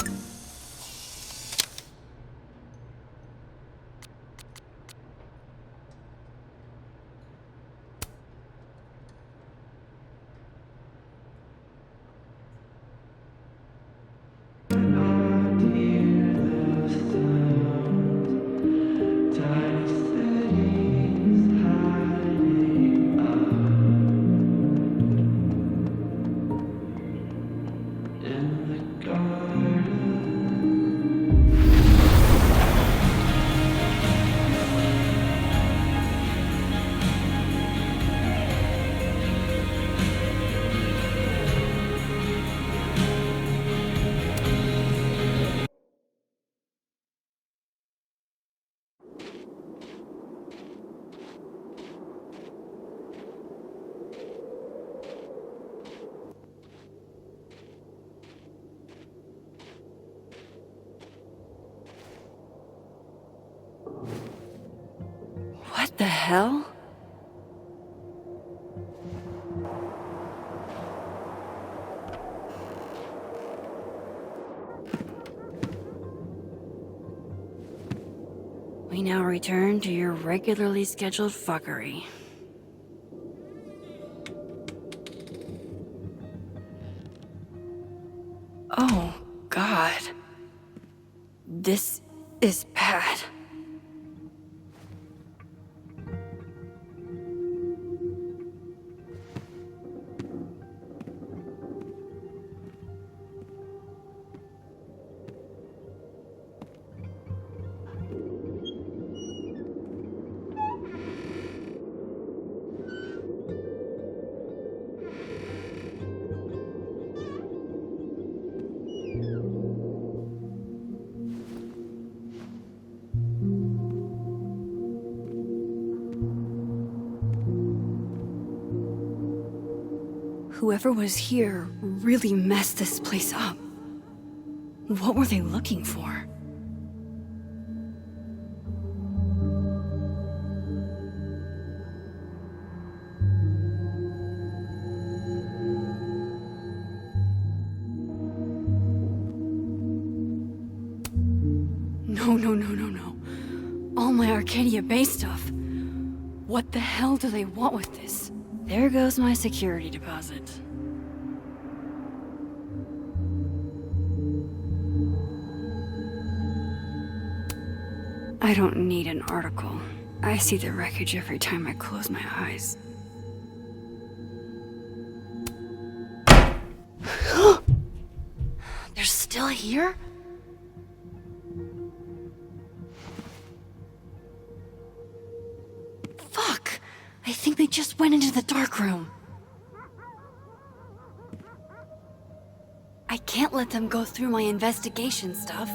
[SPEAKER 1] What the hell? We now return to your regularly scheduled fuckery. Oh, God. This is bad. Whoever was here really messed this place up. What were they looking for? No. All my Arcadia Bay stuff. What the hell do they want with this? There goes my security deposit. I don't need an article. I see the wreckage every time I close my eyes. They're still here? Fuck! I think they just went into the dark room. I can't let them go through my investigation stuff.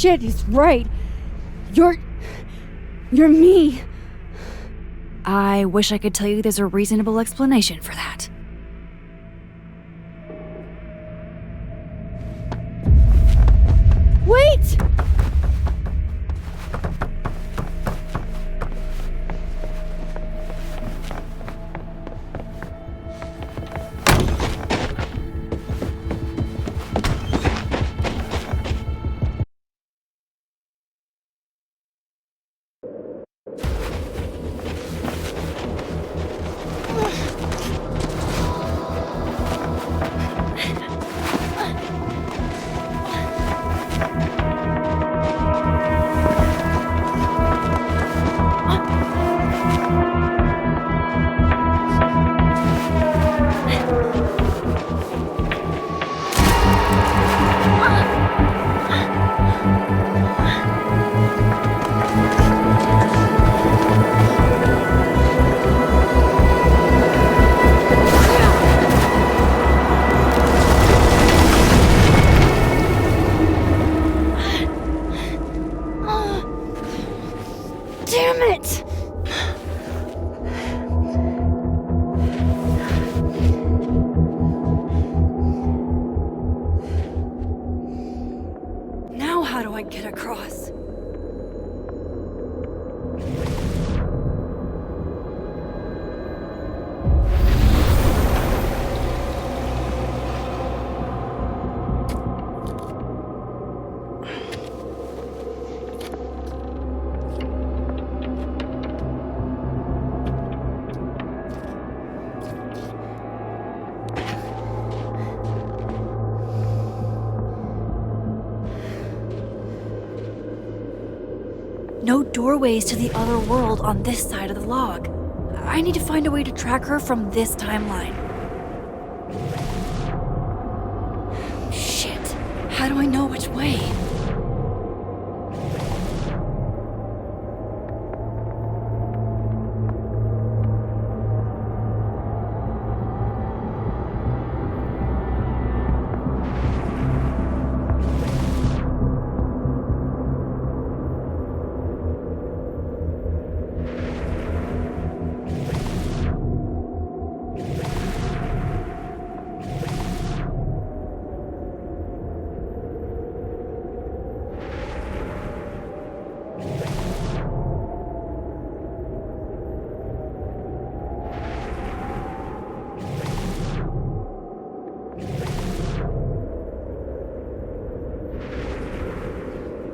[SPEAKER 1] shit, he's right. You're me. I wish I could tell you there's a reasonable explanation for that.
[SPEAKER 16] Wait!
[SPEAKER 1] Damn it! Now how do I get across? No doorways to the other world on this side of the log. I need to find a way to track her from this timeline. Shit. How do I know which way?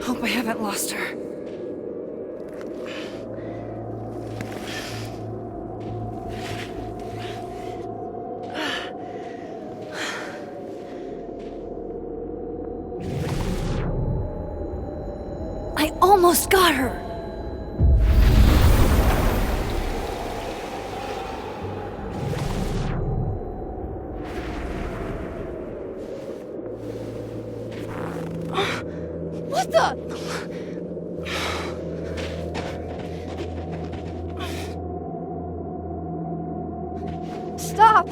[SPEAKER 1] Hope I haven't lost her. I almost got her! What the? Stop!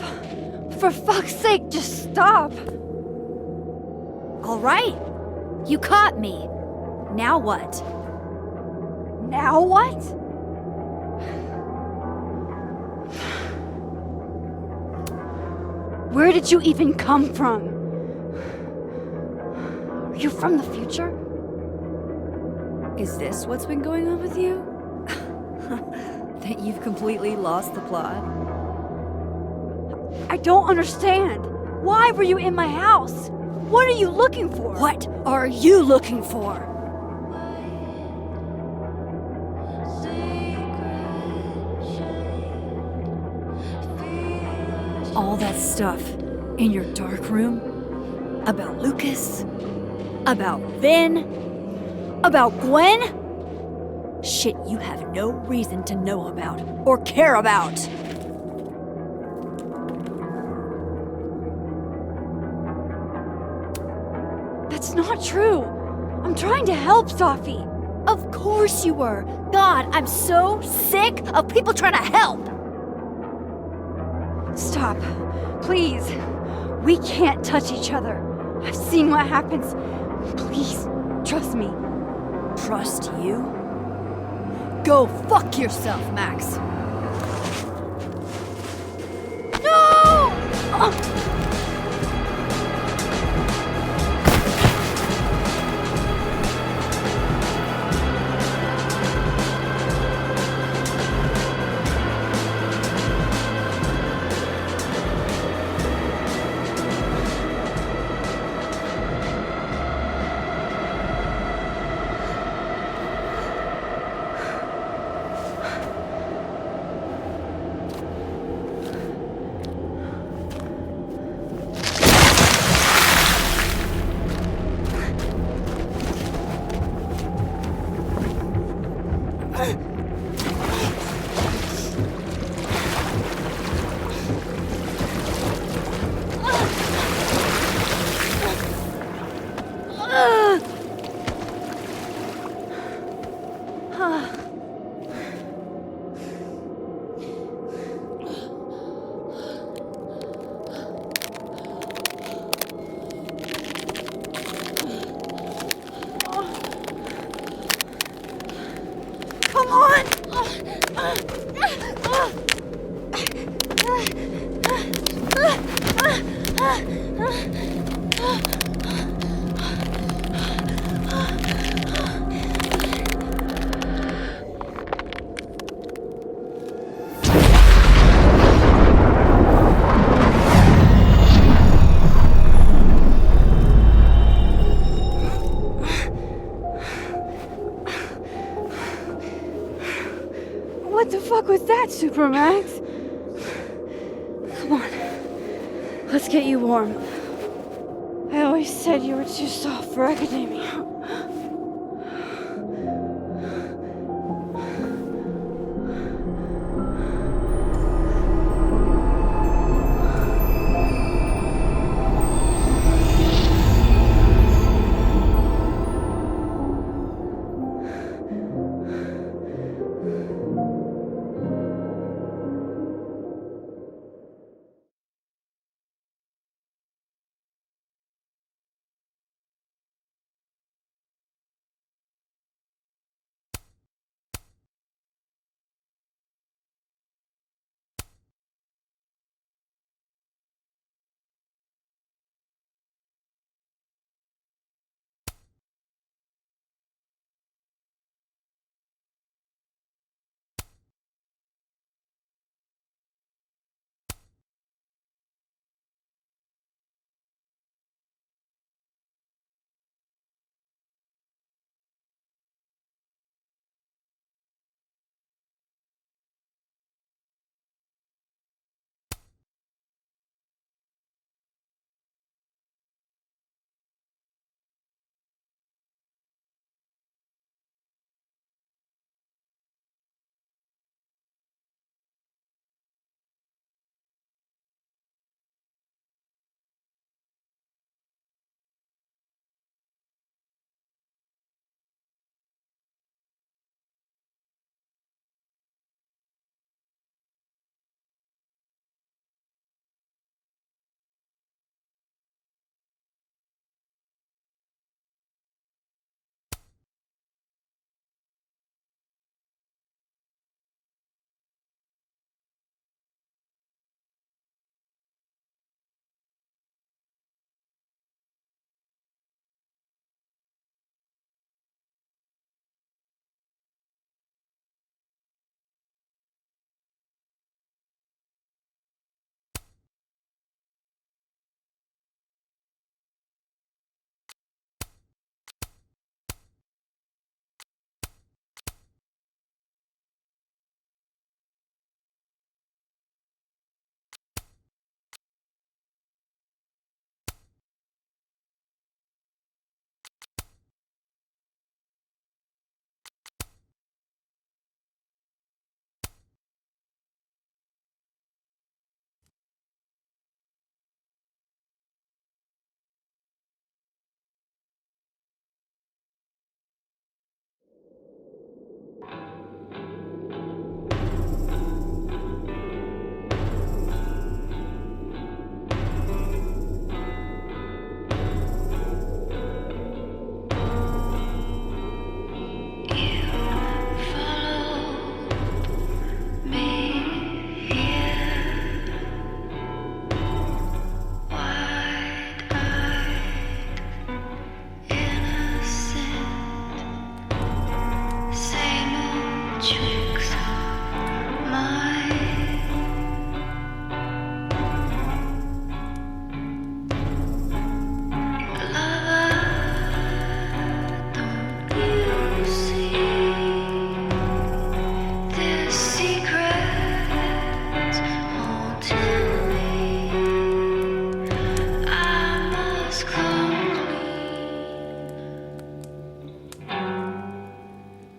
[SPEAKER 1] For fuck's sake, just stop! All right. You caught me. Now what? Now what? Where did you even come from? Are you from the future? Is this what's been going on with you? That you've completely lost the plot? I don't understand. Why were you in my house? What are you looking for? What are you looking for? All that stuff in your dark room about Lucas, about Vin, about Gwen? Shit you have no reason to know about or care about. That's not true. I'm trying to help, Safi. Of course you were. God, I'm so sick of people trying to help. Stop. Please. We can't touch each other. I've seen what happens. Please, trust me. Trust you? Go fuck yourself, Max! No! Come on! What the fuck was that, Supermax? Come on. Let's get you warm. I always said you were too soft for academia.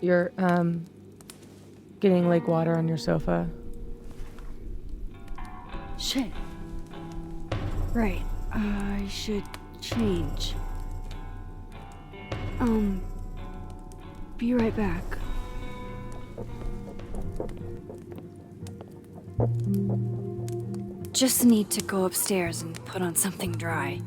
[SPEAKER 10] You're, getting lake water on your sofa.
[SPEAKER 1] Shit. Right. I should change. Be right back. Just need to go upstairs and put on something dry.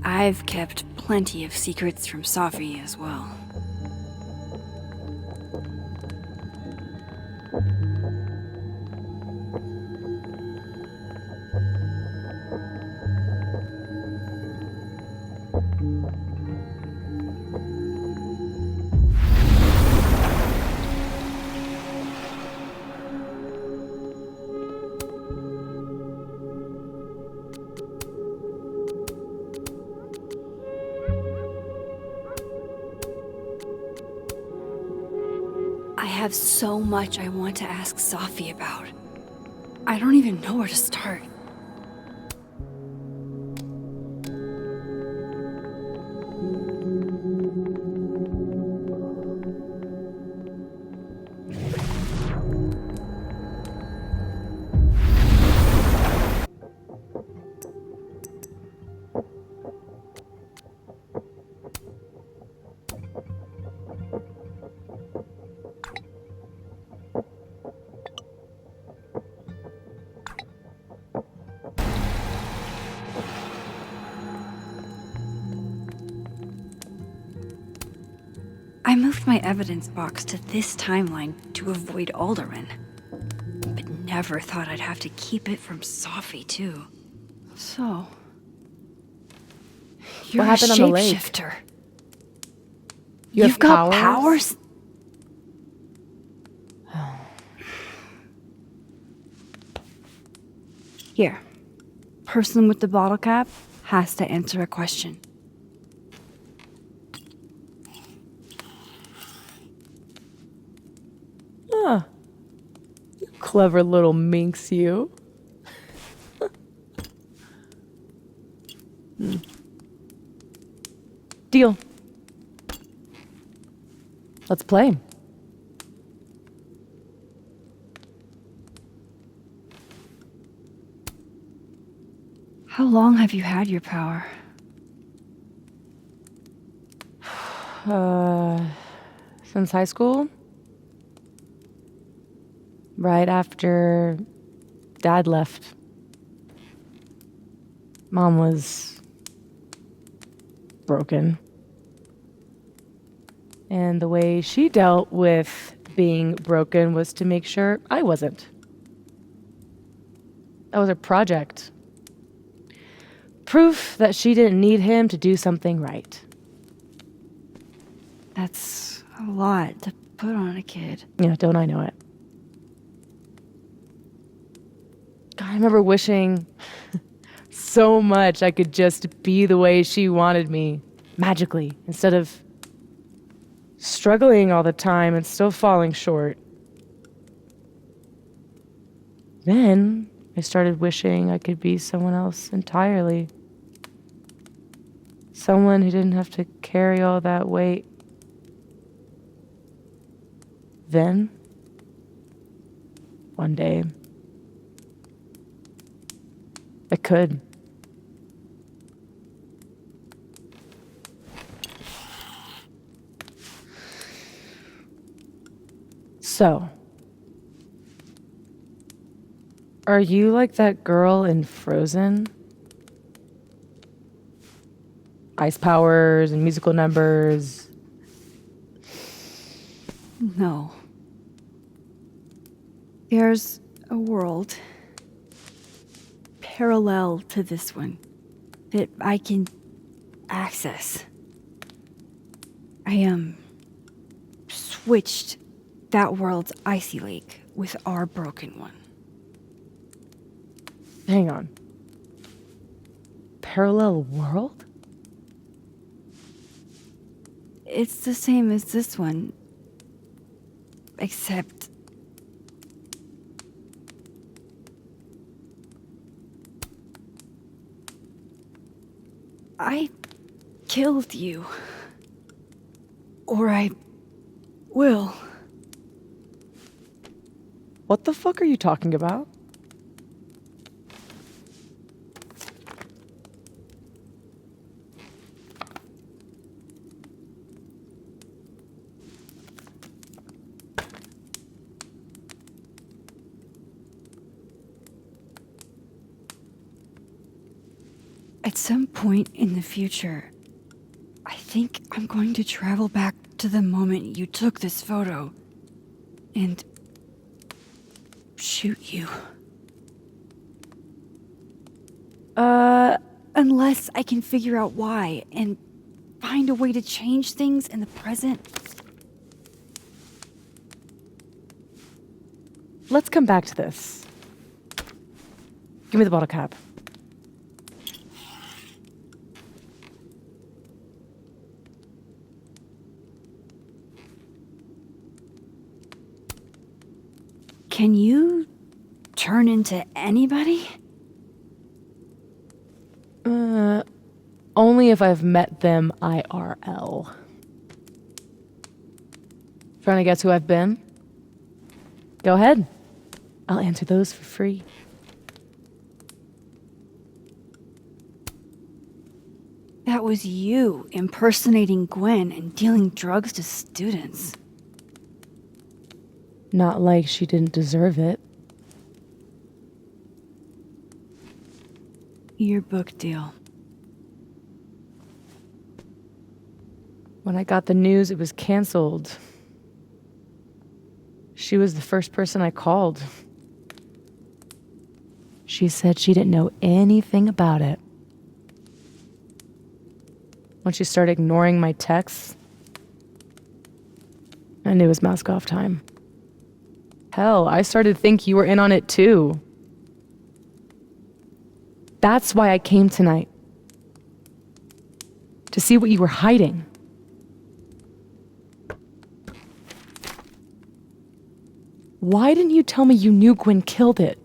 [SPEAKER 1] I've kept plenty of secrets from Safi as well. I have so much I want to ask Safi about. I don't even know where to start. I moved my evidence box to this timeline to avoid Alderman, but never thought I'd have to keep it from Safi, too. So, you're
[SPEAKER 10] What happened
[SPEAKER 1] a
[SPEAKER 10] on the lake?
[SPEAKER 1] shapeshifter.
[SPEAKER 10] You
[SPEAKER 1] You've
[SPEAKER 10] have
[SPEAKER 1] got powers? Here, person with the bottle cap has to answer a question.
[SPEAKER 10] Ah, you clever little minx, you. Deal. Let's play.
[SPEAKER 1] How long have you had your power?
[SPEAKER 10] Since high school? Right after Dad left. Mom was broken. And the way she dealt with being broken was to make sure I wasn't. That was her project. Proof that she didn't need him to do something right.
[SPEAKER 1] That's a lot to put on a kid.
[SPEAKER 10] Yeah, don't I know it? God, I remember wishing so much I could just be the way she wanted me, magically, instead of struggling all the time and still falling short. Then I started wishing I could be someone else entirely. Someone who didn't have to carry all that weight. Then, one day, I could. So, are you like that girl in Frozen? Ice powers and musical numbers.
[SPEAKER 1] No. There's a world parallel to this one that I can access. I switched that world's icy lake with our broken one.
[SPEAKER 10] Hang on. Parallel world?
[SPEAKER 1] It's the same as this one, except I killed you. Or I will.
[SPEAKER 10] What the fuck are you talking about?
[SPEAKER 1] At some point in the future, I think I'm going to travel back to the moment you took this photo and shoot you. Unless I can figure out why and find a way to change things in the present.
[SPEAKER 10] Let's come back to this. Give me the bottle cap.
[SPEAKER 1] Can you turn into anybody?
[SPEAKER 10] Only if I've met them IRL. Trying to guess who I've been? Go ahead. I'll answer those for free.
[SPEAKER 1] That was you impersonating Gwen and dealing drugs to students.
[SPEAKER 10] Not like she didn't deserve it.
[SPEAKER 1] Your book deal.
[SPEAKER 10] When I got the news it was canceled, she was the first person I called. She said she didn't know anything about it. When she started ignoring my texts, I knew it was mask off time. Hell, I started to think you were in on it too. That's why I came tonight. To see what you were hiding. Why didn't you tell me you knew Gwen killed it?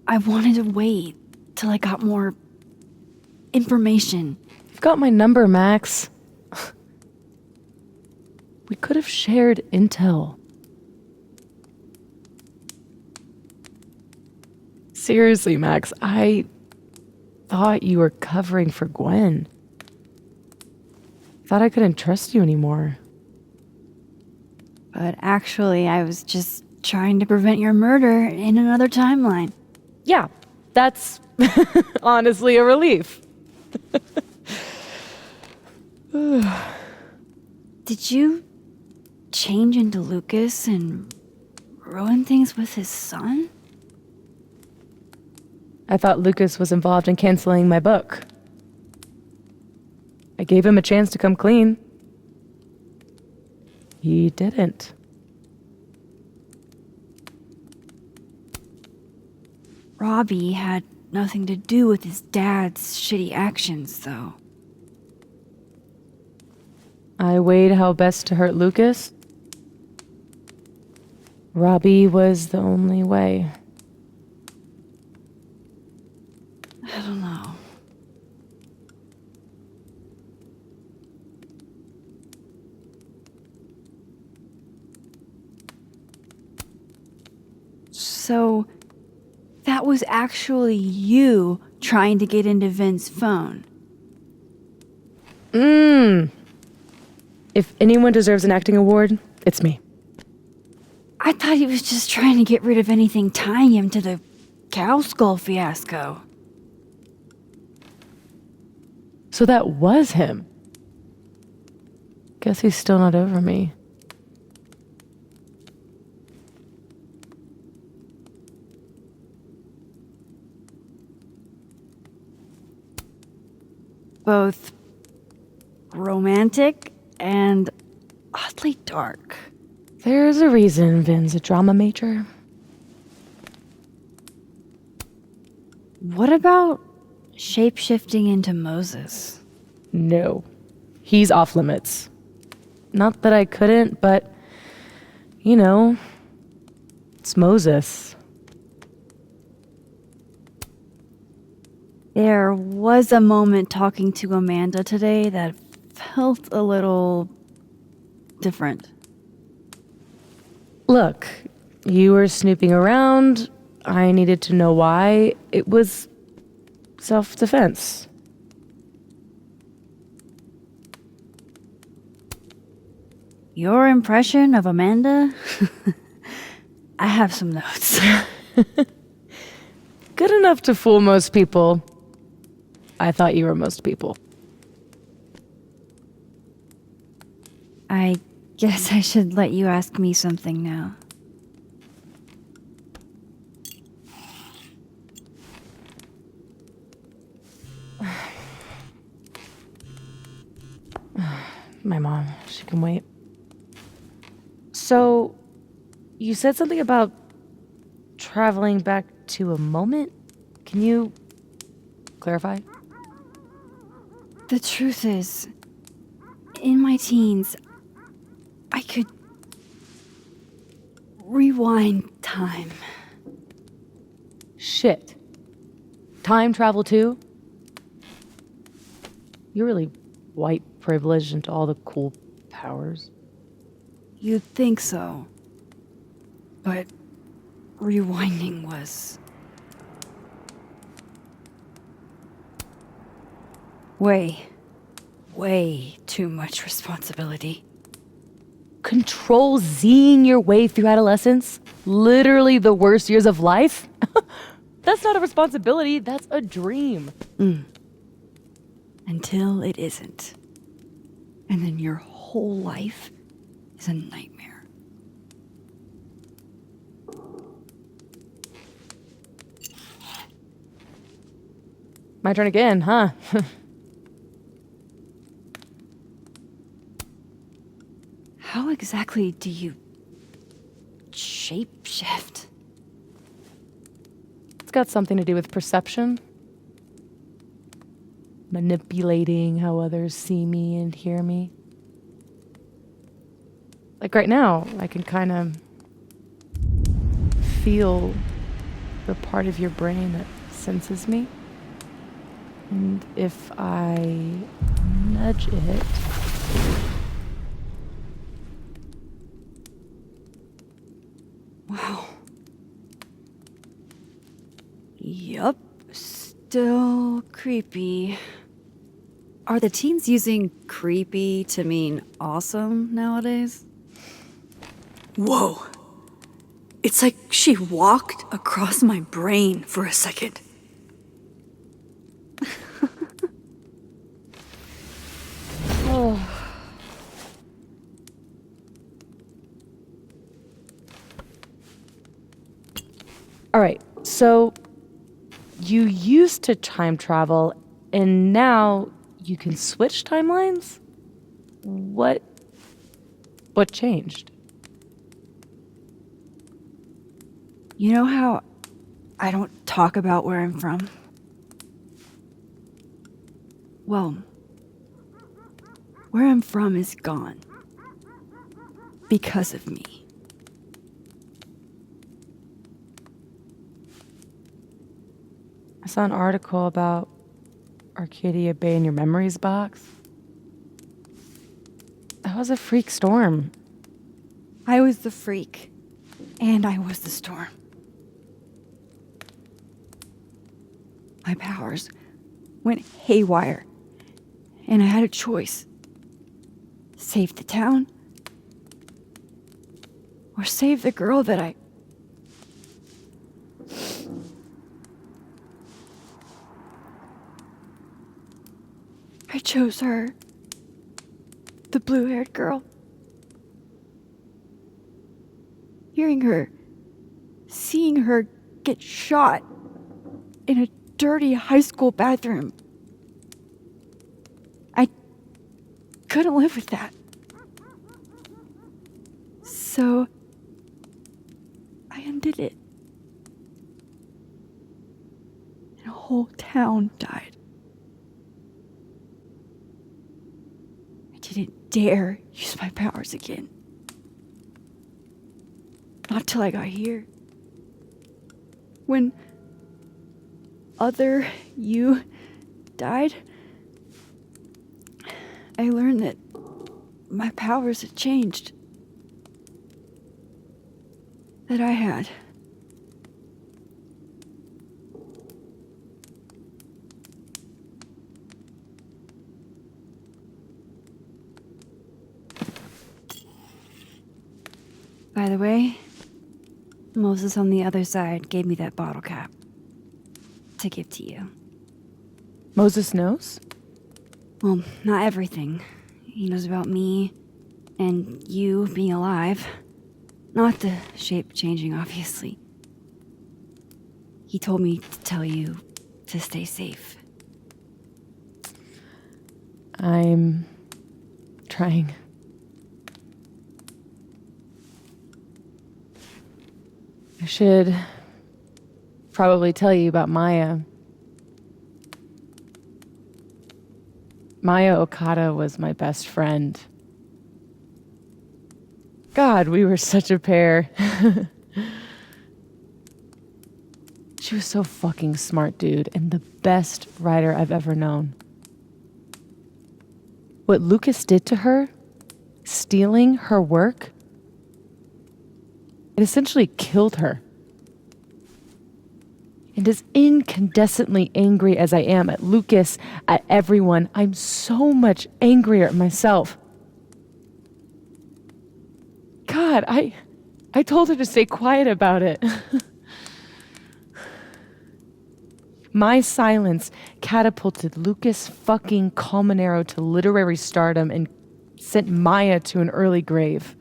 [SPEAKER 1] I wanted to wait till I got more information.
[SPEAKER 10] You've got my number, Max. We could have shared intel. Seriously, Max, I thought you were covering for Gwen. Thought I couldn't trust you anymore.
[SPEAKER 1] But actually, I was just trying to prevent your murder in another timeline.
[SPEAKER 10] Yeah, that's honestly a relief.
[SPEAKER 1] Did you change into Lucas and ruin things with his son?
[SPEAKER 10] I thought Lucas was involved in canceling my book. I gave him a chance to come clean. He didn't.
[SPEAKER 1] Robbie had nothing to do with his dad's shitty actions, though.
[SPEAKER 10] I weighed how best to hurt Lucas. Robbie was the only way.
[SPEAKER 1] I don't know. So, that was actually you trying to get into Vin's phone.
[SPEAKER 10] If anyone deserves an acting award, it's me.
[SPEAKER 1] I thought he was just trying to get rid of anything tying him to the cow skull fiasco.
[SPEAKER 10] So that was him. Guess he's still not over me.
[SPEAKER 1] Both romantic and oddly dark.
[SPEAKER 10] There's a reason Vin's a drama major.
[SPEAKER 1] What about shape-shifting into Moses?
[SPEAKER 10] No. He's off limits. Not that I couldn't, but, you know, it's Moses.
[SPEAKER 1] There was a moment talking to Amanda today that felt a little different.
[SPEAKER 10] Look, you were snooping around. I needed to know why. It was self-defense.
[SPEAKER 1] Your impression of Amanda? I have some notes.
[SPEAKER 10] Good enough to fool most people. I thought you were most people.
[SPEAKER 1] I guess I should let you ask me something now.
[SPEAKER 10] My mom, she can wait. So, you said something about traveling back to a moment? Can you clarify?
[SPEAKER 1] The truth is, in my teens, I could rewind time.
[SPEAKER 10] Shit. Time travel too? You're really white privileged into all the cool powers.
[SPEAKER 1] You'd think so. But rewinding was way too much responsibility.
[SPEAKER 10] Control Zing your way through adolescence? Literally the worst years of life? That's not a responsibility, that's a dream.
[SPEAKER 1] Until it isn't. And then your whole life is a nightmare.
[SPEAKER 10] My turn again, huh?
[SPEAKER 1] How exactly do you shapeshift?
[SPEAKER 10] It's got something to do with perception. Manipulating how others see me and hear me. Like right now, I can kind of feel the part of your brain that senses me. And if I nudge it...
[SPEAKER 1] Wow. Yup. Still creepy. Are the teens using creepy to mean awesome nowadays? Whoa. It's like she walked across my brain for a second.
[SPEAKER 10] Oh. All right, so you used to time travel, and now you can switch timelines? What changed?
[SPEAKER 1] You know how I don't talk about where I'm from? Well, where I'm from is gone. Because of me.
[SPEAKER 10] I saw an article about Arcadia Bay in your memories box. That was a freak storm.
[SPEAKER 1] I was the freak, and I was the storm. My powers went haywire, and I had a choice. Save the town, or save the girl that I chose her. The blue-haired girl. Hearing her, seeing her get shot in a dirty high school bathroom. I couldn't live with that. So I undid it. And a whole town died. I didn't dare use my powers again. Not till I got here. When other you died, I learned that my powers had changed. That I had. By the way, Moses on the other side gave me that bottle cap to give to you.
[SPEAKER 10] Moses knows?
[SPEAKER 1] Well, not everything. He knows about me and you being alive. Not the shape changing, obviously. He told me to tell you to stay safe.
[SPEAKER 10] I'm trying. I should probably tell you about Maya. Maya Okada was my best friend. God, we were such a pair. She was so fucking smart, dude, and the best writer I've ever known. What Lucas did to her, stealing her work, it essentially killed her. And as incandescently angry as I am at Lucas, at everyone, I'm so much angrier at myself. God, I told her to stay quiet about it. My silence catapulted Lucas fucking Colmenero to literary stardom and sent Maya to an early grave.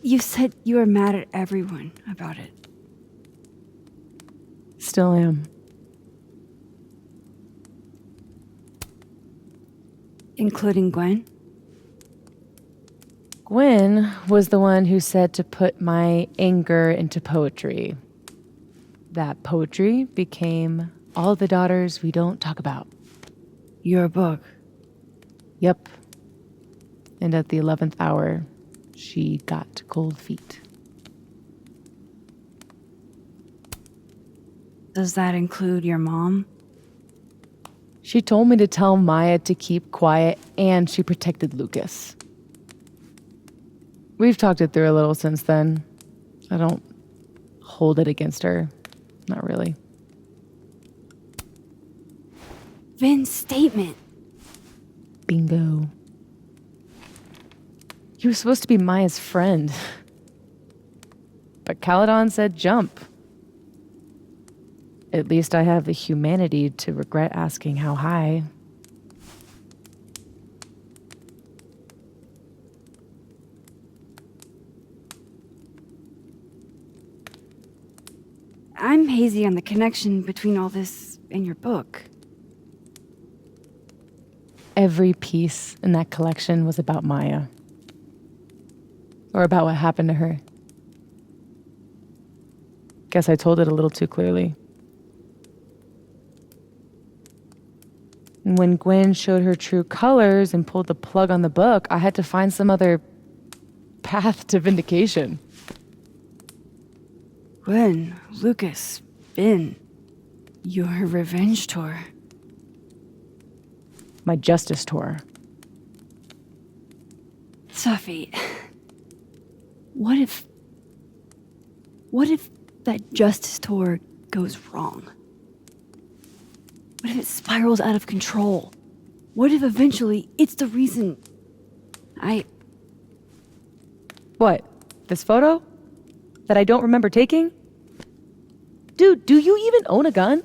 [SPEAKER 1] You said you were mad at everyone about it.
[SPEAKER 10] Still am.
[SPEAKER 1] Including Gwen?
[SPEAKER 10] Gwen was the one who said to put my anger into poetry. That poetry became All the Daughters We Don't Talk About.
[SPEAKER 1] Your book?
[SPEAKER 10] Yep. And at the 11th hour, she got cold feet.
[SPEAKER 1] Does that include your mom?
[SPEAKER 10] She told me to tell Maya to keep quiet, and she protected Lucas. We've talked it through a little since then. I don't hold it against her. Not really.
[SPEAKER 1] Vin's statement.
[SPEAKER 10] Bingo. You were supposed to be Maya's friend. But Caledon said jump. At least I have the humanity to regret asking how high.
[SPEAKER 1] I'm hazy on the connection between all this and your book.
[SPEAKER 10] Every piece in that collection was about Maya. Or about what happened to her. Guess I told it a little too clearly. And when Gwen showed her true colors and pulled the plug on the book, I had to find some other path to vindication.
[SPEAKER 1] Gwen, Lucas, Ben, your revenge tour.
[SPEAKER 10] My justice tour.
[SPEAKER 1] Safi, what if that justice tour goes wrong? What if it spirals out of control? What if eventually it's the reason
[SPEAKER 10] What? This photo? That I don't remember taking? Dude, do you even own a gun?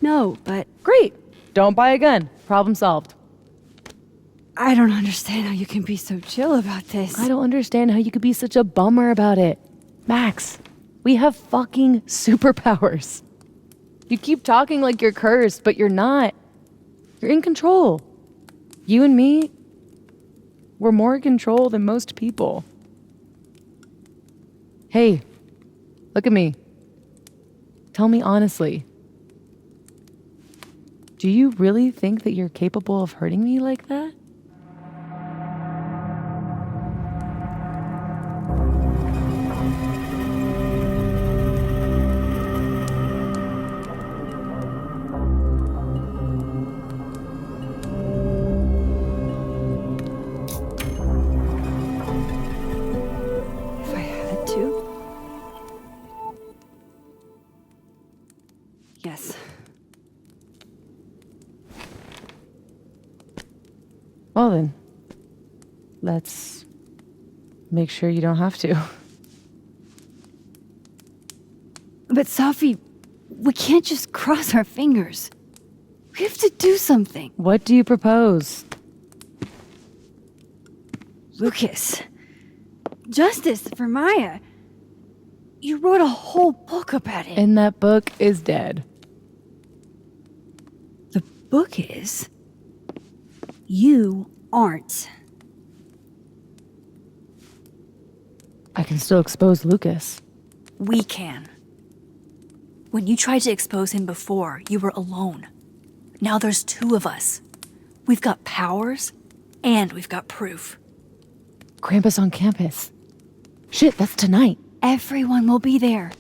[SPEAKER 1] No, but...
[SPEAKER 10] Great! Don't buy a gun. Problem solved.
[SPEAKER 1] I don't understand how you can be so chill about this.
[SPEAKER 10] I don't understand how you could be such a bummer about it. Max, we have fucking superpowers. You keep talking like you're cursed, but you're not. You're in control. You and me, we're more in control than most people. Hey, look at me. Tell me honestly. Do you really think that you're capable of hurting me like that?
[SPEAKER 1] Yes.
[SPEAKER 10] Well then, let's make sure you don't have to.
[SPEAKER 1] But Safi, we can't just cross our fingers. We have to do something.
[SPEAKER 10] What do you propose?
[SPEAKER 1] Lucas. Justice for Maya. You wrote a whole book about it.
[SPEAKER 10] And that book is dead.
[SPEAKER 1] The book is... You aren't.
[SPEAKER 10] I can still expose Lucas.
[SPEAKER 1] We can. When you tried to expose him before, you were alone. Now there's two of us. We've got powers, and we've got proof.
[SPEAKER 10] Krampus on campus. Shit, that's tonight.
[SPEAKER 1] Everyone will be there.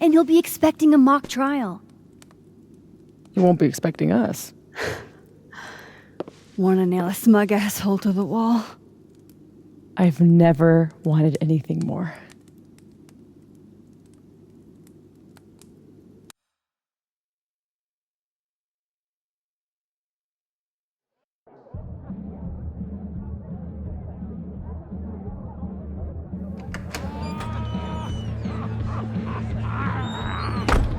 [SPEAKER 1] And you'll be expecting a mock trial.
[SPEAKER 10] You won't be expecting us.
[SPEAKER 1] Wanna nail a smug asshole to the wall?
[SPEAKER 10] I've never wanted anything more.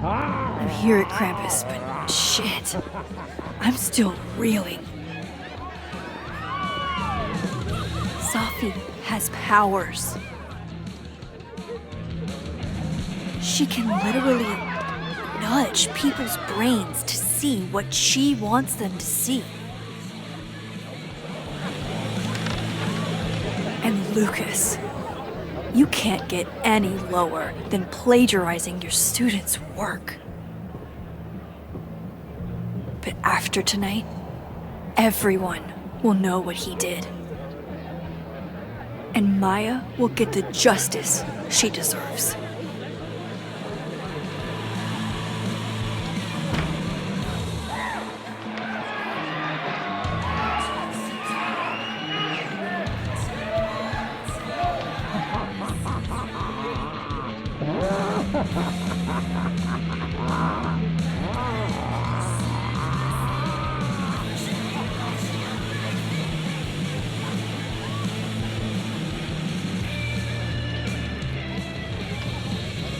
[SPEAKER 1] I'm here at Krampus, but shit. I'm still reeling. Safi has powers. She can literally nudge people's brains to see what she wants them to see. And Lucas, you can't get any lower than plagiarizing your students' work. But after tonight, everyone will know what he did. And Maya will get the justice she deserves.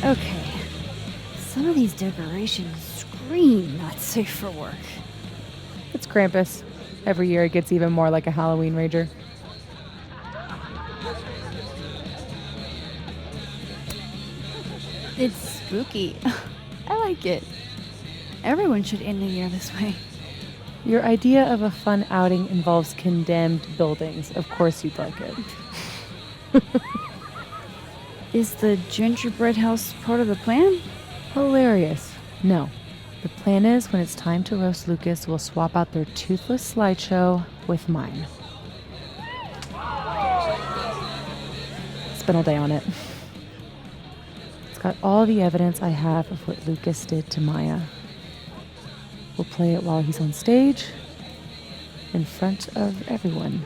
[SPEAKER 1] Okay. Some of these decorations scream not safe for work.
[SPEAKER 10] It's Krampus. Every year it gets even more like a Halloween rager.
[SPEAKER 1] It's spooky. I like it. Everyone should end the year this way.
[SPEAKER 10] Your idea of a fun outing involves condemned buildings. Of course you'd like it.
[SPEAKER 1] Is the gingerbread house part of the plan?
[SPEAKER 10] Hilarious. No. The plan is when it's time to roast Lucas, we'll swap out their toothless slideshow with mine. Spent all day on it. It's got all the evidence I have of what Lucas did to Maya. We'll play it while he's on stage, in front of everyone.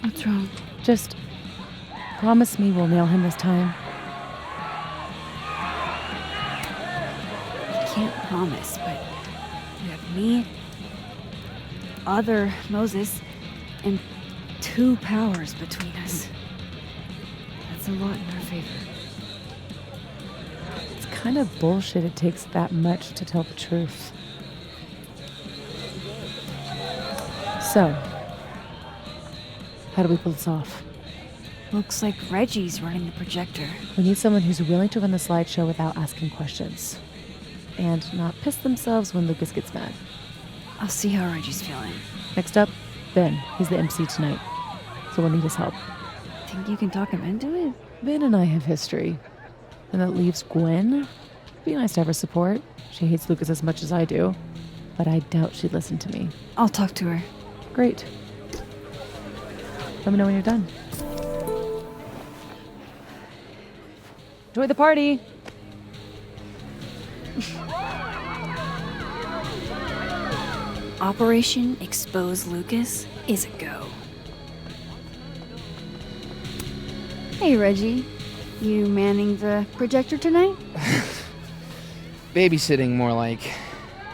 [SPEAKER 1] What's wrong?
[SPEAKER 10] Just promise me we'll nail him this time.
[SPEAKER 1] I can't promise, but you have me, other Moses, and 2 powers between us. That's a lot in our favor.
[SPEAKER 10] It's kind of bullshit it takes that much to tell the truth. So, how do we pull this off?
[SPEAKER 1] Looks like Reggie's running the projector.
[SPEAKER 10] We need someone who's willing to run the slideshow without asking questions. And not piss themselves when Lucas gets mad.
[SPEAKER 1] I'll see how Reggie's feeling.
[SPEAKER 10] Next up, Ben. He's the MC tonight. So we'll need his help.
[SPEAKER 1] Think you can talk him into it?
[SPEAKER 10] Ben and I have history. And that leaves Gwen. Be nice to have her support. She hates Lucas as much as I do. But I doubt she'd listen to me.
[SPEAKER 1] I'll talk to her.
[SPEAKER 10] Great. Let me know when you're done. Enjoy the party!
[SPEAKER 1] Operation Expose Lucas is a go. Hey, Reggie. You manning the projector tonight?
[SPEAKER 17] Babysitting, more like.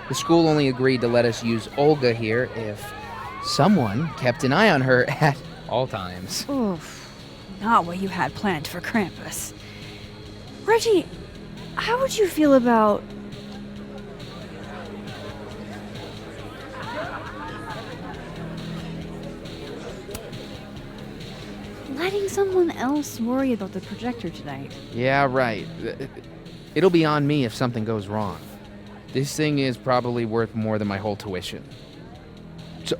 [SPEAKER 17] The school only agreed to let us use Olga here if someone kept an eye on her at all times.
[SPEAKER 1] Oof. Not what you had planned for Krampus. Reggie, how would you feel about... letting someone else worry about the projector tonight?
[SPEAKER 17] Yeah, right. It'll be on me if something goes wrong. This thing is probably worth more than my whole tuition.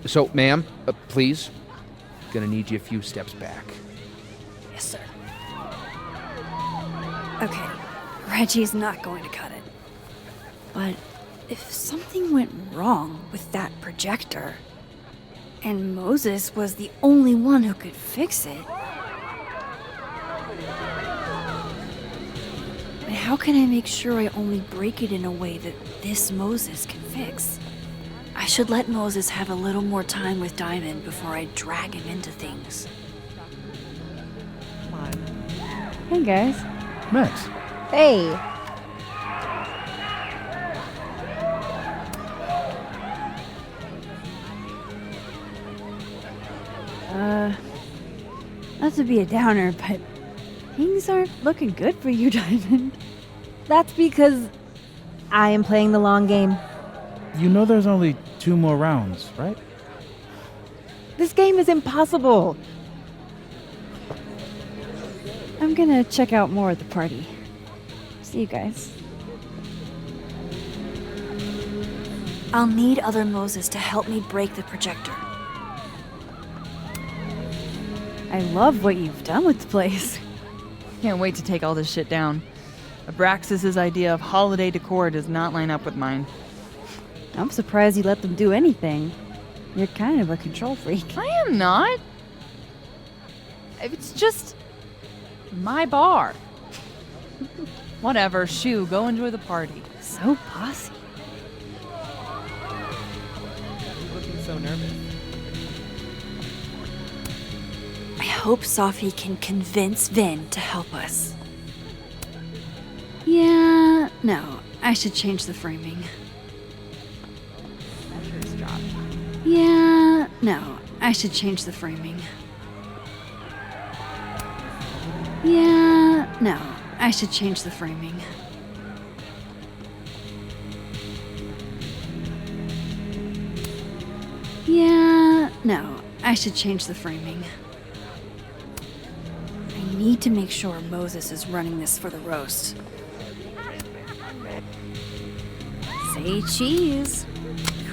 [SPEAKER 17] So ma'am, please, gonna need you a few steps back.
[SPEAKER 1] Yes, sir. Okay, Reggie's not going to cut it. But if something went wrong with that projector, and Moses was the only one who could fix it, how can I make sure I only break it in a way that this Moses can fix? I should let Moses have a little more time with Diamond before I drag him into things.
[SPEAKER 11] Hey, guys.
[SPEAKER 6] Max.
[SPEAKER 13] Hey.
[SPEAKER 1] Not to be a downer, but things aren't looking good for you, Diamond.
[SPEAKER 13] That's because I am playing the long game.
[SPEAKER 18] You know there's only 2 more rounds, right?
[SPEAKER 13] This game is impossible.
[SPEAKER 1] I'm gonna check out more at the party. See you guys. I'll need other Moses to help me break the projector. I love what you've done with the place.
[SPEAKER 3] Can't wait to take all this shit down. Abraxas's idea of holiday decor does not line up with mine.
[SPEAKER 1] I'm surprised you let them do anything. You're kind of a control freak.
[SPEAKER 3] I am not. It's just my bar. Whatever, shoo, go enjoy the party.
[SPEAKER 1] So bossy.
[SPEAKER 3] Looking so nervous.
[SPEAKER 1] I hope Safi can convince Vin to help us. Yeah, no, I should change the framing. Yeah, no, I should change the framing. Yeah, no, I should change the framing. Yeah, no, I should change the framing. I need to make sure Moses is running this for the roast. Say cheese,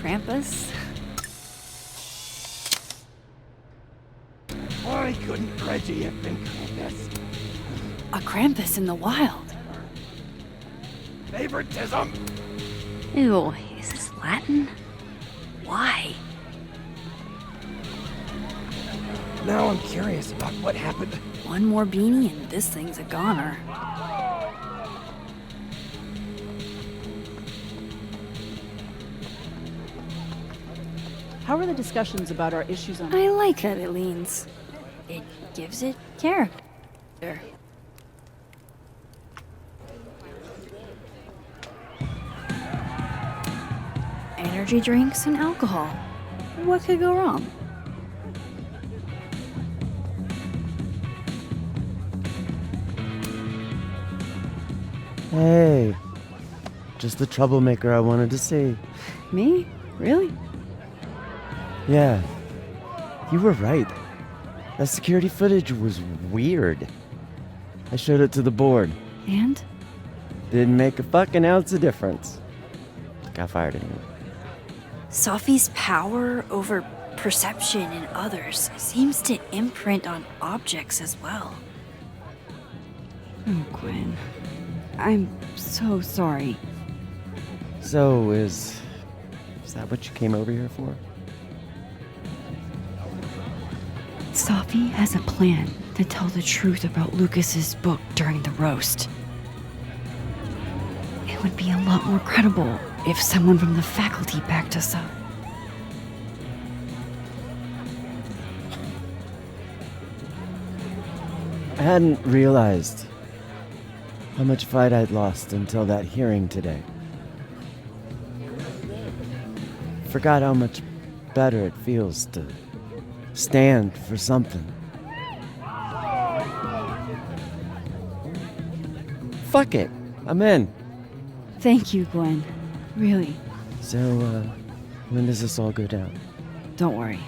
[SPEAKER 1] Krampus.
[SPEAKER 2] Why couldn't Reggie have been Krampus?
[SPEAKER 1] A Krampus in the wild.
[SPEAKER 2] Favoritism!
[SPEAKER 1] Ew, is this Latin? Why?
[SPEAKER 2] Now I'm curious about what happened.
[SPEAKER 1] One more beanie and this thing's a goner.
[SPEAKER 19] How are the discussions about our issues on...
[SPEAKER 1] I like that it leans. It gives it character. Energy drinks and alcohol. What could go wrong?
[SPEAKER 8] Hey, just the troublemaker I wanted to see.
[SPEAKER 1] Me? Really?
[SPEAKER 8] Yeah, you were right. That security footage was weird. I showed it to the board.
[SPEAKER 1] And?
[SPEAKER 8] Didn't make a fucking ounce of difference. Got fired anyway.
[SPEAKER 1] Safi's power over perception in others seems to imprint on objects as well. Oh, Gwen. I'm so sorry.
[SPEAKER 8] So, is that what you came over here for?
[SPEAKER 1] Safi has a plan to tell the truth about Lucas's book during the roast. It would be a lot more credible if someone from the faculty backed us up.
[SPEAKER 8] I hadn't realized how much fight I'd lost until that hearing today. Forgot how much better it feels to stand for something. Fuck it, I'm in.
[SPEAKER 1] Thank you, Gwen. Really.
[SPEAKER 8] So, when does this all go down?
[SPEAKER 1] Don't worry.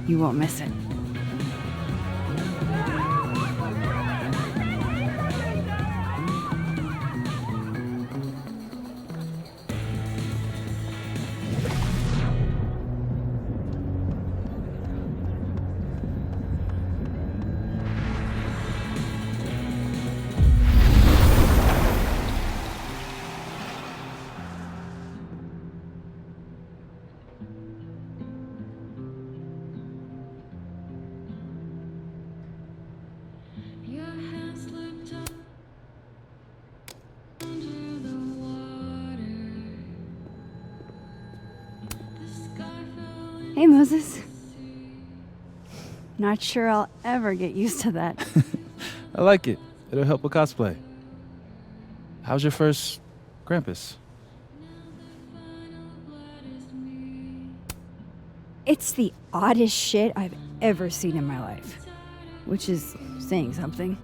[SPEAKER 1] You won't miss it. Hey, Moses. Not sure I'll ever get used to that.
[SPEAKER 18] I like it. It'll help with cosplay. How's your first Krampus?
[SPEAKER 1] It's the oddest shit I've ever seen in my life. Which is saying something.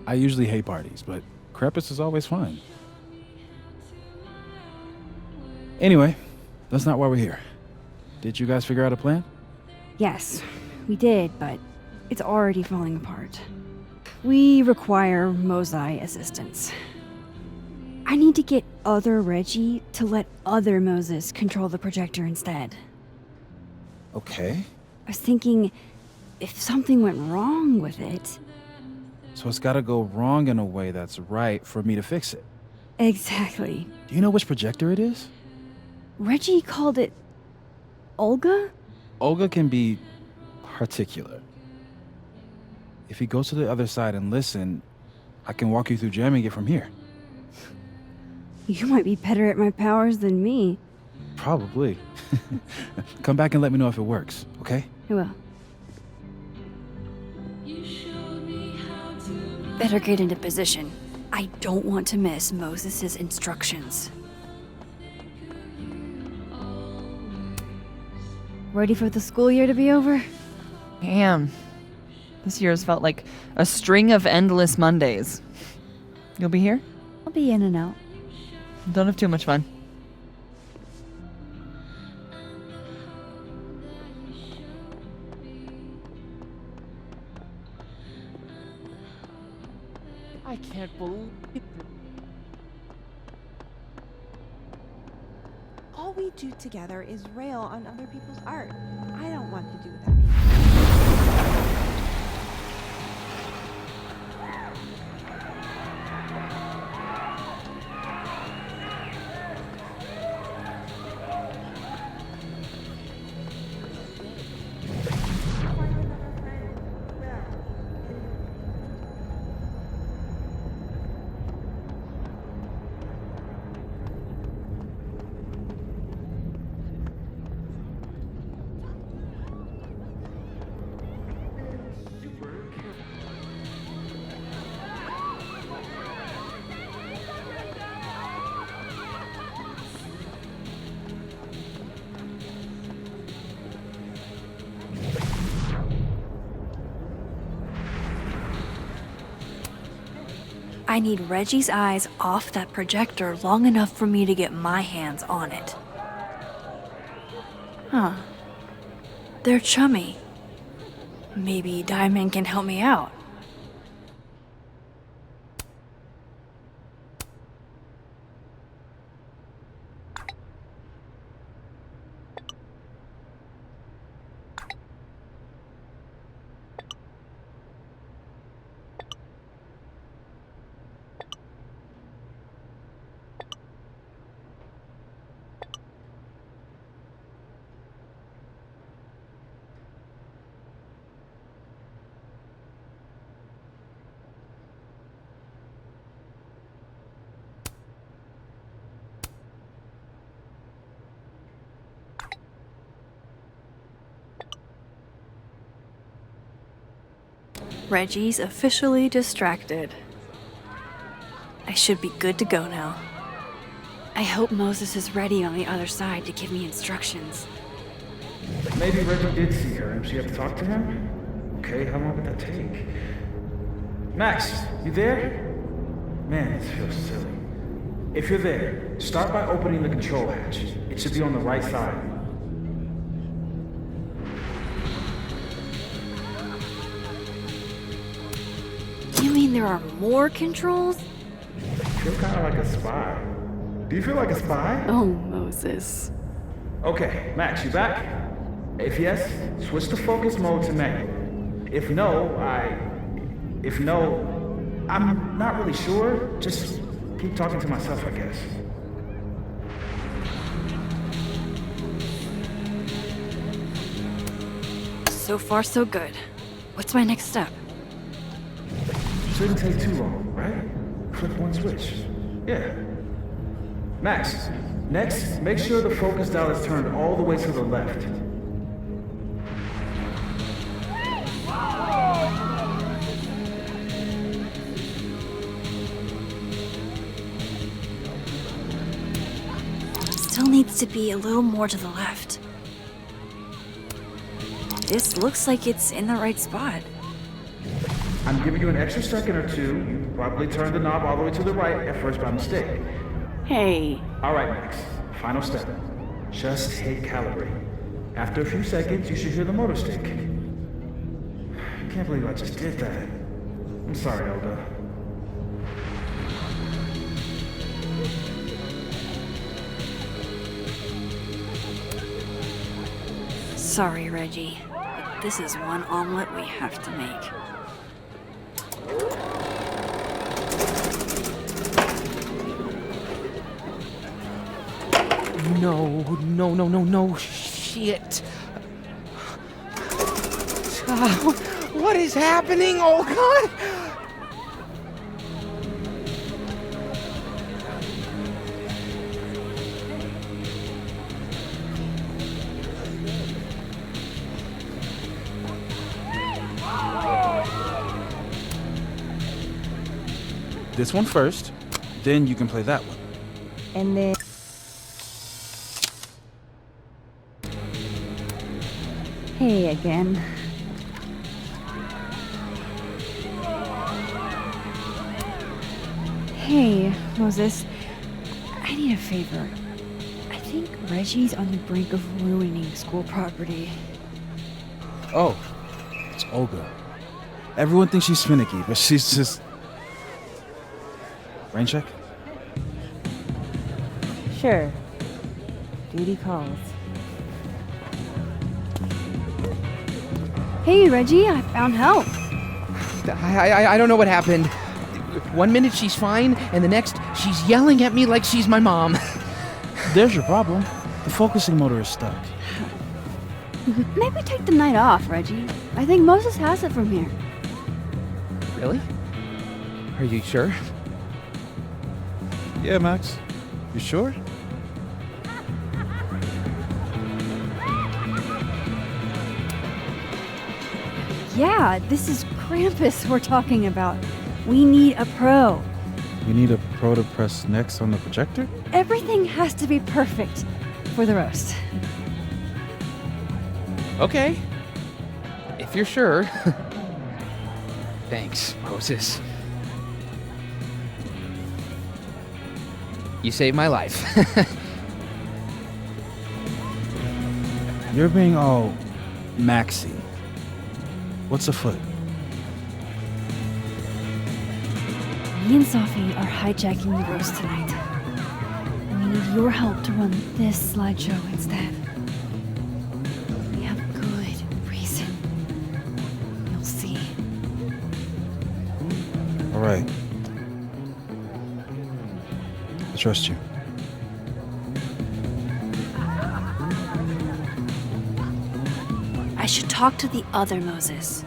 [SPEAKER 18] I usually hate parties, but Krampus is always fun. Anyway, that's not why we're here. Did you guys figure out a plan?
[SPEAKER 1] Yes, we did, but it's already falling apart. We require Mosai assistance. I need to get other Reggie to let other Moses control the projector instead.
[SPEAKER 18] Okay.
[SPEAKER 1] I was thinking, if something went wrong with it...
[SPEAKER 18] So it's gotta go wrong in a way that's right for me to fix it.
[SPEAKER 1] Exactly.
[SPEAKER 18] Do you know which projector it is?
[SPEAKER 1] Reggie called it... Olga?
[SPEAKER 18] Olga can be particular. If you go to the other side and listen, I can walk you through jamming it from here.
[SPEAKER 1] You might be better at my powers than me.
[SPEAKER 18] Probably. Come back and let me know if it works, okay?
[SPEAKER 1] I will. Better get into position. I don't want to miss Moses' instructions. Ready for the school year to be over?
[SPEAKER 3] Damn. This year's felt like a string of endless Mondays. You'll be here?
[SPEAKER 1] I'll be in and out.
[SPEAKER 3] Don't have too much fun.
[SPEAKER 8] I can't believe it.
[SPEAKER 9] All we do together is rail on other people's art. I don't want to do that.
[SPEAKER 1] I need Reggie's eyes off that projector long enough for me to get my hands on it. Huh. They're chummy. Maybe Diamond can help me out. Reggie's officially distracted. I should be good to go now. I hope Moses is ready on the other side to give me instructions.
[SPEAKER 14] Maybe Reggie did see her and she had to talk to him? Okay, how long would that take? Max, you there? Man, this feels silly. If you're there, start by opening the control hatch. It should be on the right side.
[SPEAKER 1] You mean there are more controls?
[SPEAKER 14] I feel kind of like a spy. Do you feel like a spy?
[SPEAKER 1] Oh, Moses.
[SPEAKER 14] Okay, Max, you back? If yes, switch to focus mode to manual. If no, I'm not really sure. Just keep talking to myself, I guess.
[SPEAKER 1] So far, so good. What's my next step?
[SPEAKER 14] Shouldn't take too long, right? Flip one switch. Yeah. Max, next, make sure the focus dial is turned all the way to the left.
[SPEAKER 1] Still needs to be a little more to the left. This looks like it's in the right spot.
[SPEAKER 14] I'm giving you an extra second or two. You probably turned the knob all the way to the right at first by mistake.
[SPEAKER 1] Hey.
[SPEAKER 14] All right, Max. Final step. Just hit calibrate. After a few seconds, you should hear the motor stick. I can't believe I just did that. I'm sorry, Elda.
[SPEAKER 1] Sorry, Reggie. But this is one omelet we have to make.
[SPEAKER 17] No, shit. What is happening? Oh, God!
[SPEAKER 18] This one first, then you can play that one.
[SPEAKER 13] And then... Hey again.
[SPEAKER 1] Hey, Moses. I need a favor. I think Reggie's on the brink of ruining school property.
[SPEAKER 18] Oh, it's Olga. Everyone thinks she's finicky, but she's just... Rain check?
[SPEAKER 13] Sure. Duty calls.
[SPEAKER 1] Hey, Reggie, I found help.
[SPEAKER 17] I don't know what happened. One minute she's fine, and the next she's yelling at me like she's my mom.
[SPEAKER 18] There's your problem. The focusing motor is stuck.
[SPEAKER 1] Maybe take the night off, Reggie. I think Moses has it from here.
[SPEAKER 17] Really? Are you sure?
[SPEAKER 18] Yeah, Max. You sure?
[SPEAKER 1] Yeah, this is Krampus we're talking about. We need a pro.
[SPEAKER 18] You need a pro to press next on the projector?
[SPEAKER 1] Everything has to be perfect for the roast.
[SPEAKER 17] Okay. If you're sure. Thanks, Moses. You saved my life.
[SPEAKER 18] You're being all Maxy. What's afoot?
[SPEAKER 1] Me and Sophie are hijacking the roast tonight. We need your help to run this slideshow instead. We have good reason. You'll see.
[SPEAKER 18] All right. I trust you.
[SPEAKER 1] I should talk to the other Moses.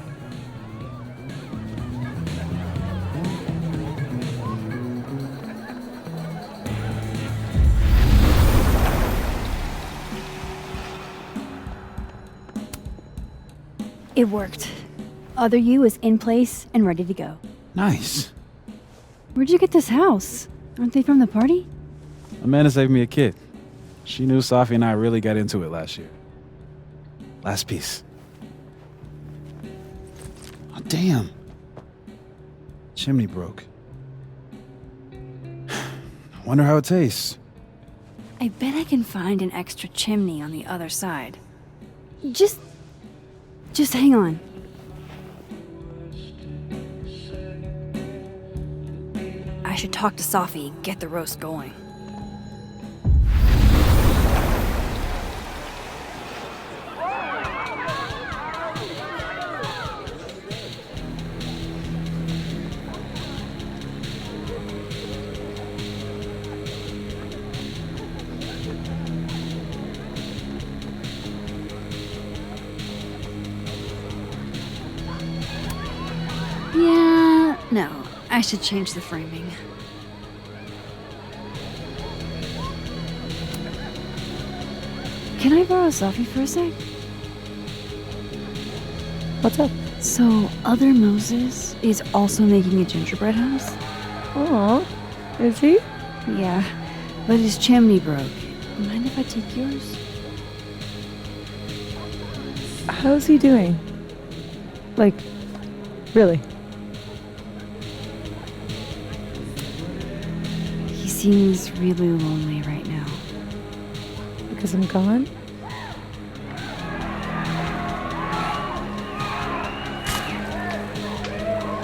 [SPEAKER 1] It worked. Other you is in place and ready to go.
[SPEAKER 18] Nice.
[SPEAKER 1] Where'd you get this house? Aren't they from the party?
[SPEAKER 18] Amanda saved me a kid. She knew Safi and I really got into it last year. Last piece. Oh, damn. Chimney broke. Wonder how it tastes.
[SPEAKER 1] I bet I can find an extra chimney on the other side. Just hang on. I should talk to Safi and get the roast going. Yeah, no, I should change the framing. Can I borrow Safi for a sec?
[SPEAKER 10] What's up?
[SPEAKER 1] So, Other Moses is also making a gingerbread house?
[SPEAKER 10] Aw, is he?
[SPEAKER 1] Yeah, but his chimney broke. Mind if I take yours?
[SPEAKER 10] How's he doing? Like, really?
[SPEAKER 1] He seems really lonely right now.
[SPEAKER 10] Because I'm gone?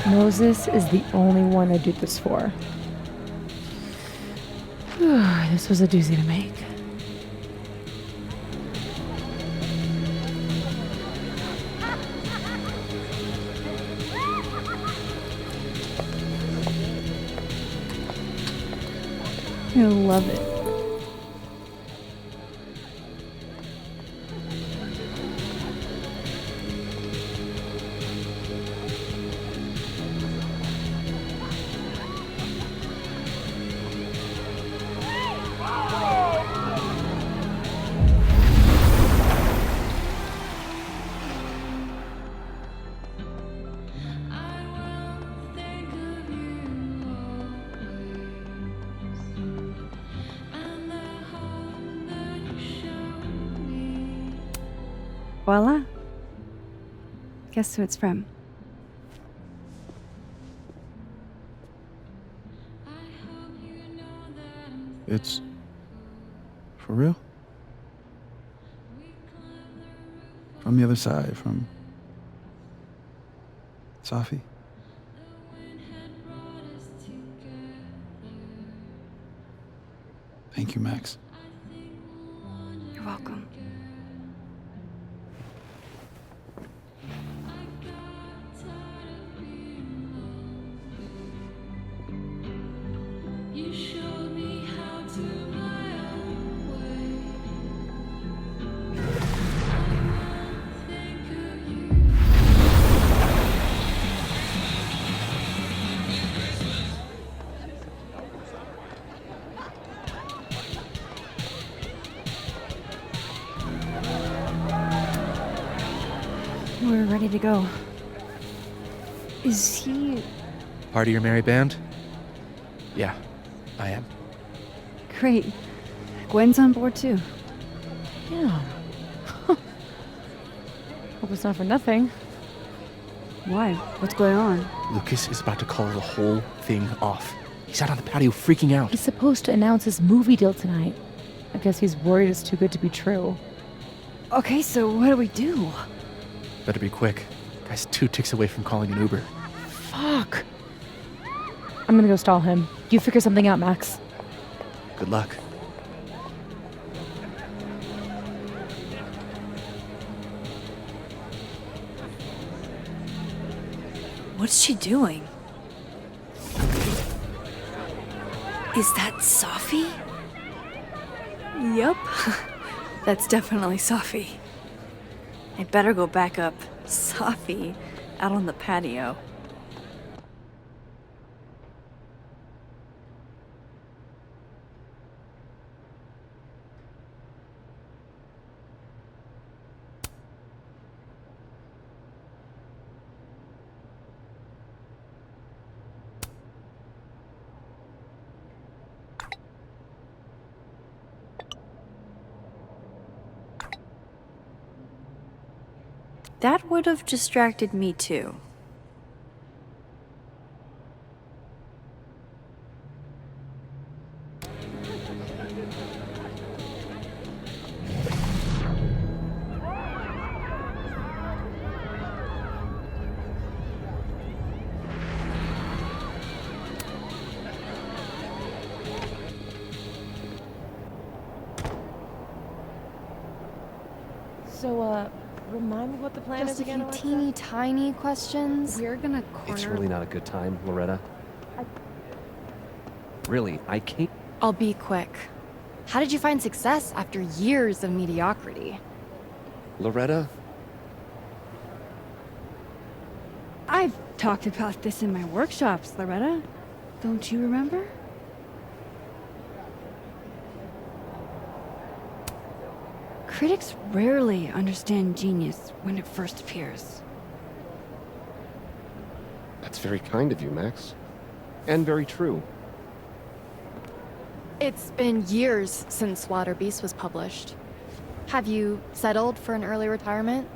[SPEAKER 10] Moses is the only one I do this for. This was a doozy to make. I love it.
[SPEAKER 1] Voila. Guess who it's from?
[SPEAKER 18] It's for real? From the other side, from Safi? Thank you, Max.
[SPEAKER 1] You're welcome. We're ready to go. Is he...
[SPEAKER 12] Part of your merry band? Yeah, I am.
[SPEAKER 1] Great. Gwen's on board too.
[SPEAKER 10] Yeah. Hope it's not for nothing.
[SPEAKER 1] Why? What's going on?
[SPEAKER 12] Lucas is about to call the whole thing off. He's out on the patio freaking out.
[SPEAKER 10] He's supposed to announce his movie deal tonight. I guess he's worried it's too good to be true.
[SPEAKER 1] Okay, so what do we do?
[SPEAKER 12] Better be quick. Guy's 2 ticks away from calling an Uber.
[SPEAKER 10] Fuck. I'm gonna go stall him. You figure something out, Max.
[SPEAKER 12] Good luck.
[SPEAKER 1] What's she doing? Is that Safi? Yup. That's definitely Safi. I better go back up Safi out on the patio. That would have distracted me too.
[SPEAKER 10] So, remind me what the plan
[SPEAKER 16] Just
[SPEAKER 10] is
[SPEAKER 16] a
[SPEAKER 10] again,
[SPEAKER 16] few
[SPEAKER 10] Alexa?
[SPEAKER 16] teeny tiny questions.
[SPEAKER 1] We're gonna corner.
[SPEAKER 15] It's really not a good time, Loretta. Really, I can't.
[SPEAKER 16] I'll be quick. How did you find success after years of mediocrity?
[SPEAKER 15] Loretta?
[SPEAKER 1] I've talked about this in my workshops, Loretta. Don't you remember? Critics rarely understand genius when it first appears.
[SPEAKER 15] That's very kind of you, Max. And very true.
[SPEAKER 16] It's been years since Water Beast was published. Have you settled for an early retirement?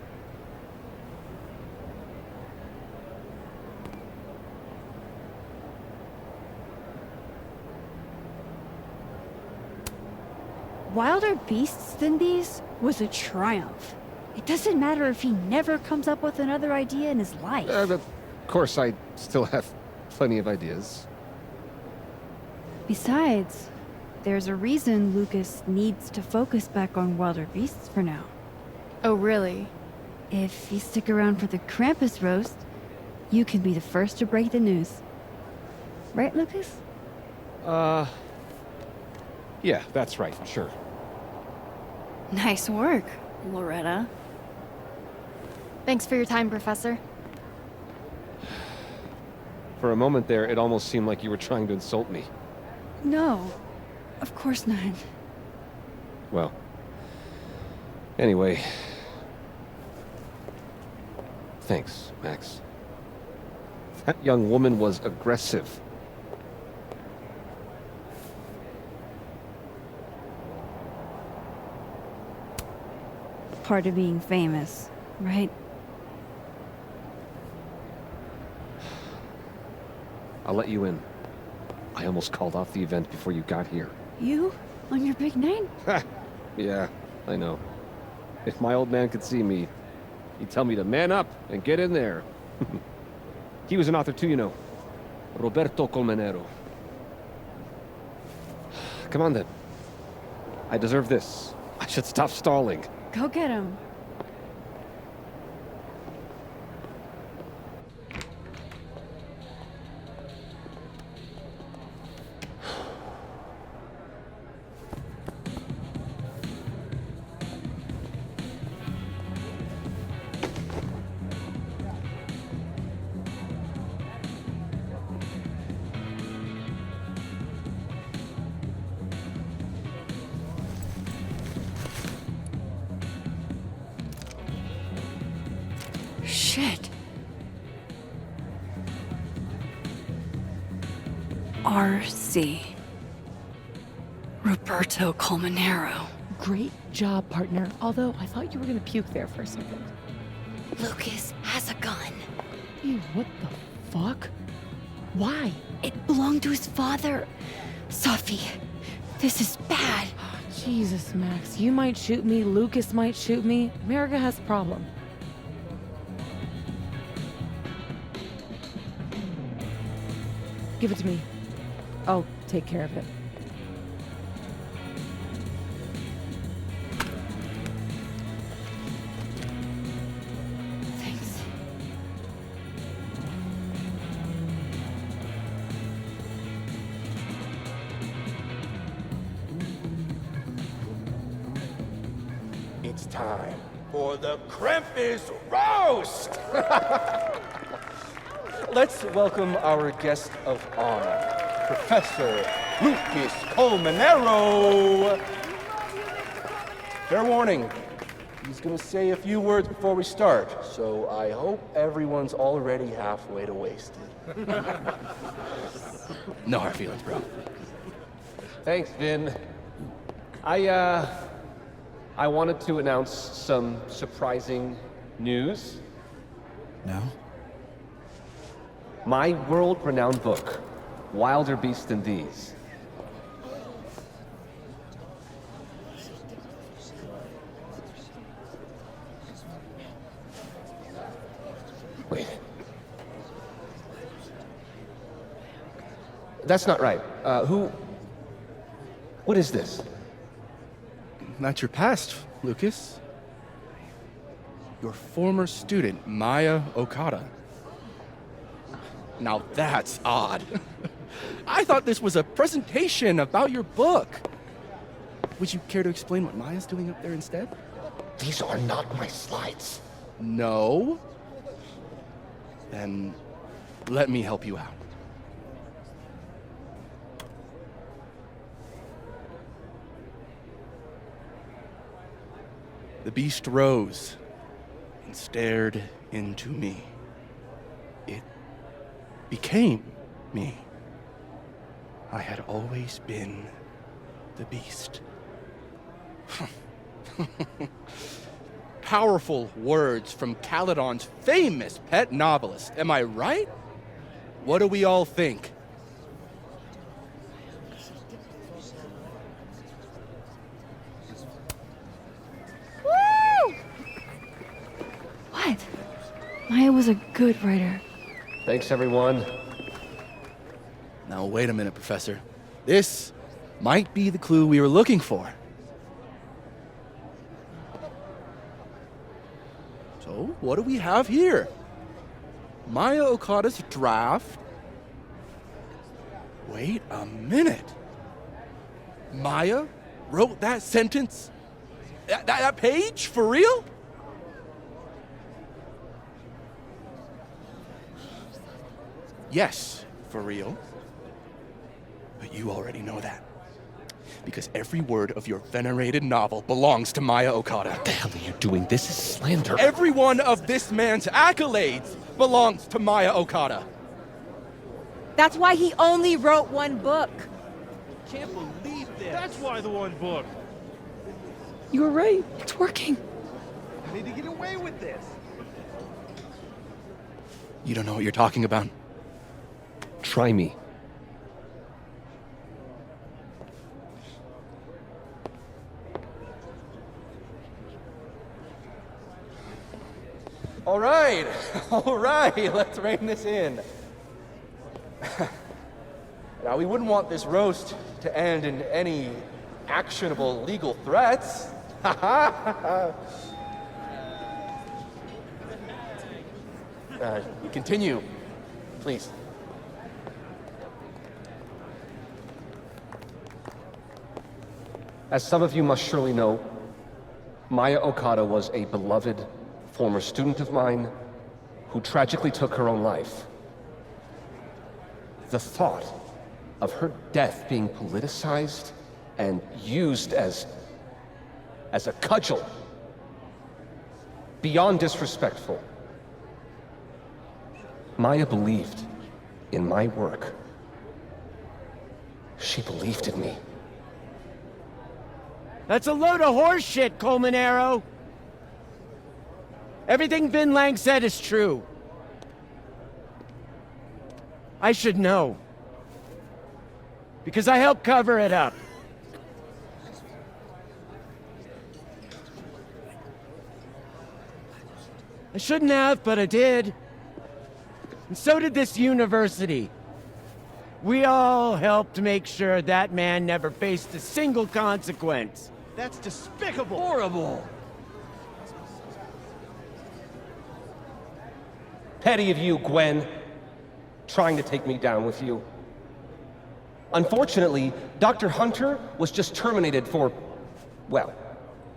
[SPEAKER 1] Wilder beasts than these was a triumph. It doesn't matter if he never comes up with another idea in his life.
[SPEAKER 15] Of course, I still have plenty of ideas.
[SPEAKER 1] Besides, there's a reason Lucas needs to focus back on Wilder Beasts for now.
[SPEAKER 16] Oh, really?
[SPEAKER 1] If you stick around for the Krampus roast, you can be the first to break the news. Right, Lucas?
[SPEAKER 15] Yeah, that's right, sure.
[SPEAKER 1] Nice work, Loretta.
[SPEAKER 16] Thanks for your time, Professor.
[SPEAKER 15] For a moment there, it almost seemed like you were trying to insult me.
[SPEAKER 1] No, of course not.
[SPEAKER 15] Well, anyway. Thanks, Max. That young woman was aggressive.
[SPEAKER 1] Part of being famous, right?
[SPEAKER 15] I'll let you in. I almost called off the event before you got here.
[SPEAKER 1] You? On your big night?
[SPEAKER 15] Yeah, I know. If my old man could see me, he'd tell me to man up and get in there. He was an author too, you know. Roberto Colmenero. Come on then. I deserve this. I should stop stalling.
[SPEAKER 1] Go get him. Shit. RC. Roberto Colmenero.
[SPEAKER 10] Great job, partner. Although, I thought you were gonna puke there for a second.
[SPEAKER 1] Lucas has a gun.
[SPEAKER 10] Ew, what the fuck? Why?
[SPEAKER 1] It belonged to his father. Sophie, this is bad.
[SPEAKER 10] Jesus, Max. You might shoot me, Lucas might shoot me. America has a problem. Give it to me. I'll take care of it.
[SPEAKER 1] Thanks.
[SPEAKER 20] It's time for the Krampus Roast! Let's welcome our guest of honor, Professor Lucas Colmenero. Fair warning, he's gonna say a few words before we start, so I hope everyone's already halfway to wasted.
[SPEAKER 12] No hard feelings, bro.
[SPEAKER 15] Thanks, Vin. I wanted to announce some surprising
[SPEAKER 20] News?
[SPEAKER 18] No?
[SPEAKER 20] My world-renowned book, Wilder Beasts Than These. Wait. That's not right. What is this?
[SPEAKER 12] That's your past, Lucas. Your former student, Maya Okada. Now that's odd. I thought this was a presentation about your book. Would you care to explain what Maya's doing up there instead?
[SPEAKER 20] These are not my slides.
[SPEAKER 12] No? Then let me help you out. The beast rose and stared into me. It became me. I had always been the beast. Powerful words from Caledon's famous pet novelist. Am I right? What do we all think?
[SPEAKER 1] Woo! What? Maya was a good writer.
[SPEAKER 20] Thanks, everyone.
[SPEAKER 12] Now, wait a minute, Professor. This might be the clue we were looking for. So, what do we have here? Maya Okada's draft? Wait a minute. Maya wrote that sentence? That page? For real? Yes, for real. But you already know that. Because every word of your venerated novel belongs to Maya Okada.
[SPEAKER 20] What the hell are you doing? This is slander.
[SPEAKER 12] Every one of this man's accolades belongs to Maya Okada.
[SPEAKER 9] That's why he only wrote one book.
[SPEAKER 21] Can't believe this. That's why the one book.
[SPEAKER 1] You were right. It's working.
[SPEAKER 21] I need to get away with this.
[SPEAKER 12] You don't know what you're talking about.
[SPEAKER 20] Try me. All right, let's rein this in. Now, we wouldn't want this roast to end in any actionable legal threats. Continue, please. As some of you must surely know, Maya Okada was a beloved former student of mine who tragically took her own life. The thought of her death being politicized and used as a cudgel, beyond disrespectful. Maya believed in my work. She believed in me.
[SPEAKER 8] That's a load of horse shit, Colmenero. Everything Vin Lang said is true. I should know. Because I helped cover it up. I shouldn't have, but I did. And so did this university. We all helped make sure that man never faced a single consequence.
[SPEAKER 21] That's despicable.
[SPEAKER 20] Horrible. Petty of you, Gwen, trying to take me down with you. Unfortunately, Dr. Hunter was just terminated for, well,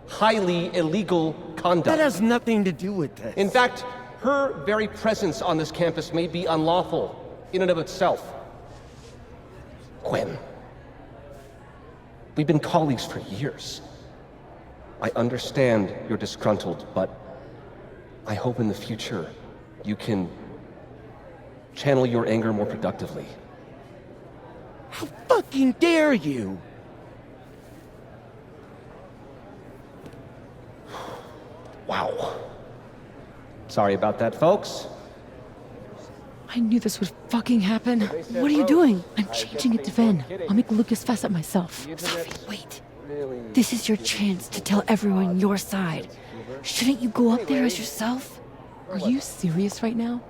[SPEAKER 20] highly illegal conduct.
[SPEAKER 8] That has nothing to do with this.
[SPEAKER 20] In fact, her very presence on this campus may be unlawful in and of itself. Gwen, we've been colleagues for years. I understand you're disgruntled, but I hope in the future you can channel your anger more productively.
[SPEAKER 8] How fucking dare you?
[SPEAKER 20] Wow. Sorry about that, folks.
[SPEAKER 10] I knew this would fucking happen. What are you doing? I'm changing it to Vin. I'll make Lucas fess up myself.
[SPEAKER 1] Sophie, wait. This is your chance to tell everyone your side. Shouldn't you go up there as yourself?
[SPEAKER 10] Are you serious right now?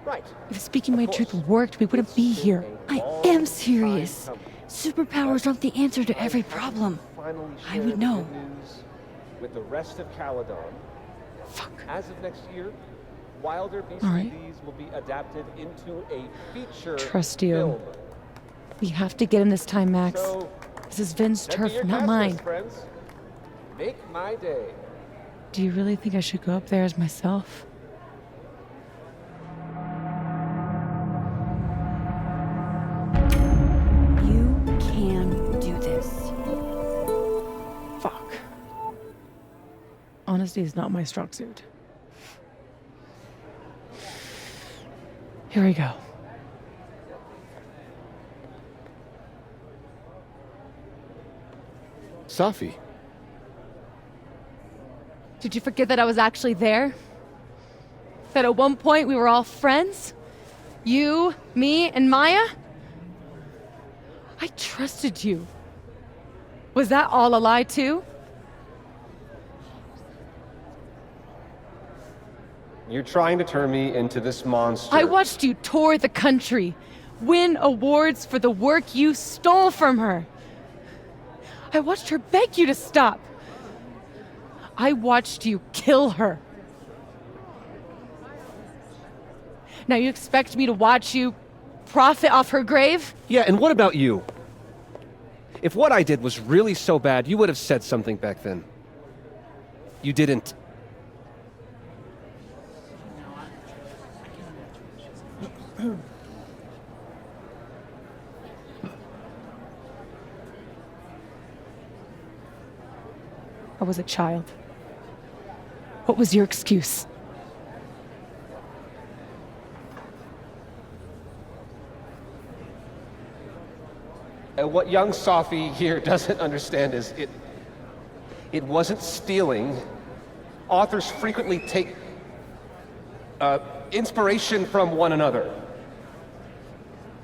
[SPEAKER 10] If speaking my truth worked, we wouldn't be here.
[SPEAKER 1] I am serious. Superpowers aren't the answer to every problem. I would know.
[SPEAKER 20] With the rest of Caledon.
[SPEAKER 10] Fuck.
[SPEAKER 20] As of next year, Wilder Beasts
[SPEAKER 10] All
[SPEAKER 20] and
[SPEAKER 10] right.
[SPEAKER 20] Bees will be adapted into a feature
[SPEAKER 10] Trust you.
[SPEAKER 20] film.
[SPEAKER 10] We have to get him this time, Max.
[SPEAKER 20] So,
[SPEAKER 10] This is Vin's
[SPEAKER 20] send me
[SPEAKER 10] turf,
[SPEAKER 20] your
[SPEAKER 10] not
[SPEAKER 20] cast
[SPEAKER 10] mine.
[SPEAKER 20] list, friends. Make my day.
[SPEAKER 10] Do you really think I should go up there as myself?
[SPEAKER 1] You can do this.
[SPEAKER 10] Fuck. Honesty is not my strong suit. Here we go.
[SPEAKER 15] Safi.
[SPEAKER 10] Did you forget that I was actually there? That at one point we were all friends? You, me, and Maya? I trusted you. Was that all a lie, too?
[SPEAKER 20] You're trying to turn me into this monster.
[SPEAKER 10] I watched you tour the country, win awards for the work you stole from her. I watched her beg you to stop. I watched you kill her. Now you expect me to watch you profit off her grave?
[SPEAKER 15] Yeah, and what about you? If what I did was really so bad, you would have said something back then. You didn't.
[SPEAKER 10] I was a child. What was your excuse?
[SPEAKER 20] And what young Safi here doesn't understand is it wasn't stealing. Authors frequently take inspiration from one another.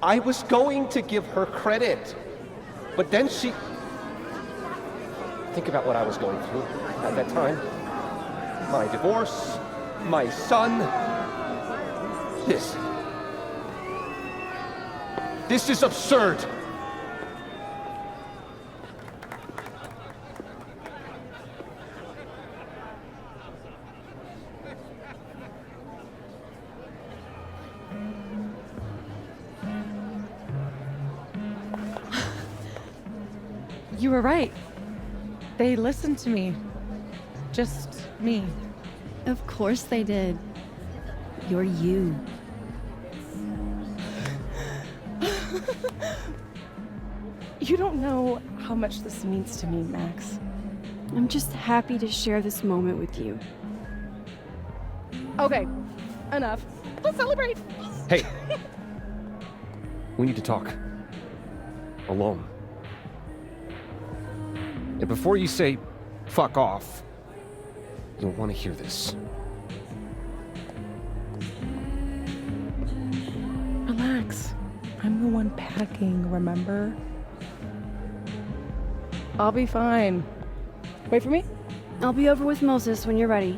[SPEAKER 20] I was going to give her credit, but then she... Think about what I was going through at that time. My divorce, my son. This is absurd.
[SPEAKER 10] You were right. They listened to me. Just me.
[SPEAKER 1] Of course they did. You're you.
[SPEAKER 4] You don't know how much this means to me, Max.
[SPEAKER 1] I'm just happy to share this moment with you.
[SPEAKER 4] Okay, enough. Let's celebrate.
[SPEAKER 15] Hey. We need to talk. Alone. And before you say, fuck off, you'll want to hear this.
[SPEAKER 4] Relax. I'm the one packing, remember? I'll be fine. Wait for me?
[SPEAKER 1] I'll be over with Moses when you're ready.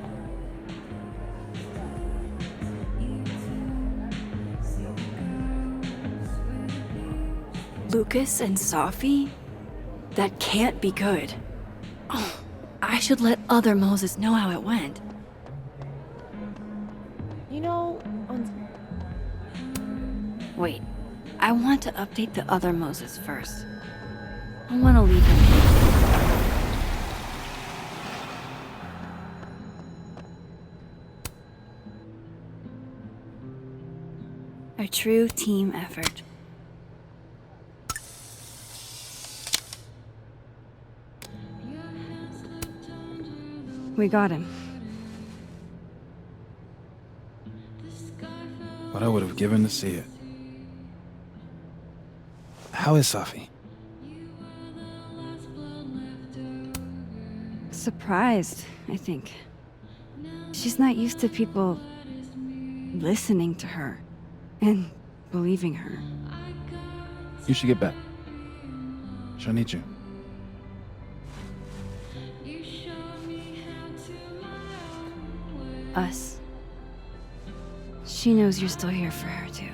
[SPEAKER 1] Lucas and Safi? That can't be good. Oh, I should let other Moses know how it went.
[SPEAKER 4] You know,
[SPEAKER 1] Wait, I want to update the other Moses first. I want to leave him. A true team effort. We got him.
[SPEAKER 18] What I would have given to see it. How is Safi?
[SPEAKER 1] Surprised, I think. She's not used to people listening to her and believing her.
[SPEAKER 18] You should get back. She'll need you.
[SPEAKER 1] Us. She knows you're still here for her, too.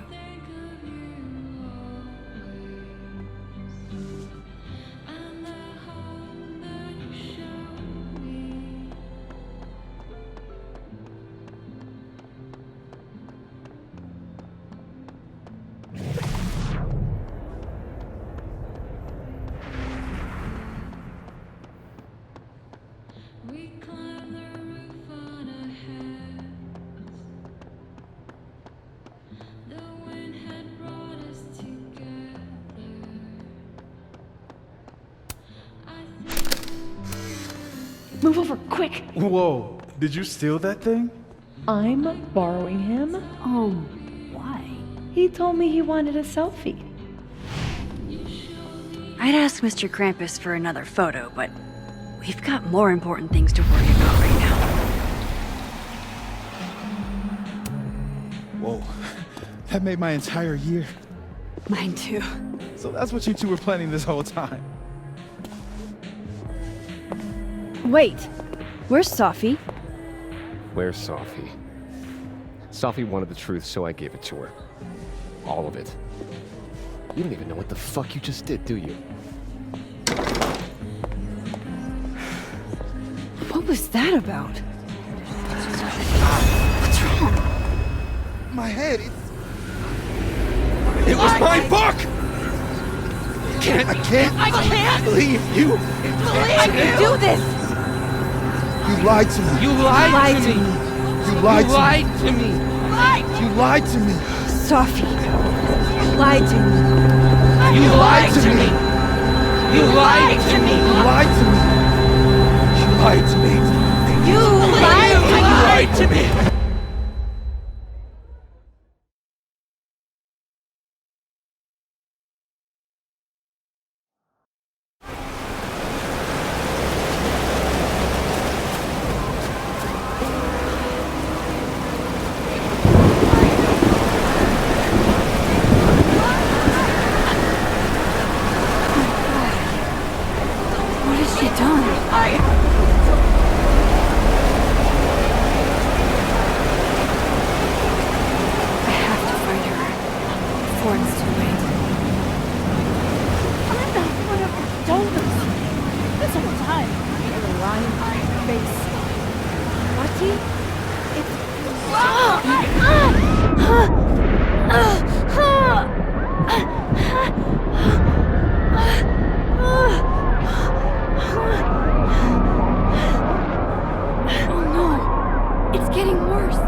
[SPEAKER 4] Move over, quick!
[SPEAKER 18] Whoa, did you steal that thing?
[SPEAKER 4] I'm borrowing him.
[SPEAKER 1] Oh, why?
[SPEAKER 4] He told me he wanted a selfie.
[SPEAKER 1] I'd ask Mr. Krampus for another photo, but we've got more important things to worry about right now.
[SPEAKER 18] Whoa, that made my entire year.
[SPEAKER 1] Mine too.
[SPEAKER 18] So that's what you two were planning this whole time.
[SPEAKER 4] Wait, where's Safi?
[SPEAKER 15] Where's Safi? Safi wanted the truth, so I gave it to her. All of it. You don't even know what the fuck you just did, do you?
[SPEAKER 1] What was that about? What's wrong?
[SPEAKER 18] My head, It was my book! I can't believe you!
[SPEAKER 4] I can do this!
[SPEAKER 2] You lied to me.
[SPEAKER 17] You lied to me.
[SPEAKER 2] You lied
[SPEAKER 17] You lied to me.
[SPEAKER 2] You lied to me.
[SPEAKER 1] Safi, you lied to me.
[SPEAKER 17] You lied to me. You lied to me.
[SPEAKER 2] You lied to me. You lied to me.
[SPEAKER 17] You lied to me.
[SPEAKER 1] What has she done? I have to find her before it's too late.
[SPEAKER 4] I'm not one of your donors. This whole time, you're lying on your face. Whatty?
[SPEAKER 1] Oh no, it's getting worse.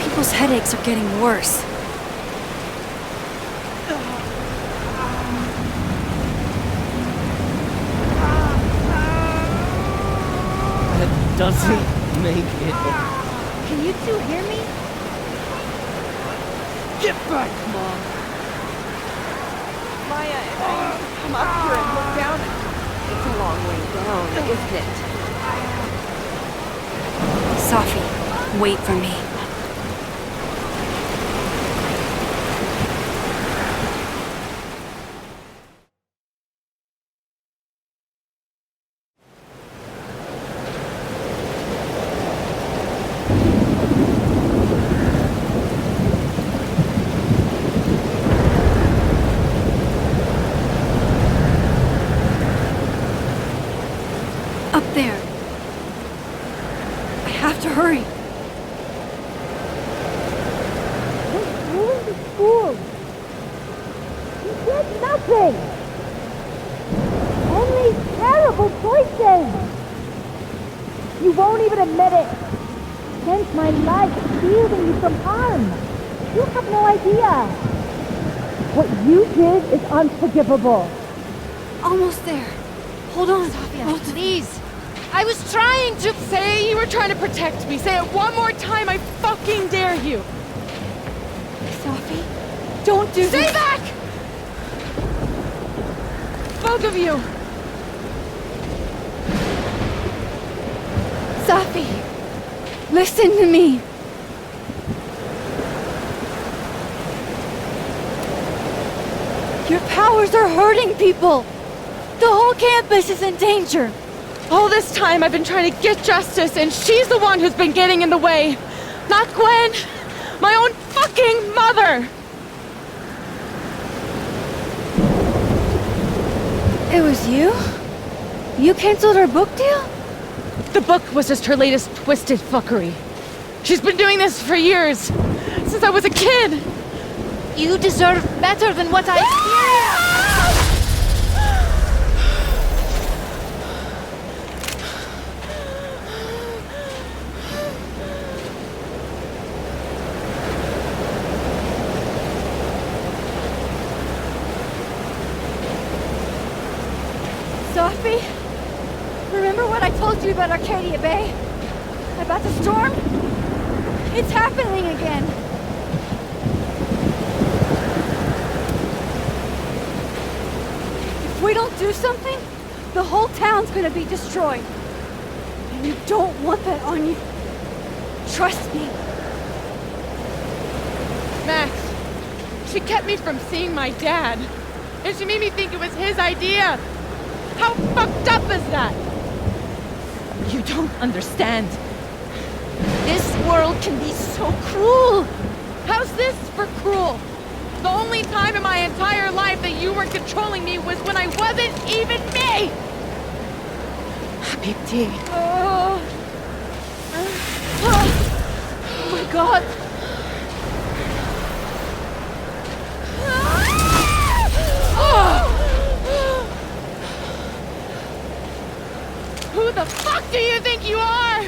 [SPEAKER 1] People's headaches are getting worse.
[SPEAKER 8] That doesn't make it.
[SPEAKER 4] Can you two hear me?
[SPEAKER 8] Get back, Mom!
[SPEAKER 9] Maya and I used to come up here and look down at you. It's a long way down, isn't it?
[SPEAKER 1] Safi, wait for me. Up there. I have to hurry.
[SPEAKER 13] This ruined the school. You did nothing. Only terrible choices. You won't even admit it. Spent my life shielding you from harm. You have no idea. What you did is unforgivable.
[SPEAKER 1] Almost there. Hold on.
[SPEAKER 16] Sophia, please. I was trying to
[SPEAKER 4] Say you were trying to protect me. Say it one more time. I fucking dare you.
[SPEAKER 1] Safi, don't do
[SPEAKER 4] Stay
[SPEAKER 1] this.
[SPEAKER 4] back!
[SPEAKER 10] both of you!
[SPEAKER 1] Safi, listen to me. Your powers are hurting people. The whole campus is in danger.
[SPEAKER 10] All this time I've been trying to get justice, and she's the one who's been getting in the way. Not Gwen. My own fucking mother.
[SPEAKER 1] It was you? You canceled her book deal?
[SPEAKER 10] The book was just her latest twisted fuckery. She's been doing this for years. Since I was a kid.
[SPEAKER 11] You deserve better than what I experienced!
[SPEAKER 1] Sophie? Remember what I told you about Arcadia Bay? About the storm? It's happening again. If we don't do something, the whole town's gonna be destroyed. And you don't want that on you. Trust me.
[SPEAKER 10] Max, she kept me from seeing my dad. And she made me think it was his idea. How fucked up is that? You don't understand. This world can be so cruel. How's this for cruel? The only time in my entire life that you weren't controlling me was when I wasn't even me! Habibti.
[SPEAKER 1] Oh my god.
[SPEAKER 10] Who the fuck do you think you are?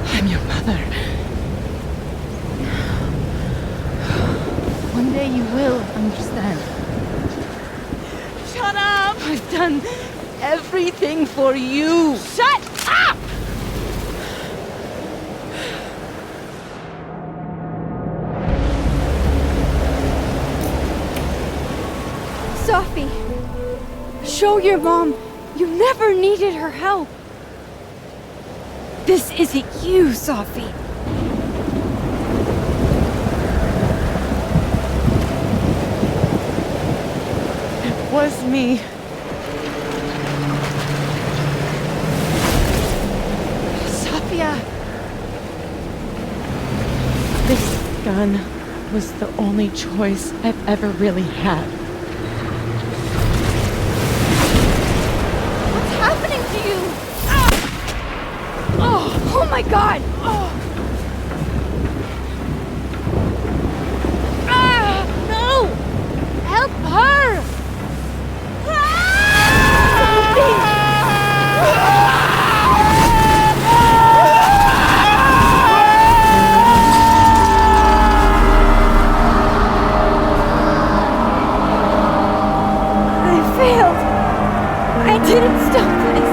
[SPEAKER 10] I'm your mother.
[SPEAKER 11] One day you will understand.
[SPEAKER 10] Shut up! I've done everything for you. Shut up!
[SPEAKER 1] Sophie, show your mom you never needed her help. This isn't you, Sophie.
[SPEAKER 10] It was me. Sophia! This gun was the only choice I've ever really had.
[SPEAKER 1] What's happening to you? Oh my god!
[SPEAKER 10] No! Help her!
[SPEAKER 1] I failed. I didn't stop this.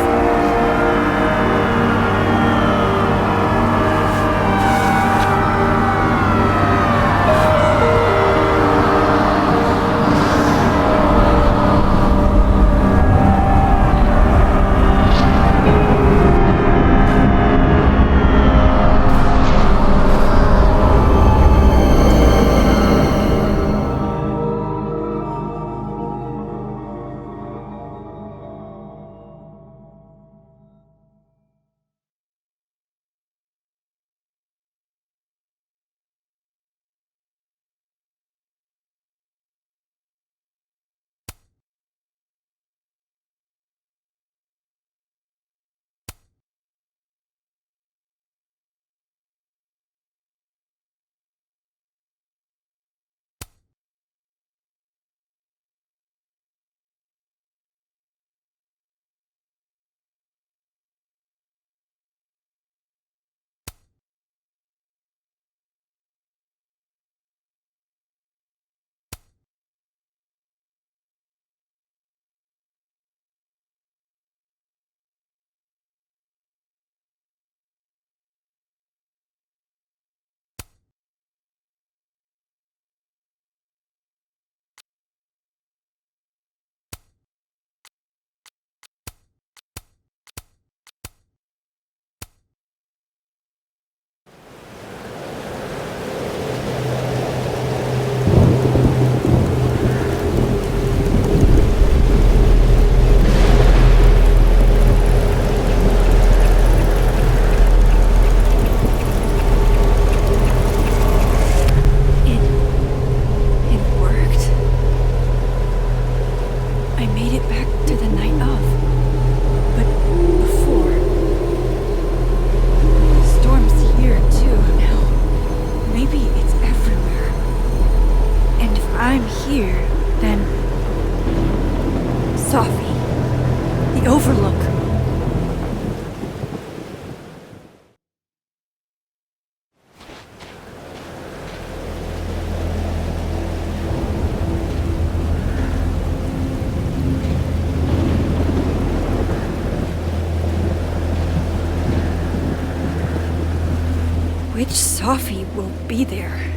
[SPEAKER 1] Which Safi will be there?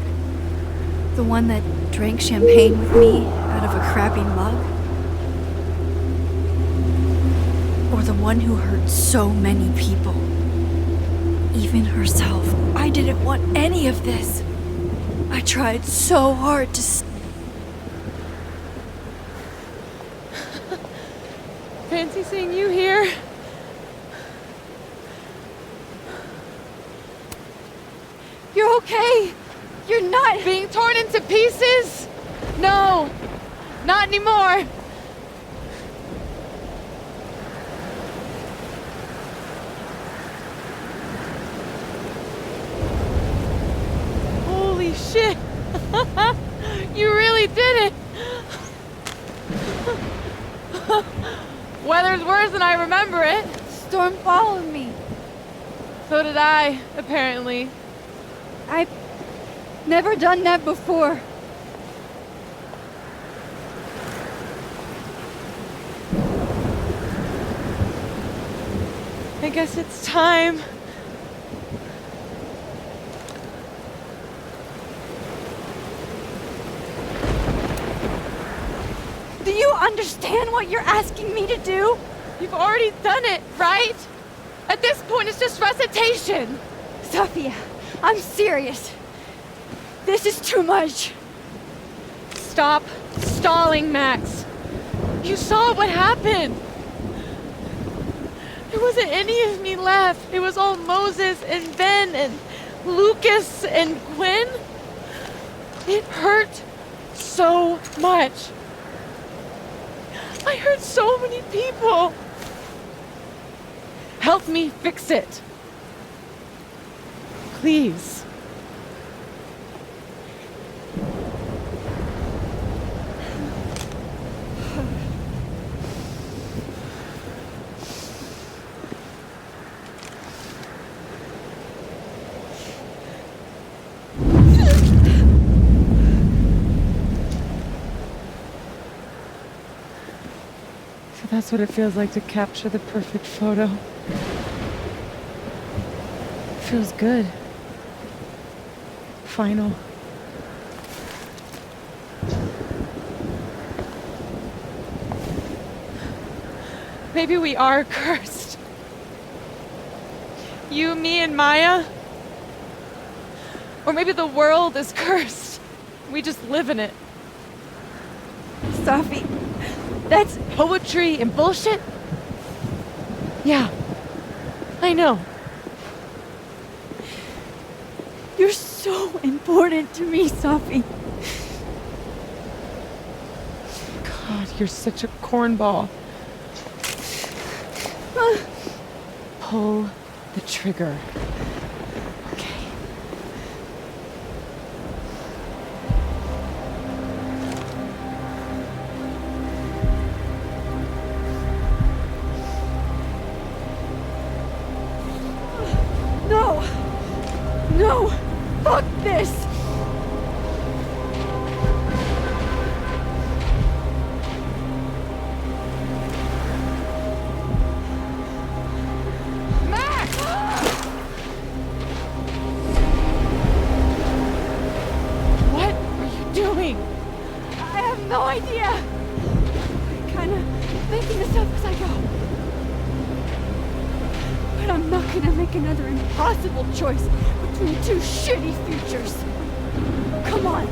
[SPEAKER 1] The one that drank champagne with me out of a crappy mug? Or the one who hurt so many people? Even herself. I didn't want any of this. I tried so hard to
[SPEAKER 3] Fancy seeing you here.
[SPEAKER 1] You're okay. You're not
[SPEAKER 3] being torn into pieces. No, not anymore. Holy shit. You really did it. Weather's worse than I remember it.
[SPEAKER 1] Storm followed me.
[SPEAKER 3] So did I, apparently.
[SPEAKER 1] I've never done that before.
[SPEAKER 3] I guess it's time.
[SPEAKER 1] Do you understand what you're asking me to do?
[SPEAKER 3] You've already done it, right? At this point, it's just recitation.
[SPEAKER 1] Sophia, I'm serious. This is too much.
[SPEAKER 3] Stop stalling, Max. You saw what happened. There wasn't any of me left. It was all Moses and Ben and Lucas and Gwen. It hurt so much. I hurt so many people. Help me fix it. Please. So that's what it feels like to capture the perfect photo. It feels good. Final. Maybe we are cursed. You, me, and Maya. Or maybe the world is cursed. We just live in it.
[SPEAKER 1] Safi, that's
[SPEAKER 3] poetry and bullshit? Yeah, I know.
[SPEAKER 1] You're so important to me, Safi.
[SPEAKER 3] God, you're such a cornball. Pull the trigger. Okay.
[SPEAKER 1] No! No! Fuck this!
[SPEAKER 3] What are you doing?
[SPEAKER 1] I have no idea! I'm kinda making this up as I go. But I'm not gonna make another impossible choice between two shitty futures. Come on!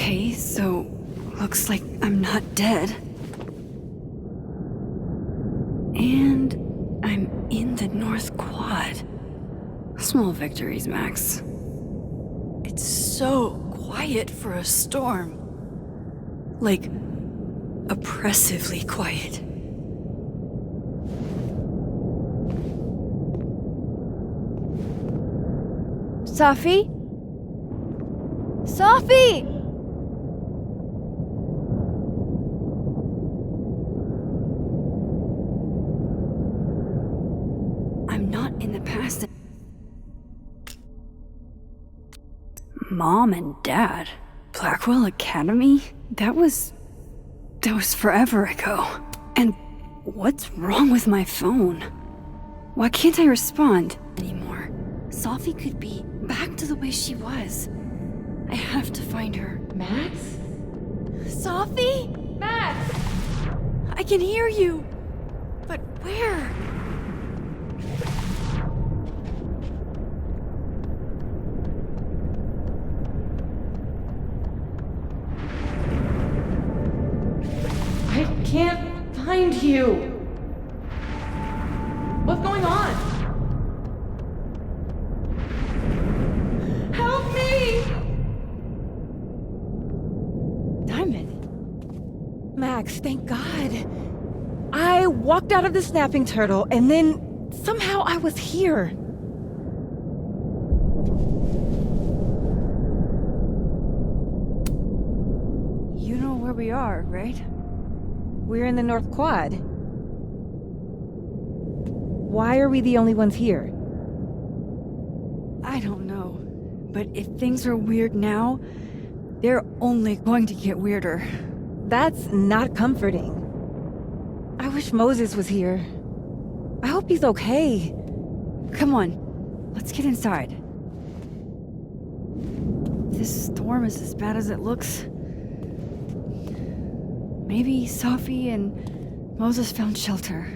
[SPEAKER 1] Okay, so looks like I'm not dead. And I'm in the North Quad. Small victories, Max. It's so quiet for a storm. Like, oppressively quiet.
[SPEAKER 10] Safi? Safi!
[SPEAKER 1] I'm not in the past. Mom and Dad? Blackwell Academy? That was forever ago. And what's wrong with my phone? Why can't I respond anymore? Safi could be back to the way she was. I have to find her.
[SPEAKER 10] Max?
[SPEAKER 1] Safi? Max! I can hear you! But where?
[SPEAKER 10] I can't find you. What's going on? Help me!
[SPEAKER 13] Diamond. Max, thank God. I walked out of the snapping turtle and then somehow I was here.
[SPEAKER 1] You know where we are, right?
[SPEAKER 13] We're in the North Quad. Why are we the only ones here?
[SPEAKER 1] I don't know. But if things are weird now, they're only going to get weirder.
[SPEAKER 13] That's not comforting. I wish Moses was here. I hope he's okay.
[SPEAKER 1] Come on, let's get inside. This storm is as bad as it looks. Maybe Safi and Moses found shelter.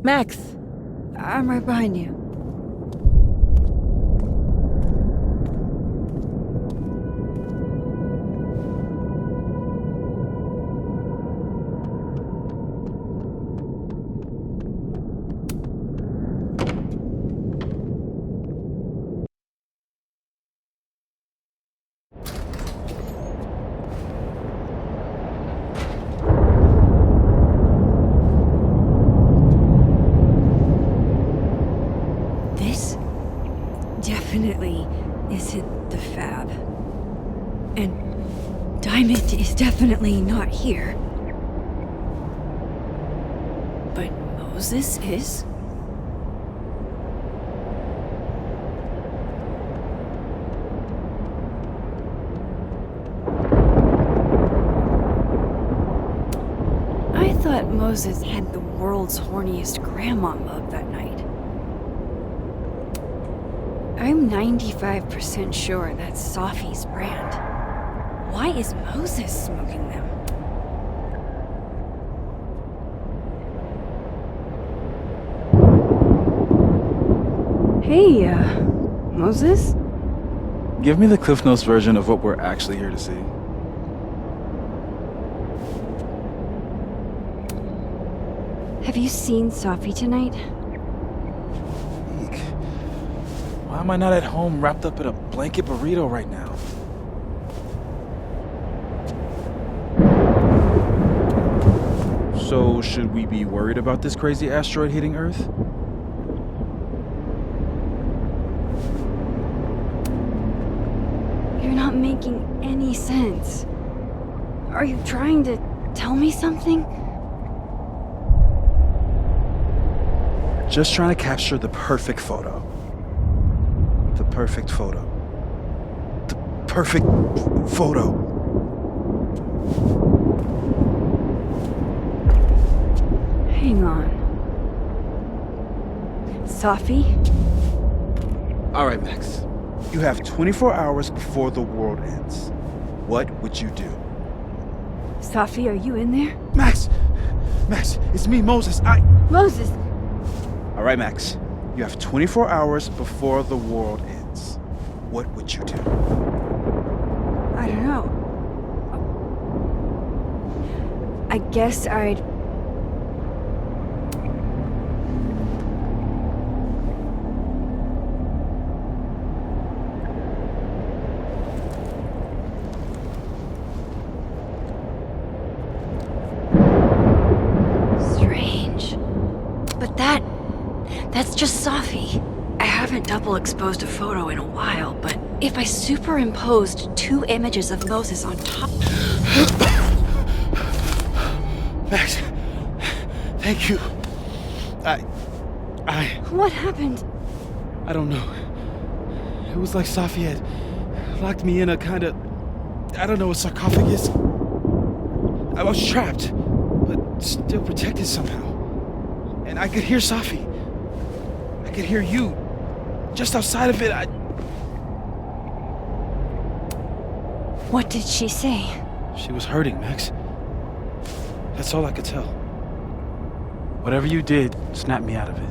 [SPEAKER 13] Max!
[SPEAKER 1] I'm right behind you. Definitely isn't the Fab. And Diamond is definitely not here. But Moses is? I thought Moses had the world's horniest grandma mug that night. I'm 95% sure that's Safi's brand. Why is Moses smoking them? Hey, Moses?
[SPEAKER 18] Give me the Cliff Notes version of what we're actually here to see.
[SPEAKER 1] Have you seen Safi tonight?
[SPEAKER 18] Why am I not at home wrapped up in a blanket burrito right now? So, should we be worried about this crazy asteroid hitting Earth?
[SPEAKER 1] You're not making any sense. Are you trying to tell me something?
[SPEAKER 18] Just trying to capture the perfect photo. The perfect photo. The perfect photo.
[SPEAKER 1] Hang on. Safi?
[SPEAKER 18] All right, Max. You have 24 hours before the world ends. What would you do?
[SPEAKER 1] Safi, are you in there?
[SPEAKER 18] Max! Max, it's me, Moses.
[SPEAKER 1] Moses!
[SPEAKER 18] All right, Max. You have 24 hours before the world ends. What would you do?
[SPEAKER 1] don't know. I guess I'd... Strange. But that's just Safi. I haven't double exposed a photo in a while, but if I superimposed 2 images of Moses on top...
[SPEAKER 6] Max, thank you.
[SPEAKER 1] What happened?
[SPEAKER 18] I don't know. It was like Safi had locked me in a kind of, I don't know, a sarcophagus. I was trapped, but still protected somehow. And I could hear Safi. I could hear you. Just outside of it,
[SPEAKER 1] What did she say?
[SPEAKER 18] She was hurting, Max. That's all I could tell. Whatever you did, snapped me out of it.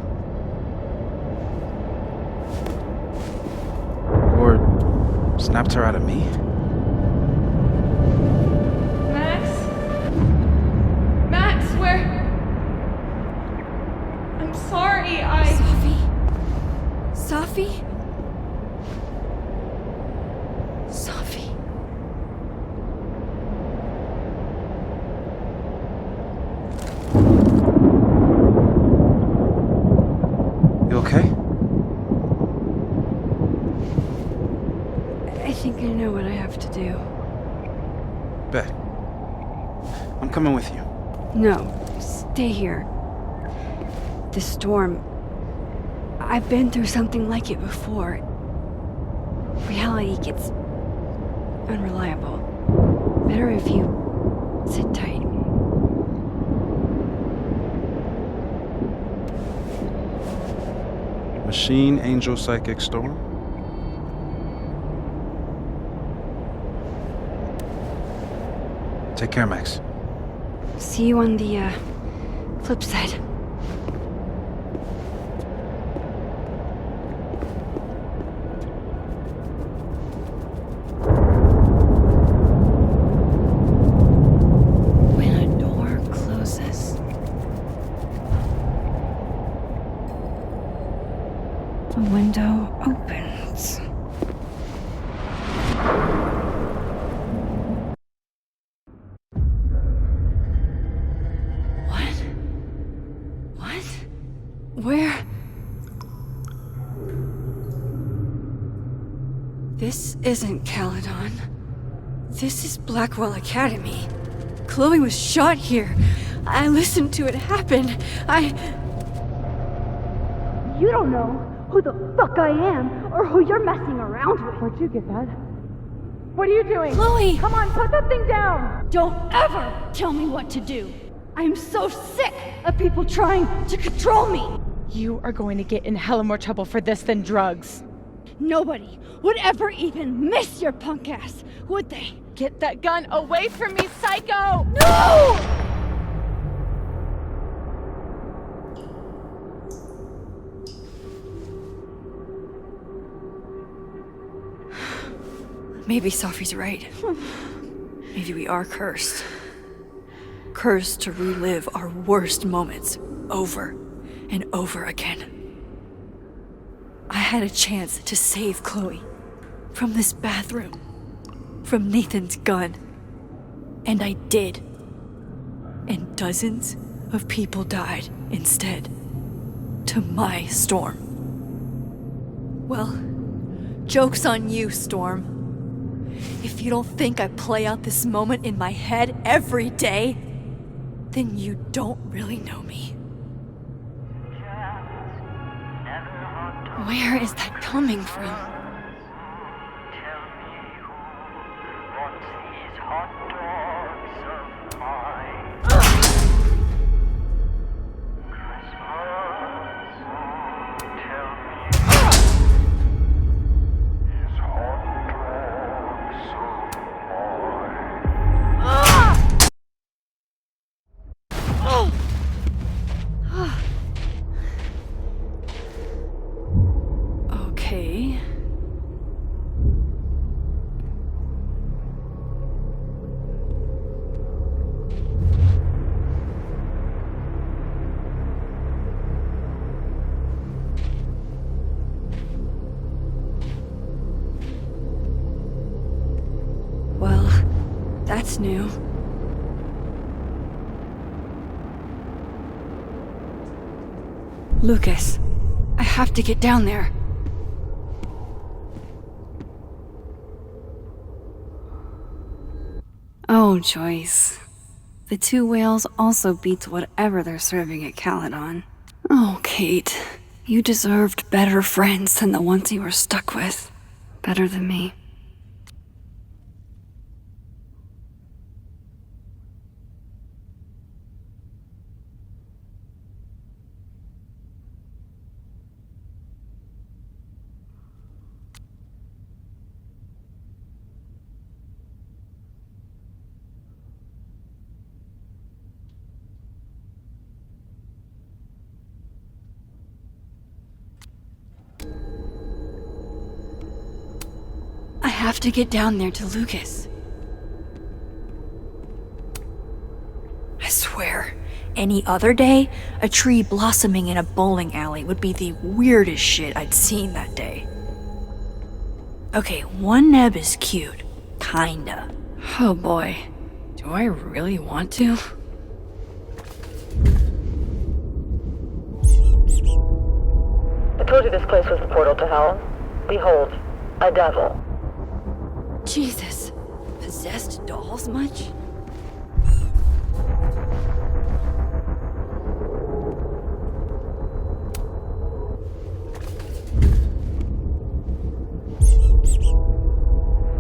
[SPEAKER 18] Or snapped her out of me?
[SPEAKER 1] Max, where... I'm sorry, Safi? Safi?
[SPEAKER 18] You okay?
[SPEAKER 1] I think I know what I have to do.
[SPEAKER 18] Bet. I'm coming with you.
[SPEAKER 1] No, stay here. The storm... I've been through something like it before. Reality gets... unreliable. Better if you sit tight.
[SPEAKER 18] Machine, Angel, Psychic, Storm? Take care, Max.
[SPEAKER 1] See you on the, flip side. When a door closes, a window opens. Where? This isn't Caledon. This is Blackwell Academy. Chloe was shot here. I listened to it happen.
[SPEAKER 4] You don't know who the fuck I am or who you're messing around with. Where'd you get that? What are you doing?
[SPEAKER 1] Chloe!
[SPEAKER 4] Come on, put that thing down! Don't ever tell me what to do. I'm so sick of people trying to control me.
[SPEAKER 5] You are going to get in hella more trouble for this than drugs.
[SPEAKER 4] Nobody would ever even miss your punk ass, would they?
[SPEAKER 5] Get that gun away from me, psycho!
[SPEAKER 4] No!
[SPEAKER 1] Maybe Safi's right. Maybe we are cursed. Cursed to relive our worst moments over and over again. I had a chance to save Chloe from this bathroom, from Nathan's gun, and I did. And dozens of people died instead, to my Storm. Well, joke's on you, Storm. If you don't think I play out this moment in my head every day, then you don't really know me. Where is that coming from? Okay. That's new. Lucas, I have to get down there. Oh, Joyce. The two whales also beats whatever they're serving at Caledon. Oh, Kate. You deserved better friends than the ones you were stuck with. Better than me. I have to get down there to Lucas. I swear, any other day, a tree blossoming in a bowling alley would be the weirdest shit I'd seen that day. Okay, one neb is cute. Kinda. Oh boy. Do I really want to?
[SPEAKER 10] I told you this place was the portal to hell. Behold, a devil.
[SPEAKER 1] Jesus. Possessed dolls much?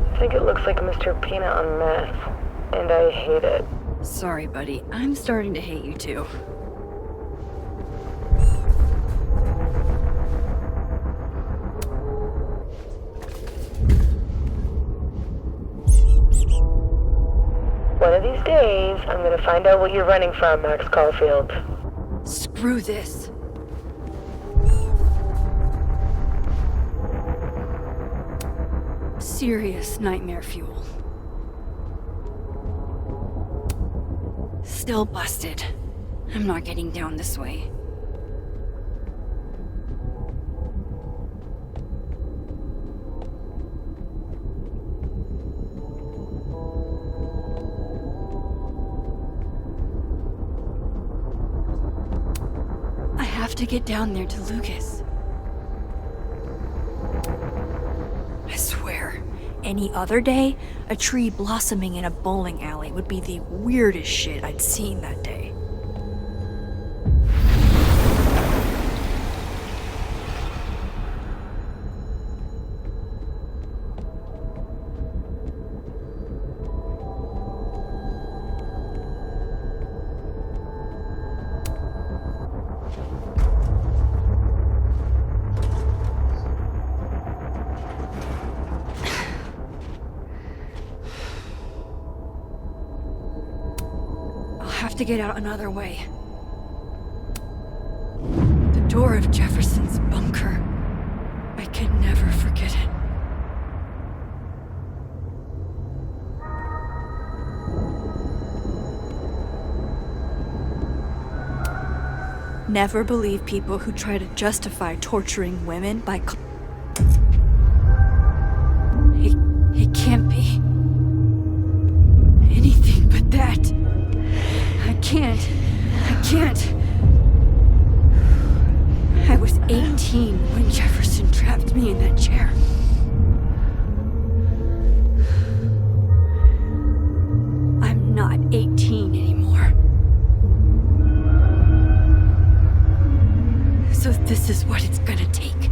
[SPEAKER 10] I think it looks like Mr. Peanut on meth, and I hate it.
[SPEAKER 1] Sorry, buddy. I'm starting to hate you too.
[SPEAKER 10] One of these days, I'm gonna find out what you're running from, Max Caulfield.
[SPEAKER 1] Screw this. Serious nightmare fuel. Still busted. I'm not getting down this way. I have to get down there to Lucas. I swear, any other day, a tree blossoming in a bowling alley would be the weirdest shit I'd seen that day. To get out another way. The door of Jefferson's bunker. I can never forget it. Never believe people who try to justify torturing women by It can't be anything but that. I can't. I was 18 when Jefferson trapped me in that chair. I'm not 18 anymore. So this is what it's gonna take.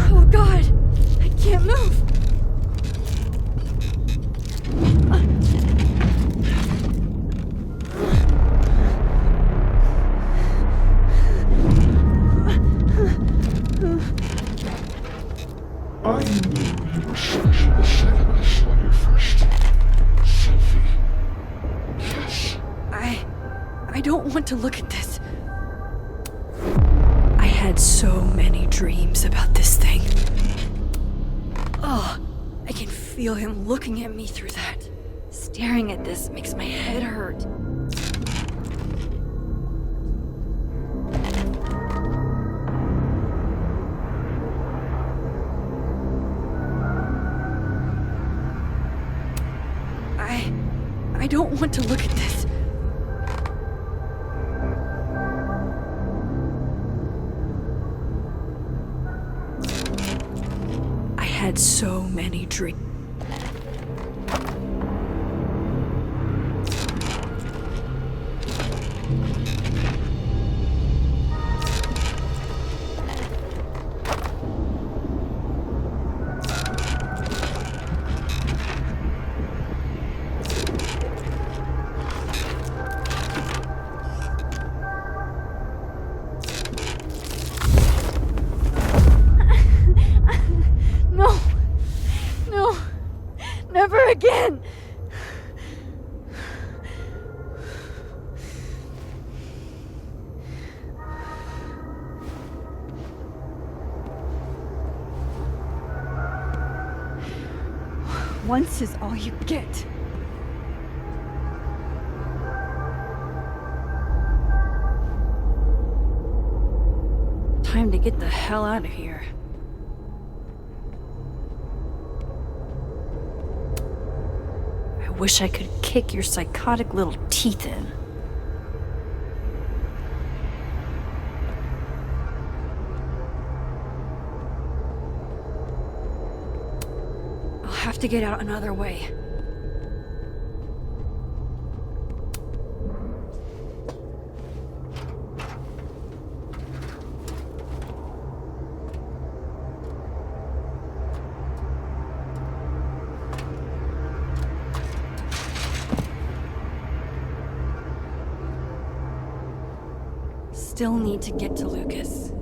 [SPEAKER 1] Oh God! I can't move!
[SPEAKER 7] I knew you were sexual the second I saw you first. Sophie. Yes.
[SPEAKER 1] I don't want to look at this. I had so many dreams about this thing. Oh, I can feel him looking at me through that. Staring at this makes my head hurt. I don't want to look at this. I had so many dreams.
[SPEAKER 4] No! No! Never again! Once is all you get.
[SPEAKER 1] Time to get the hell out of here. I wish I could kick your psychotic little teeth in. I'll have to get out another way. Still need to get to Lucas.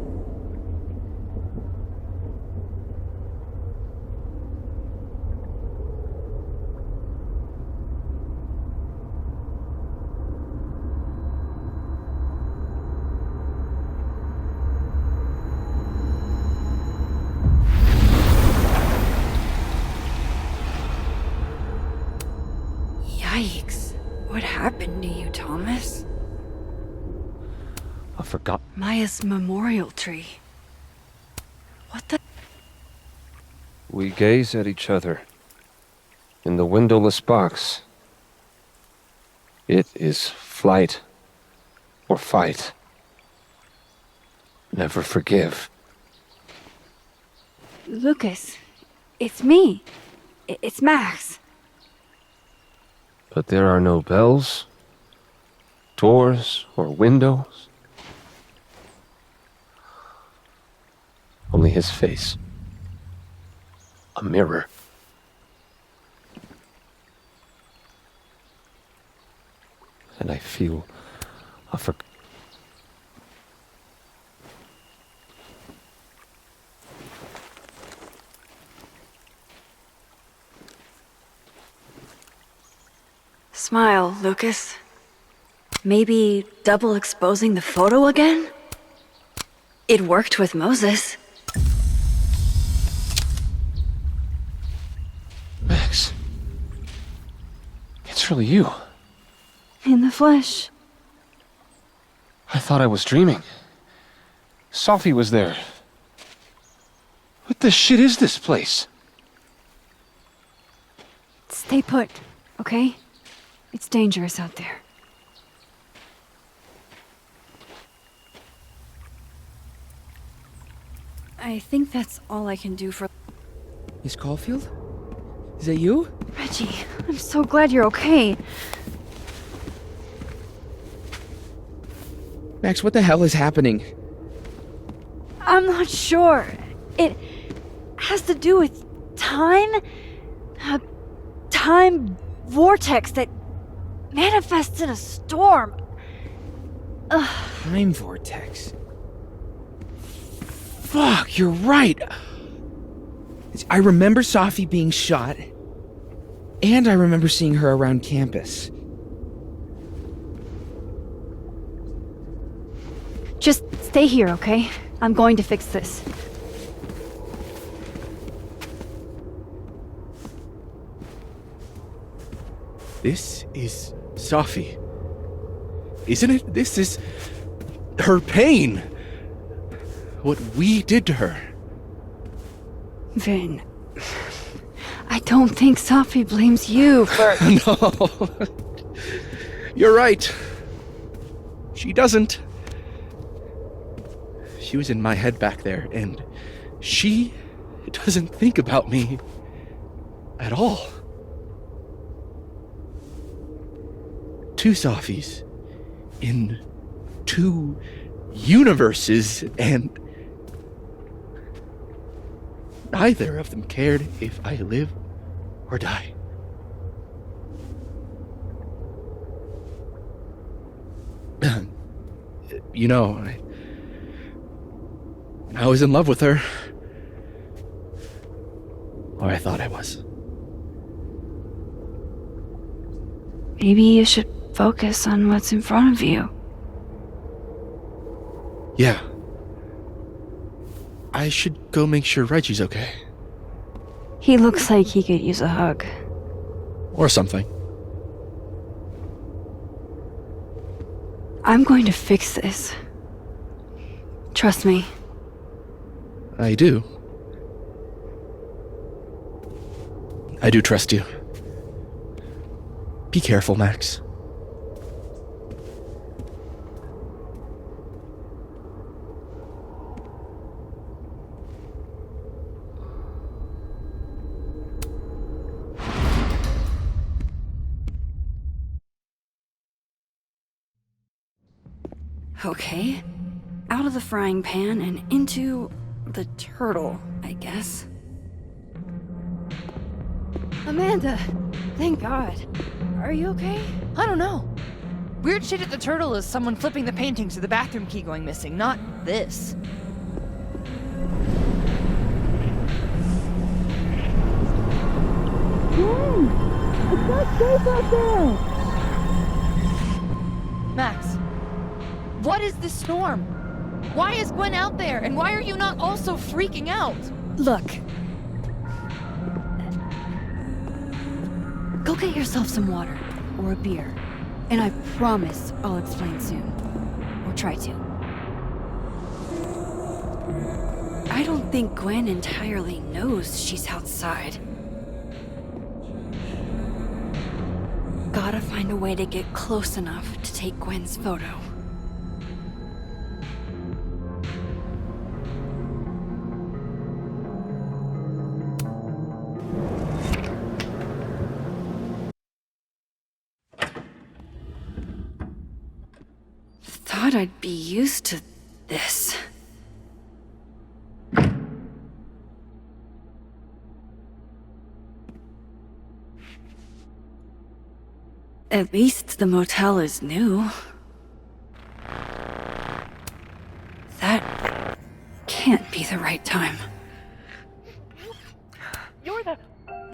[SPEAKER 1] Yikes. What happened to you, Thomas?
[SPEAKER 15] I forgot.
[SPEAKER 1] Maya's memorial tree. What the?
[SPEAKER 15] We gaze at each other in the windowless box. It is flight or fight. Never forgive.
[SPEAKER 1] Lucas, it's me. It's Max.
[SPEAKER 15] But there are no bells, doors, or windows. Only his face. A mirror. And I feel a
[SPEAKER 1] Smile, Lucas. Maybe double exposing the photo again? It worked with Moses.
[SPEAKER 15] Max. It's really you.
[SPEAKER 1] In the flesh.
[SPEAKER 15] I thought I was dreaming. Sophie was there. What the shit is this place?
[SPEAKER 1] Stay put, okay? It's dangerous out there. I think that's all I can do for...
[SPEAKER 17] Miss Caulfield? Is that you?
[SPEAKER 1] Reggie, I'm so glad you're okay.
[SPEAKER 17] Max, what the hell is happening?
[SPEAKER 4] I'm not sure. It has to do with time? A time vortex that manifests in a storm. Ugh.
[SPEAKER 17] Time vortex. Fuck, you're right. I remember Sophie being shot, and I remember seeing her around campus.
[SPEAKER 1] Just stay here, okay? I'm going to fix this.
[SPEAKER 18] This is Sophie. Isn't it? This is her pain. What we did to her.
[SPEAKER 1] Vin, I don't think Sophie blames you for...
[SPEAKER 18] No.
[SPEAKER 12] You're right. She doesn't. She was in my head back there, and she doesn't think about me at all. Two Sophies in two universes, and neither of them cared if I live or die. You know, I was in love with her. Or I thought I was.
[SPEAKER 1] Maybe you should focus on what's in front of you.
[SPEAKER 12] Yeah. I should go make sure Reggie's okay.
[SPEAKER 1] He looks like he could use a hug.
[SPEAKER 12] Or something.
[SPEAKER 1] I'm going to fix this. Trust me.
[SPEAKER 12] I do. I do trust you. Be careful, Max.
[SPEAKER 1] Okay. Out of the frying pan and into the turtle, I guess. Amanda! Thank God. Are you okay?
[SPEAKER 3] I don't know. Weird shit at the turtle is someone flipping the painting to the bathroom key going missing, not this.
[SPEAKER 4] It's not safe out there!
[SPEAKER 3] Max, what is this storm? Why is Gwen out there, and why are you not also freaking out?
[SPEAKER 1] Look. Go get yourself some water, or a beer. And I promise I'll explain soon. Or try to. I don't think Gwen entirely knows she's outside. Gotta find a way to get close enough to take Gwen's photo. Thought I'd be used to this. At least the motel is new. That can't be the right time.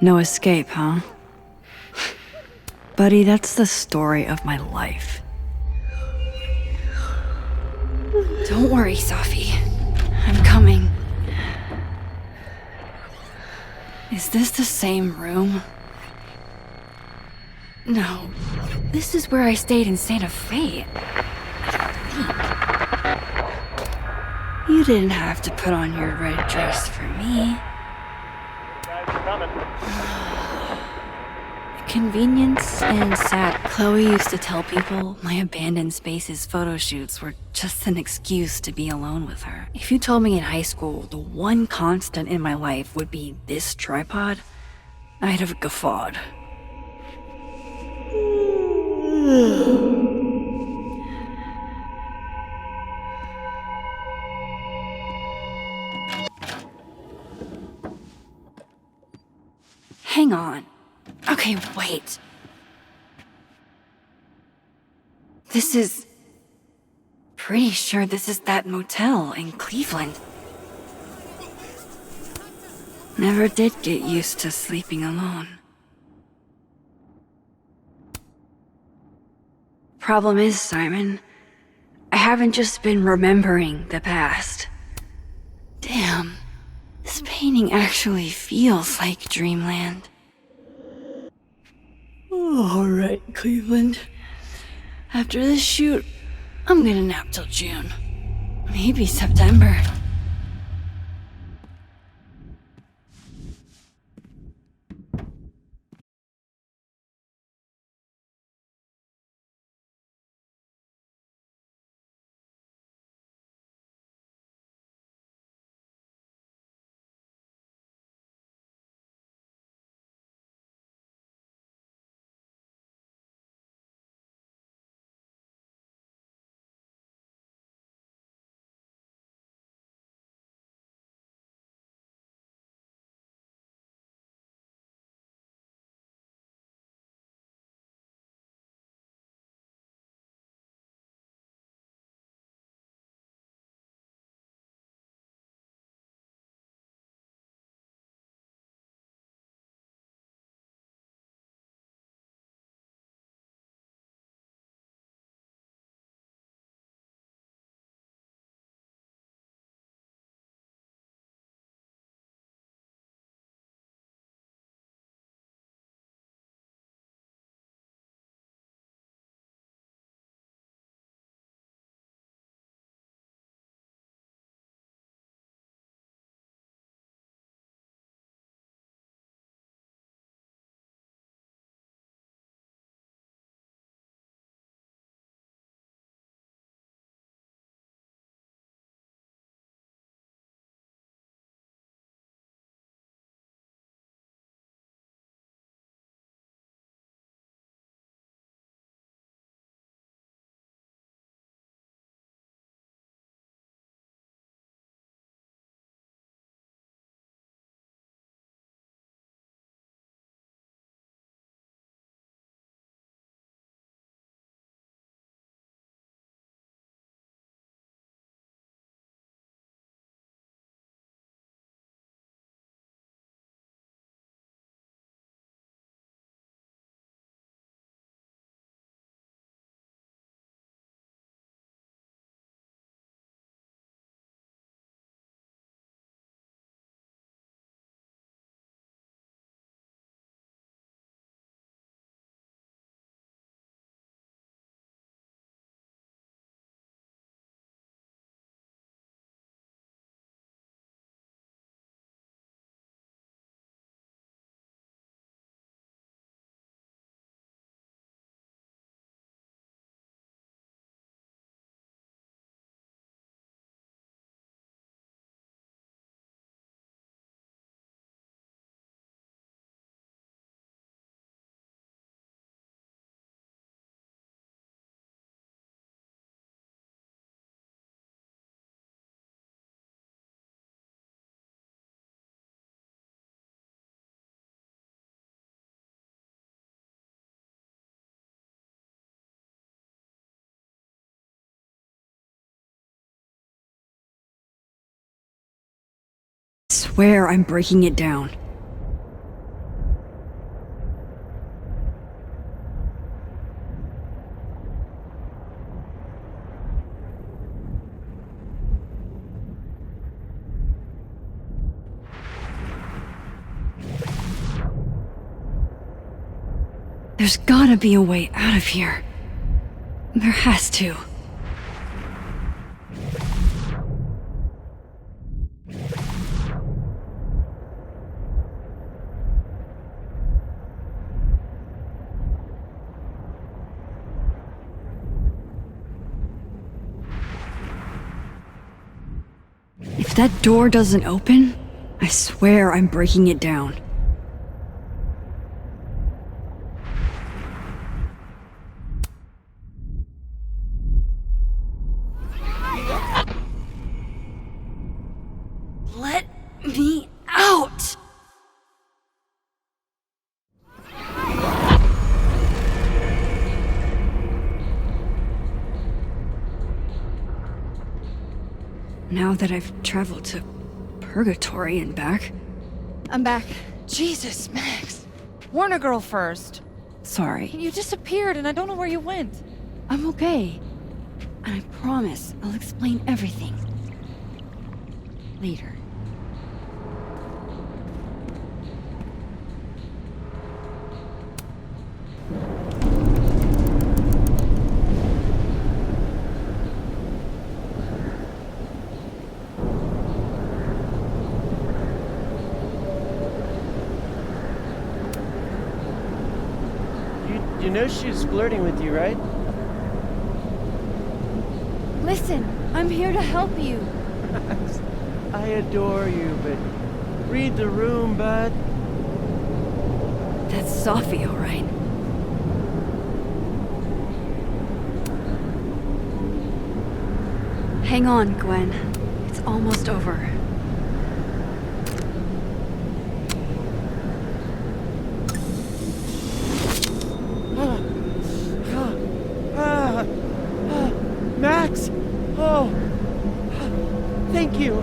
[SPEAKER 1] No escape, huh? Buddy, that's the story of my life. Don't worry, Safi. I'm coming. Is this the same room? No. This is where I stayed in Santa Fe. I think. You didn't have to put on your red dress for me. Convenience and sad. Chloe used to tell people my abandoned spaces photo shoots were just an excuse to be alone with her. If you told me in high school the one constant in my life would be this tripod, I'd have guffawed. Hang on. Okay, wait. This is... Pretty sure this is that motel in Cleveland. Never did get used to sleeping alone. Problem is, Simon, I haven't just been remembering the past. Damn, this painting actually feels like dreamland. Alright, Cleveland. After this shoot, I'm gonna nap till June. Maybe September. swear I'm breaking it down. There's gotta be a way out of here. There has to. If that door doesn't open, I swear I'm breaking it down. Let me out! Now that I've traveled to Purgatory and back.
[SPEAKER 3] I'm back. Jesus, Max. Warn a girl first.
[SPEAKER 1] Sorry.
[SPEAKER 3] You disappeared and I don't know where you went.
[SPEAKER 1] I'm okay. And I promise I'll explain everything. Later.
[SPEAKER 8] You know she's flirting with you, right?
[SPEAKER 4] Listen, I'm here to help you.
[SPEAKER 8] I adore you, but read the room, bud.
[SPEAKER 1] That's Sophie, all right. Hang on, Gwen. It's almost over.
[SPEAKER 8] Max! Oh! Thank you!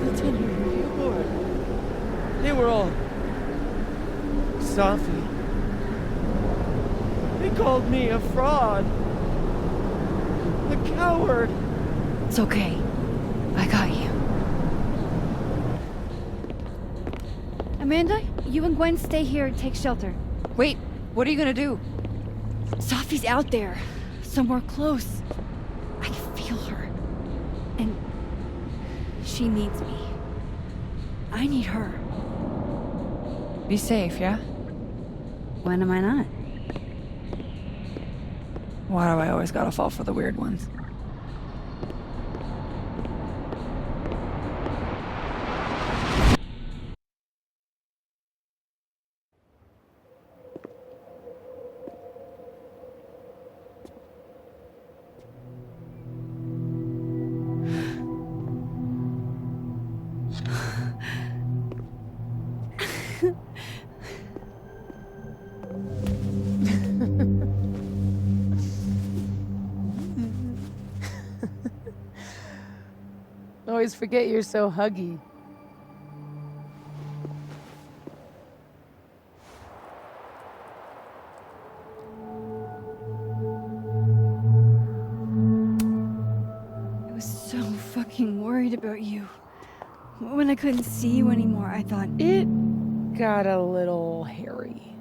[SPEAKER 8] Lieutenant Hubert. They were all... Sophie. They called me a fraud. A coward.
[SPEAKER 1] It's okay. I got you.
[SPEAKER 4] Amanda, you and Gwen stay here and take shelter.
[SPEAKER 3] Wait, what are you gonna do?
[SPEAKER 1] Sophie's out there. Somewhere close. I can feel her. And she needs me. I need her.
[SPEAKER 3] Be safe, yeah?
[SPEAKER 1] When am I not?
[SPEAKER 3] Why do I always gotta fall for the weird ones?
[SPEAKER 10] Always forget you're so huggy.
[SPEAKER 1] I was so fucking worried about you. When I couldn't see you anymore, I thought...
[SPEAKER 10] It got a little hairy.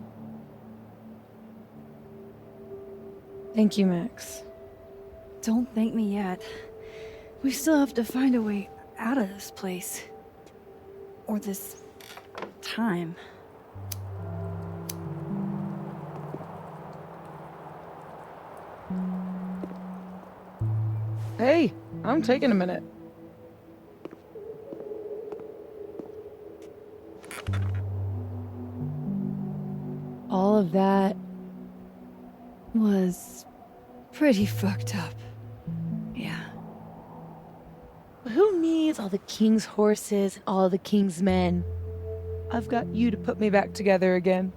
[SPEAKER 10] Thank you, Max.
[SPEAKER 1] Don't thank me yet. We still have to find a way out of this place. Or this... time.
[SPEAKER 10] Hey, I'm taking a minute. All of that
[SPEAKER 1] was pretty fucked up. Yeah.
[SPEAKER 10] Who needs all the king's horses and all the king's men? I've got you to put me back together again.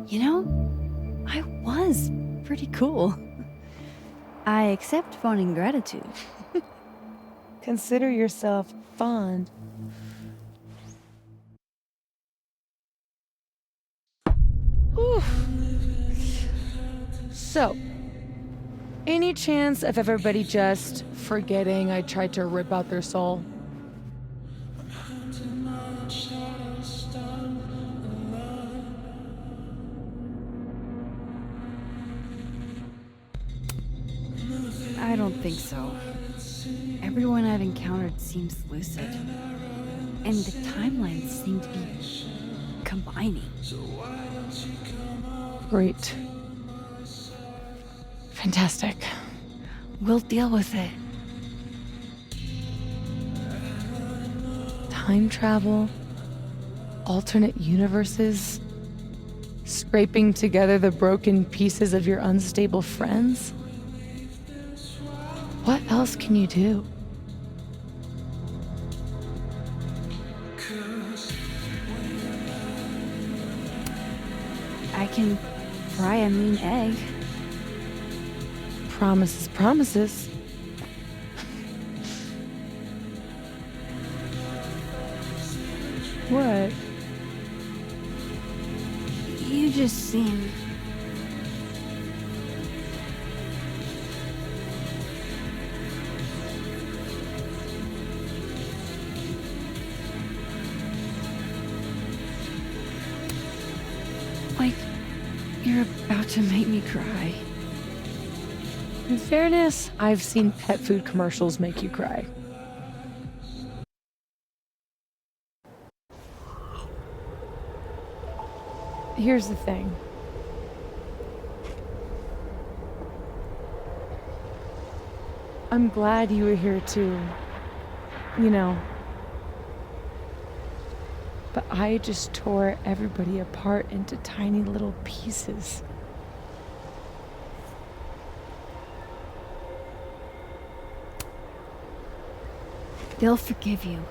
[SPEAKER 1] You know, I was pretty cool. I accept fun and gratitude.
[SPEAKER 10] Consider yourself fond. Oof. So, any chance of everybody just forgetting I tried to rip out their soul?
[SPEAKER 1] I don't think so. Everyone I've encountered seems lucid. And the timelines seem to be combining.
[SPEAKER 10] Great. Fantastic.
[SPEAKER 1] We'll deal with it.
[SPEAKER 10] Time travel, alternate universes, scraping together the broken pieces of your unstable friends. What else can you do?
[SPEAKER 1] I can fry a mean egg.
[SPEAKER 10] Promises, promises. What?
[SPEAKER 1] You just seem... like you're about to make me cry.
[SPEAKER 10] In fairness, I've seen pet food commercials make you cry. Here's the thing. I'm glad you were here too. You know. But I just tore everybody apart into tiny little pieces.
[SPEAKER 1] They'll forgive you.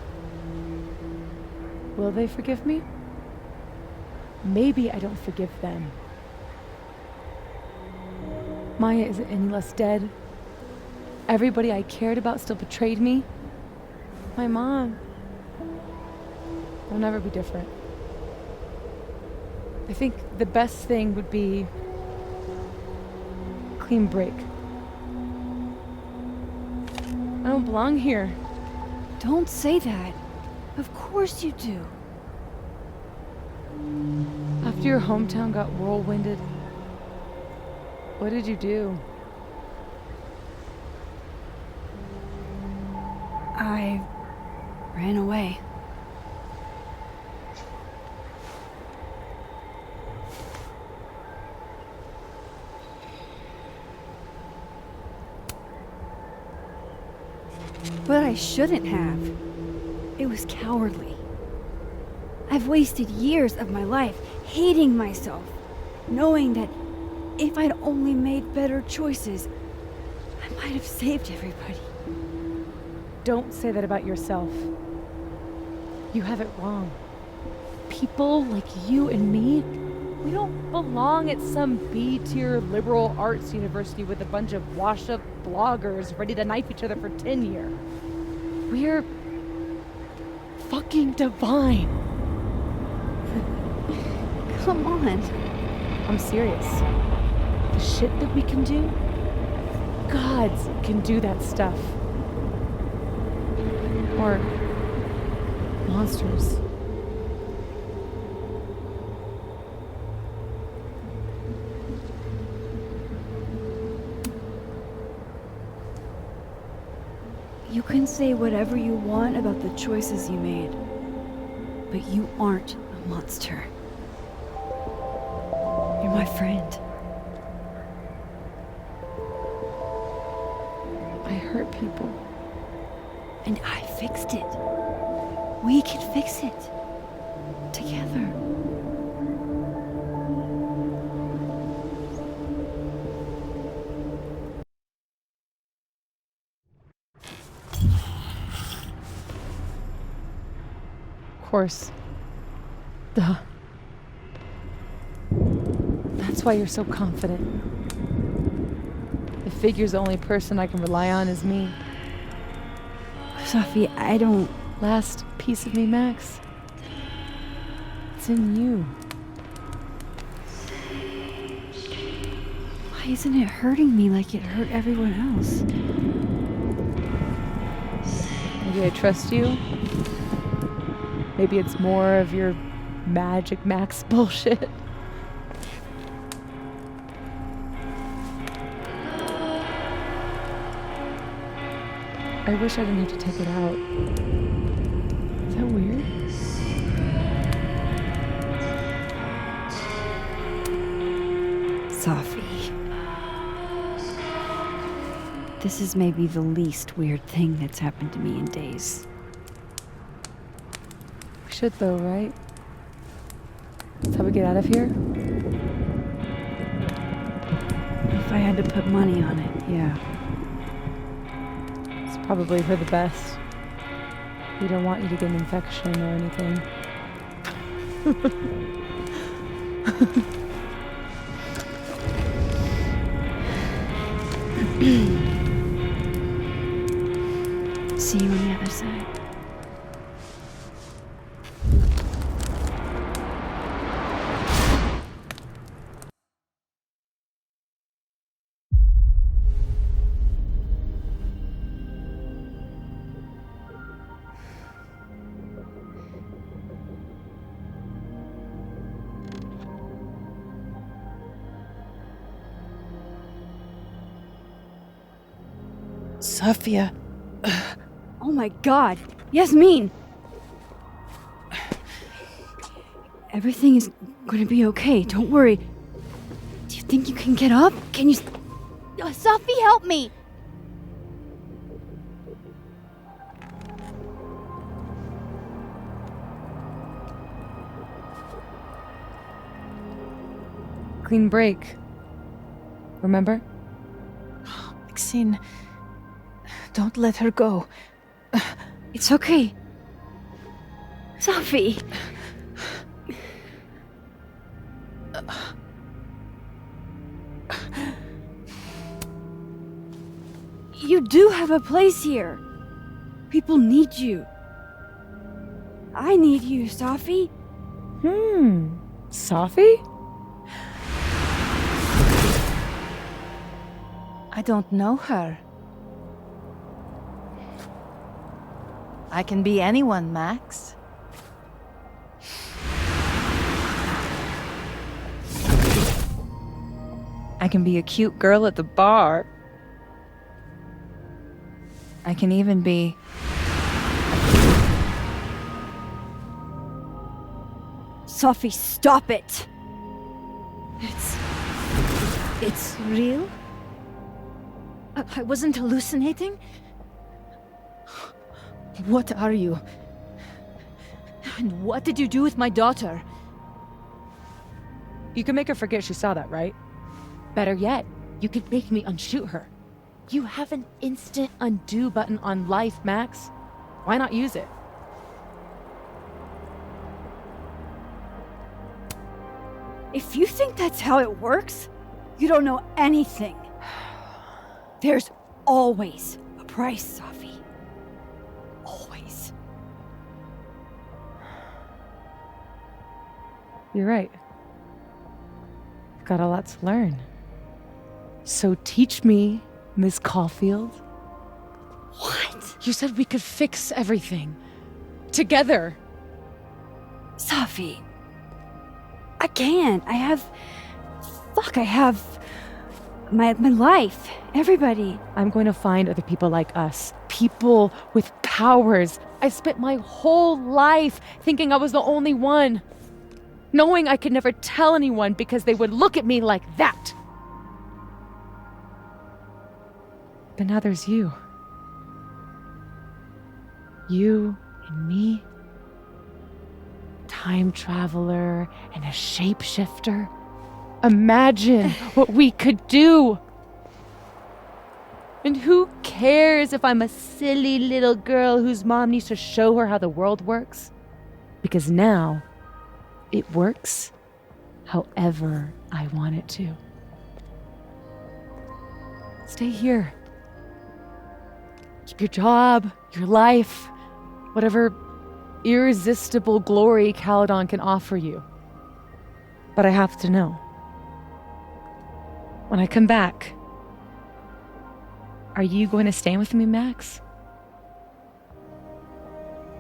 [SPEAKER 10] Will they forgive me? Maybe I don't forgive them. Maya isn't any less dead. Everybody I cared about still betrayed me. My mom will never be different. I think the best thing would be a clean break. I don't belong here.
[SPEAKER 1] Don't say that. Of course you do.
[SPEAKER 10] After your hometown got whirlwinded, what did you do?
[SPEAKER 1] I ran away. But I shouldn't have. It was cowardly. I've wasted years of my life hating myself, knowing that if I'd only made better choices, I might have saved everybody.
[SPEAKER 10] Don't say that about yourself. You have it wrong. People like you and me, we don't belong at some B-tier liberal arts university with a bunch of washed-up bloggers ready to knife each other for tenure. We're fucking divine.
[SPEAKER 1] Come on.
[SPEAKER 10] I'm serious. The shit that we can do, gods can do that stuff. Or monsters.
[SPEAKER 1] You can say whatever you want about the choices you made, but you aren't a monster. You're my friend.
[SPEAKER 10] I hurt people.
[SPEAKER 1] And I fixed it. We can fix it. Together.
[SPEAKER 10] Of course. Duh. That's why you're so confident. figures the only person I can rely on is me.
[SPEAKER 1] Safi, I don't...
[SPEAKER 10] Last piece of me, Max. It's in you.
[SPEAKER 1] Why isn't it hurting me like it hurt everyone else?
[SPEAKER 10] Maybe I trust you. Maybe it's more of your Magic Max bullshit. I wish I didn't have to take it out. Is that weird?
[SPEAKER 1] Safi. This is maybe the least weird thing that's happened to me in days.
[SPEAKER 10] We should though, right? That's how we get out of here?
[SPEAKER 1] If I had to put money on it, yeah.
[SPEAKER 10] It's probably for the best. We don't want you to get an infection or anything.
[SPEAKER 1] See you on the other side.
[SPEAKER 5] Safia.
[SPEAKER 1] Oh my god! Yasmin! Everything is gonna be okay, don't worry. Do you think you can get up? Can you...
[SPEAKER 4] Safi, help me!
[SPEAKER 10] Clean break. Remember?
[SPEAKER 11] Maxine, don't let her go.
[SPEAKER 1] It's okay. Safi! You do have a place here. People need you. I need you, Safi.
[SPEAKER 10] Safi?
[SPEAKER 11] I don't know her. I can be anyone, Max.
[SPEAKER 3] I can be a cute girl at the bar. I can even be...
[SPEAKER 1] Safi, stop it!
[SPEAKER 11] It's real? I wasn't hallucinating? What are you? And what did you do with my daughter?
[SPEAKER 10] You can make her forget she saw that, right? Better yet, you could make me unshoot her. You have an instant undo button on life, Max. Why not use it?
[SPEAKER 1] If you think that's how it works, you don't know anything. There's always a price, Safi. Always.
[SPEAKER 10] You're right. I've got a lot to learn. So teach me, Miss Caulfield.
[SPEAKER 1] What?
[SPEAKER 10] You said we could fix everything. Together.
[SPEAKER 1] Safi. I can't. I have my life. Everybody.
[SPEAKER 10] I'm going to find other people like us. People with powers. I spent my whole life thinking I was the only one. Knowing I could never tell anyone because they would look at me like that. But now there's you. You and me. Time traveler and a shapeshifter. Imagine what we could do. And who cares if I'm a silly little girl whose mom needs to show her how the world works? Because now, it works however I want it to. Stay here. Keep your job, your life, whatever irresistible glory Caledon can offer you. But I have to know. When I come back, are you going to stay with me, Max?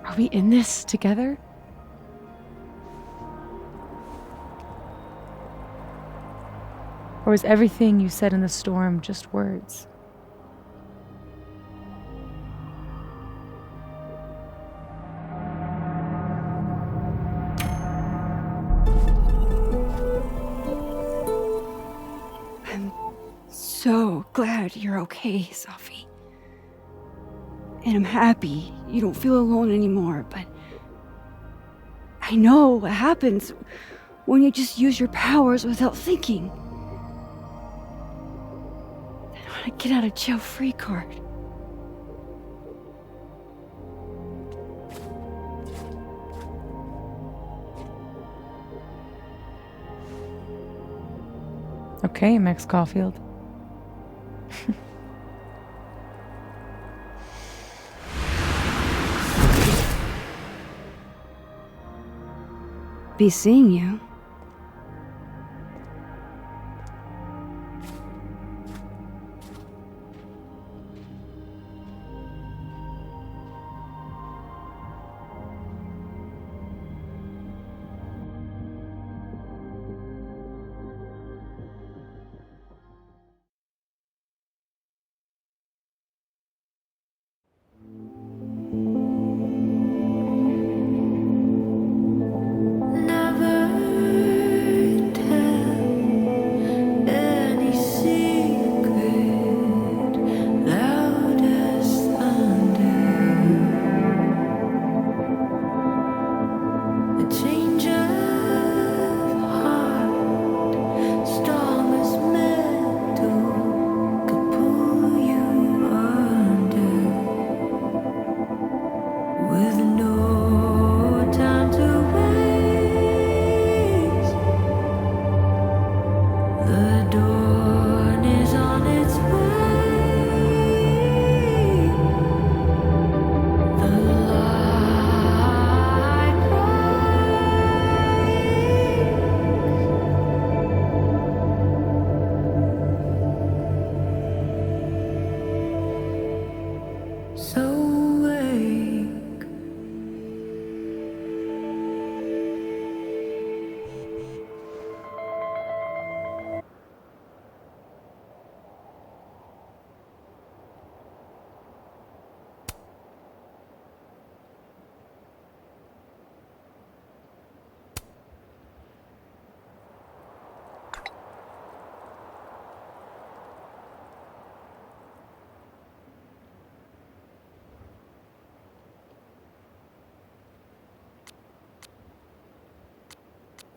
[SPEAKER 10] Are we in this together? Or is everything you said in the storm just words?
[SPEAKER 1] I'm so glad you're okay, Safi. And I'm happy you don't feel alone anymore, but I know what happens when you just use your powers without thinking. I want to get out of jail free card.
[SPEAKER 10] Okay, Max Caulfield.
[SPEAKER 1] Be seeing you.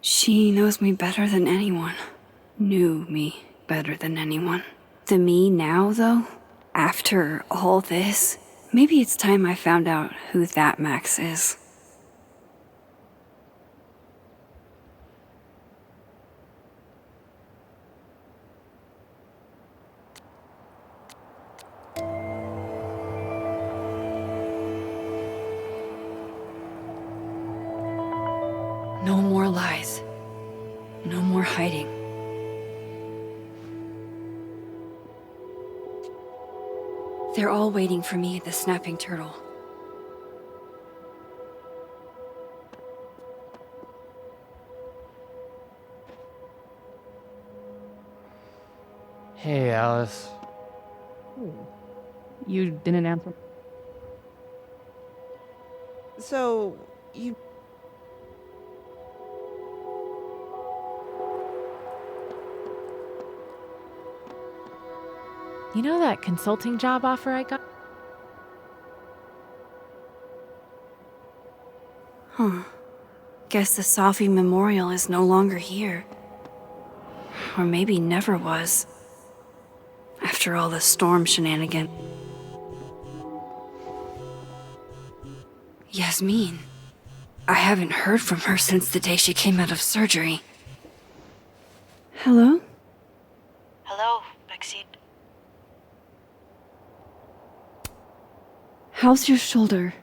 [SPEAKER 1] She knows me better than anyone. Knew me better than anyone. The me now, though, after all this, maybe it's time I found out who that Max is. No more lies. No more hiding. They're all waiting for me at the Snapping Turtle.
[SPEAKER 17] Hey, Alice.
[SPEAKER 10] You didn't answer.
[SPEAKER 9] So, you...
[SPEAKER 5] You know that consulting job offer I got?
[SPEAKER 1] Huh. Guess the Safi Memorial is no longer here. Or maybe never was. After all the storm shenanigans. Yasmin. I haven't heard from her since the day she came out of surgery. Hello?
[SPEAKER 19] Hello, Maxine.
[SPEAKER 1] How's your shoulder?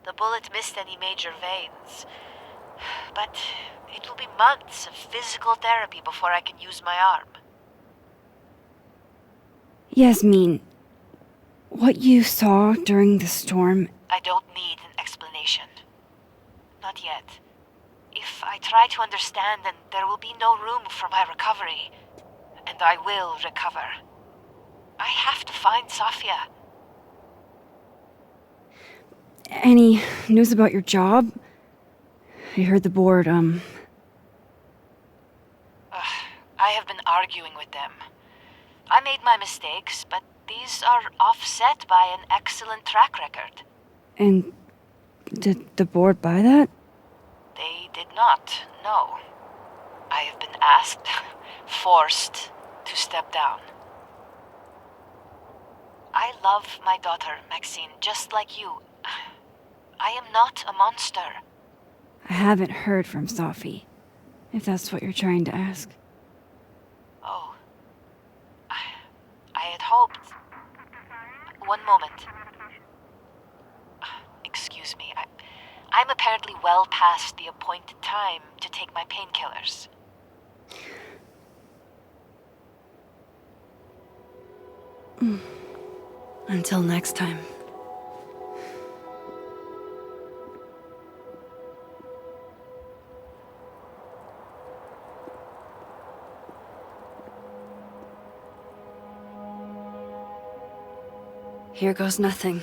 [SPEAKER 19] The bullet missed any major veins. But it will be months of physical therapy before I can use my arm.
[SPEAKER 1] Yasmin, what you saw during the storm...
[SPEAKER 19] I don't need an explanation. Not yet. If I try to understand, then there will be no room for my recovery. And I will recover. I have to find Safia.
[SPEAKER 1] Any news about your job? I heard the board,
[SPEAKER 19] I have been arguing with them. I made my mistakes, but these are offset by an excellent track record.
[SPEAKER 1] And did the board buy that?
[SPEAKER 19] They did not, no. I have been asked, forced to step down. I love my daughter, Maxine, just like you. I am not a monster.
[SPEAKER 1] I haven't heard from Safi, if that's what you're trying to ask.
[SPEAKER 19] Oh. I had hoped... One moment. Excuse me. I'm apparently well past the appointed time to take my painkillers.
[SPEAKER 1] Until next time. Here goes nothing.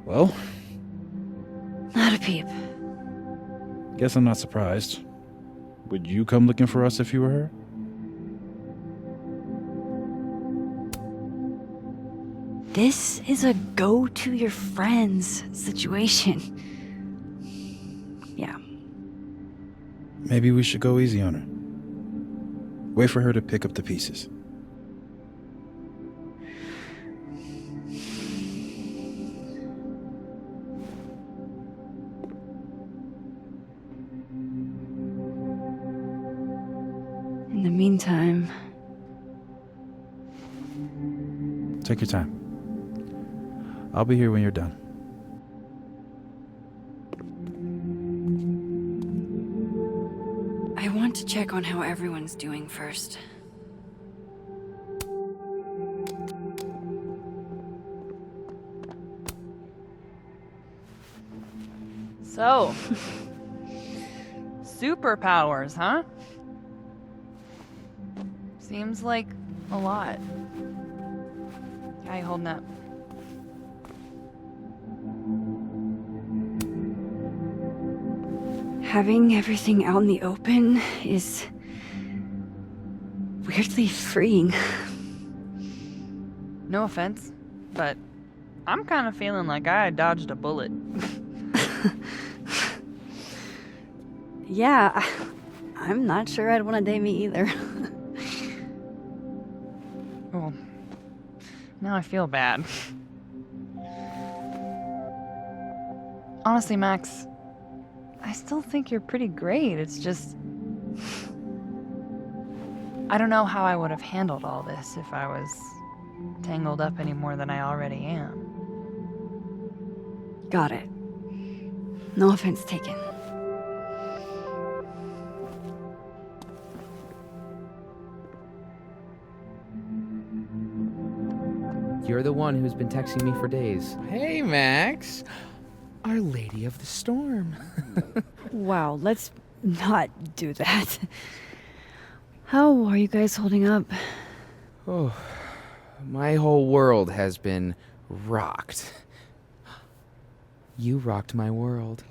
[SPEAKER 22] Well?
[SPEAKER 1] Not a peep.
[SPEAKER 22] Guess I'm not surprised. Would you come looking for us if you were her?
[SPEAKER 1] This is a go to your friends situation. Yeah.
[SPEAKER 22] Maybe we should go easy on her. Wait for her to pick up the pieces.
[SPEAKER 1] In the meantime...
[SPEAKER 22] Take your time. I'll be here when you're done.
[SPEAKER 1] I want to check on how everyone's doing first.
[SPEAKER 3] So, superpowers, huh? Seems like a lot. How you holding up?
[SPEAKER 1] Having everything out in the open is weirdly freeing.
[SPEAKER 3] No offense, but I'm kind of feeling like I dodged a bullet.
[SPEAKER 1] Yeah, I'm not sure I'd want to date me either.
[SPEAKER 3] Well, now I feel bad. Honestly, Max, I still think you're pretty great. It's just... I don't know how I would have handled all this if I was tangled up any more than I already am.
[SPEAKER 1] Got it. No offense taken.
[SPEAKER 17] You're the one who's been texting me for days.
[SPEAKER 23] Hey, Max.
[SPEAKER 17] Our Lady of the Storm.
[SPEAKER 1] Wow, let's not do that. How are you guys holding up?
[SPEAKER 17] Oh, my whole world has been rocked. You rocked my world.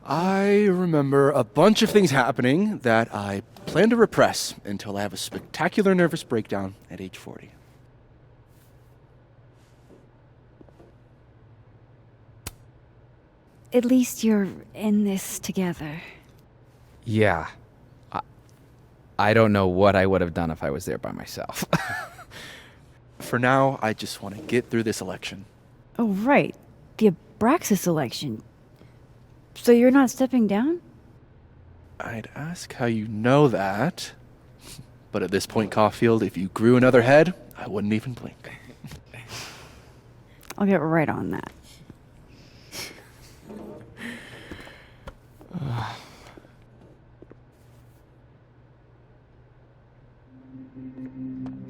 [SPEAKER 12] I remember a bunch of things happening that I plan to repress until I have a spectacular nervous breakdown at age 40.
[SPEAKER 1] At least you're in this together.
[SPEAKER 17] Yeah. I don't know what I would have done if I was there by myself.
[SPEAKER 12] For now, I just want to get through this election.
[SPEAKER 1] Oh, right. The Abraxas election. So you're not stepping down?
[SPEAKER 12] I'd ask how you know that. But at this point, Caulfield, if you grew another head, I wouldn't even blink.
[SPEAKER 1] I'll get right on that.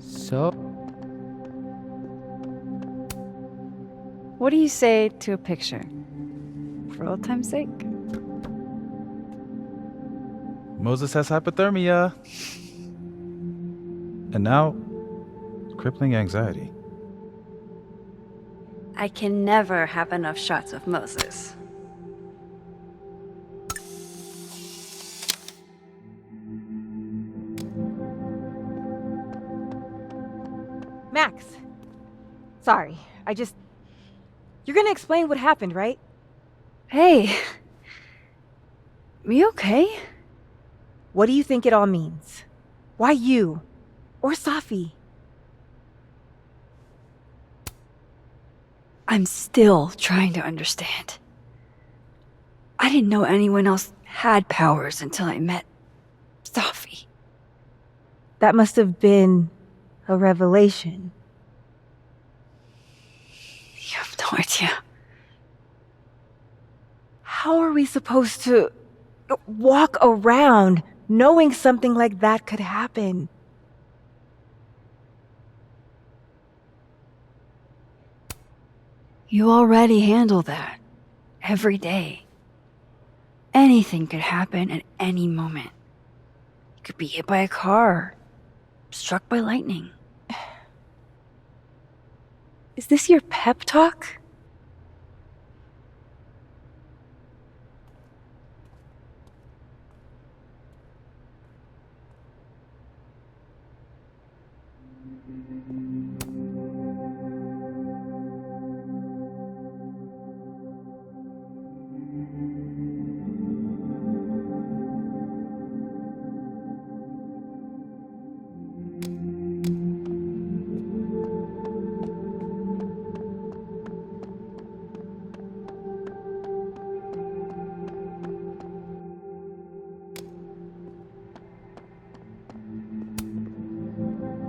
[SPEAKER 17] So?
[SPEAKER 1] What do you say to a picture? For old time's sake?
[SPEAKER 22] Moses has hypothermia. And now, crippling anxiety.
[SPEAKER 1] I can never have enough shots of Moses.
[SPEAKER 13] Max. Sorry, You're gonna explain what happened, right?
[SPEAKER 1] Hey. Me okay?
[SPEAKER 13] What do you think it all means? Why you? Or Safi?
[SPEAKER 1] I'm still trying to understand. I didn't know anyone else had powers until I met Safi.
[SPEAKER 13] That must have been a revelation.
[SPEAKER 1] You have no idea.
[SPEAKER 13] How are we supposed to walk around knowing something like that could happen?
[SPEAKER 1] You already handle that. Every day. Anything could happen at any moment. You could be hit by a car. Struck by lightning. Is this your pep talk?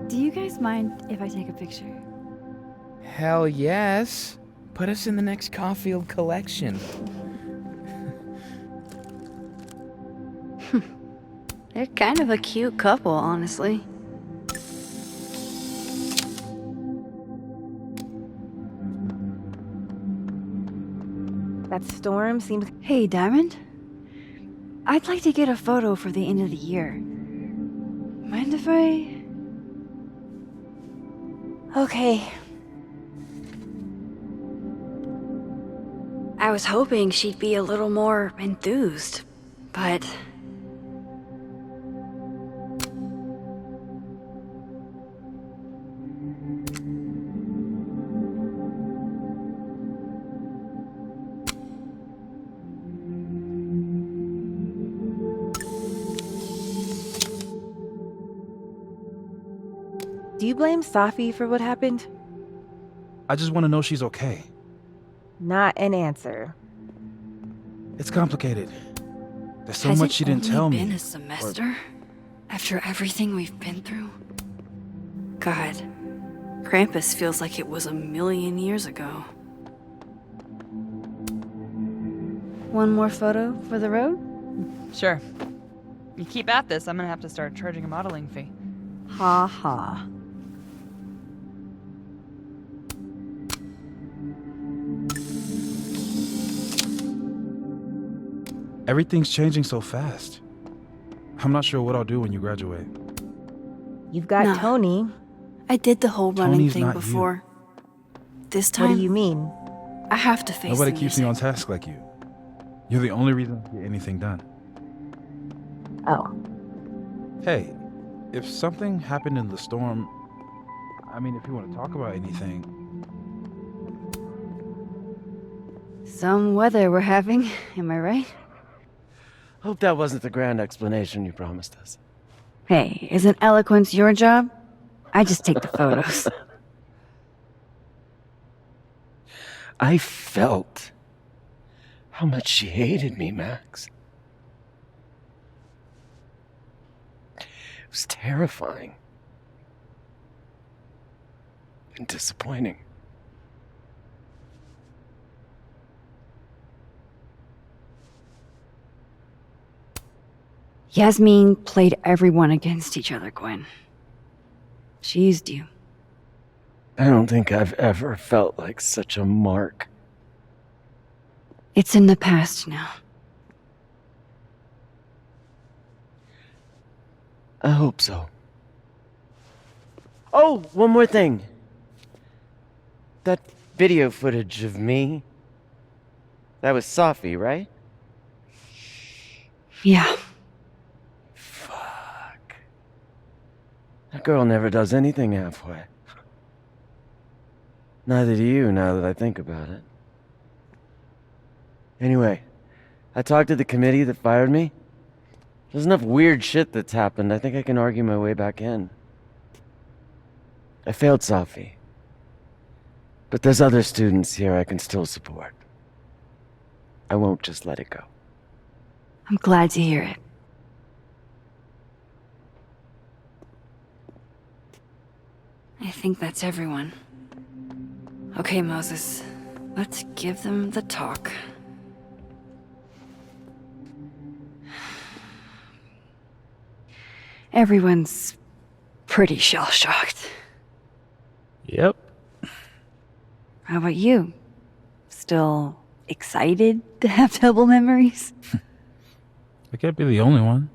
[SPEAKER 1] Do you guys mind if I take a picture?
[SPEAKER 17] Hell yes. Put us in the next Caulfield collection.
[SPEAKER 1] They're kind of a cute couple, honestly.
[SPEAKER 13] That storm seems...
[SPEAKER 1] Hey, Diamond. I'd like to get a photo for the end of the year. Mind if I... Okay. I was hoping she'd be a little more enthused, but...
[SPEAKER 13] Do you blame Safi for what happened?
[SPEAKER 22] I just want to know she's okay.
[SPEAKER 13] Not an answer.
[SPEAKER 22] It's complicated. There's so
[SPEAKER 1] Has
[SPEAKER 22] much
[SPEAKER 1] it
[SPEAKER 22] she didn't
[SPEAKER 1] only
[SPEAKER 22] tell me.
[SPEAKER 1] been a semester? After everything we've been through? God, Krampus feels like it was a million years ago. One more photo for the road?
[SPEAKER 3] Sure. You keep at this, I'm gonna have to start charging a modeling fee.
[SPEAKER 1] Ha ha.
[SPEAKER 22] Everything's changing so fast. I'm not sure what I'll do when you graduate.
[SPEAKER 13] You've got
[SPEAKER 1] No.
[SPEAKER 13] Tony.
[SPEAKER 1] I did the whole running
[SPEAKER 22] Tony's
[SPEAKER 1] thing
[SPEAKER 22] not you.
[SPEAKER 1] before. This
[SPEAKER 13] What
[SPEAKER 1] time,
[SPEAKER 13] do you mean?
[SPEAKER 1] I have to face
[SPEAKER 22] Nobody
[SPEAKER 1] the
[SPEAKER 22] keeps me on task like you. You're the only reason I get anything done.
[SPEAKER 13] Oh.
[SPEAKER 22] Hey, if something happened in the storm, I mean, if you want to talk about anything,
[SPEAKER 1] Some weather we're having, am I right?
[SPEAKER 8] Hope that wasn't the grand explanation you promised us.
[SPEAKER 1] Hey, isn't eloquence your job? I just take the photos.
[SPEAKER 8] I felt how much she hated me, Max. It was terrifying and disappointing.
[SPEAKER 1] Yasmin played everyone against each other, Gwen. She used you.
[SPEAKER 8] I don't think I've ever felt like such a mark.
[SPEAKER 1] It's in the past now.
[SPEAKER 8] I hope so. Oh, one more thing. That video footage of me, that was Safi, right?
[SPEAKER 1] Yeah.
[SPEAKER 8] That girl never does anything halfway. Neither do you, now that I think about it. Anyway, I talked to the committee that fired me. There's enough weird shit that's happened. I think I can argue my way back in. I failed Safi. But there's other students here I can still support. I won't just let it go.
[SPEAKER 1] I'm glad to hear it. I think that's everyone. Okay, Moses. Let's give them the talk. Everyone's pretty shell-shocked.
[SPEAKER 22] Yep.
[SPEAKER 1] How about you? Still excited to have double memories?
[SPEAKER 22] I can't be the only one.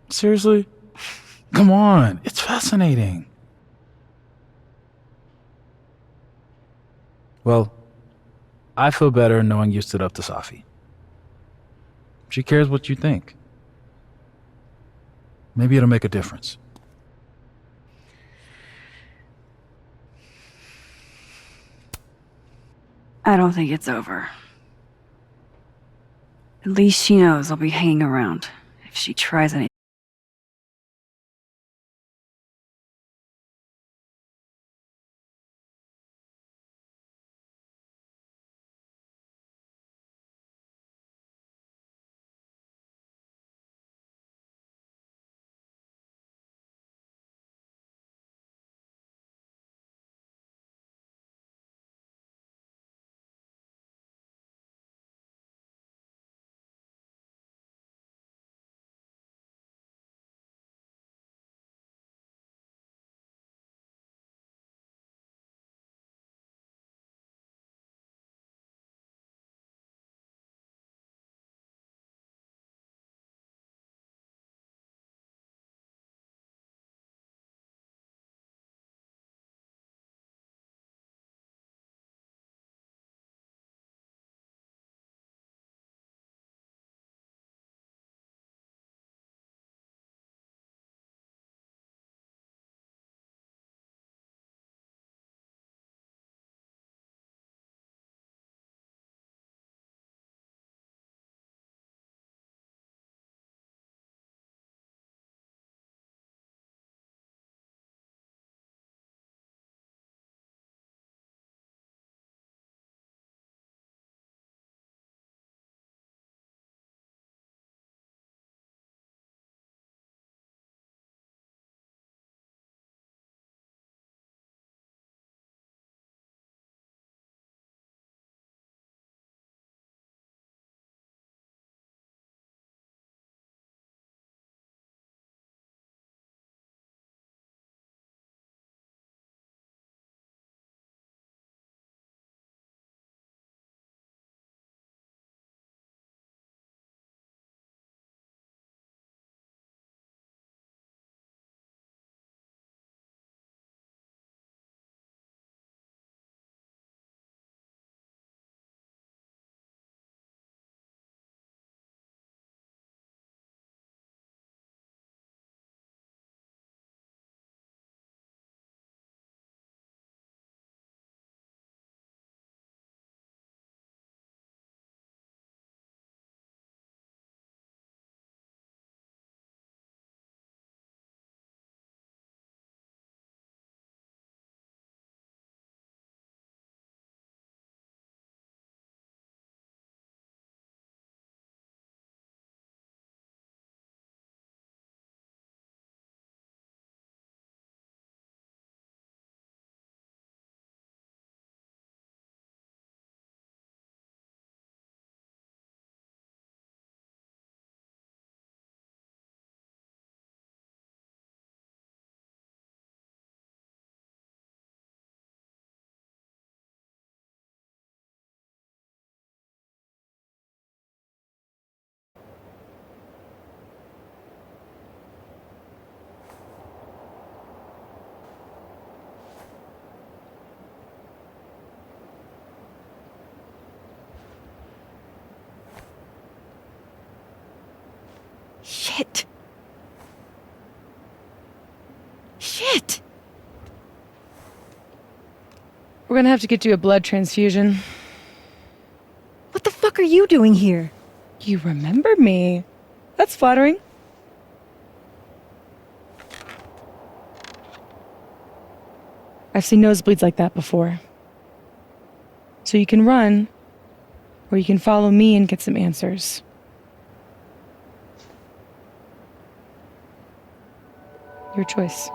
[SPEAKER 22] Seriously? Come on, it's fascinating. Well, I feel better knowing you stood up to Safi. She cares what you think. Maybe it'll make a difference.
[SPEAKER 1] I don't think it's over. At least she knows I'll be hanging around if she tries anything. Shit. Shit.
[SPEAKER 10] We're gonna have to get you a blood transfusion.
[SPEAKER 13] What the fuck are you doing here?
[SPEAKER 10] You remember me. That's flattering. I've seen nosebleeds like that before. So you can run, or you can follow me and get some answers. Your choice.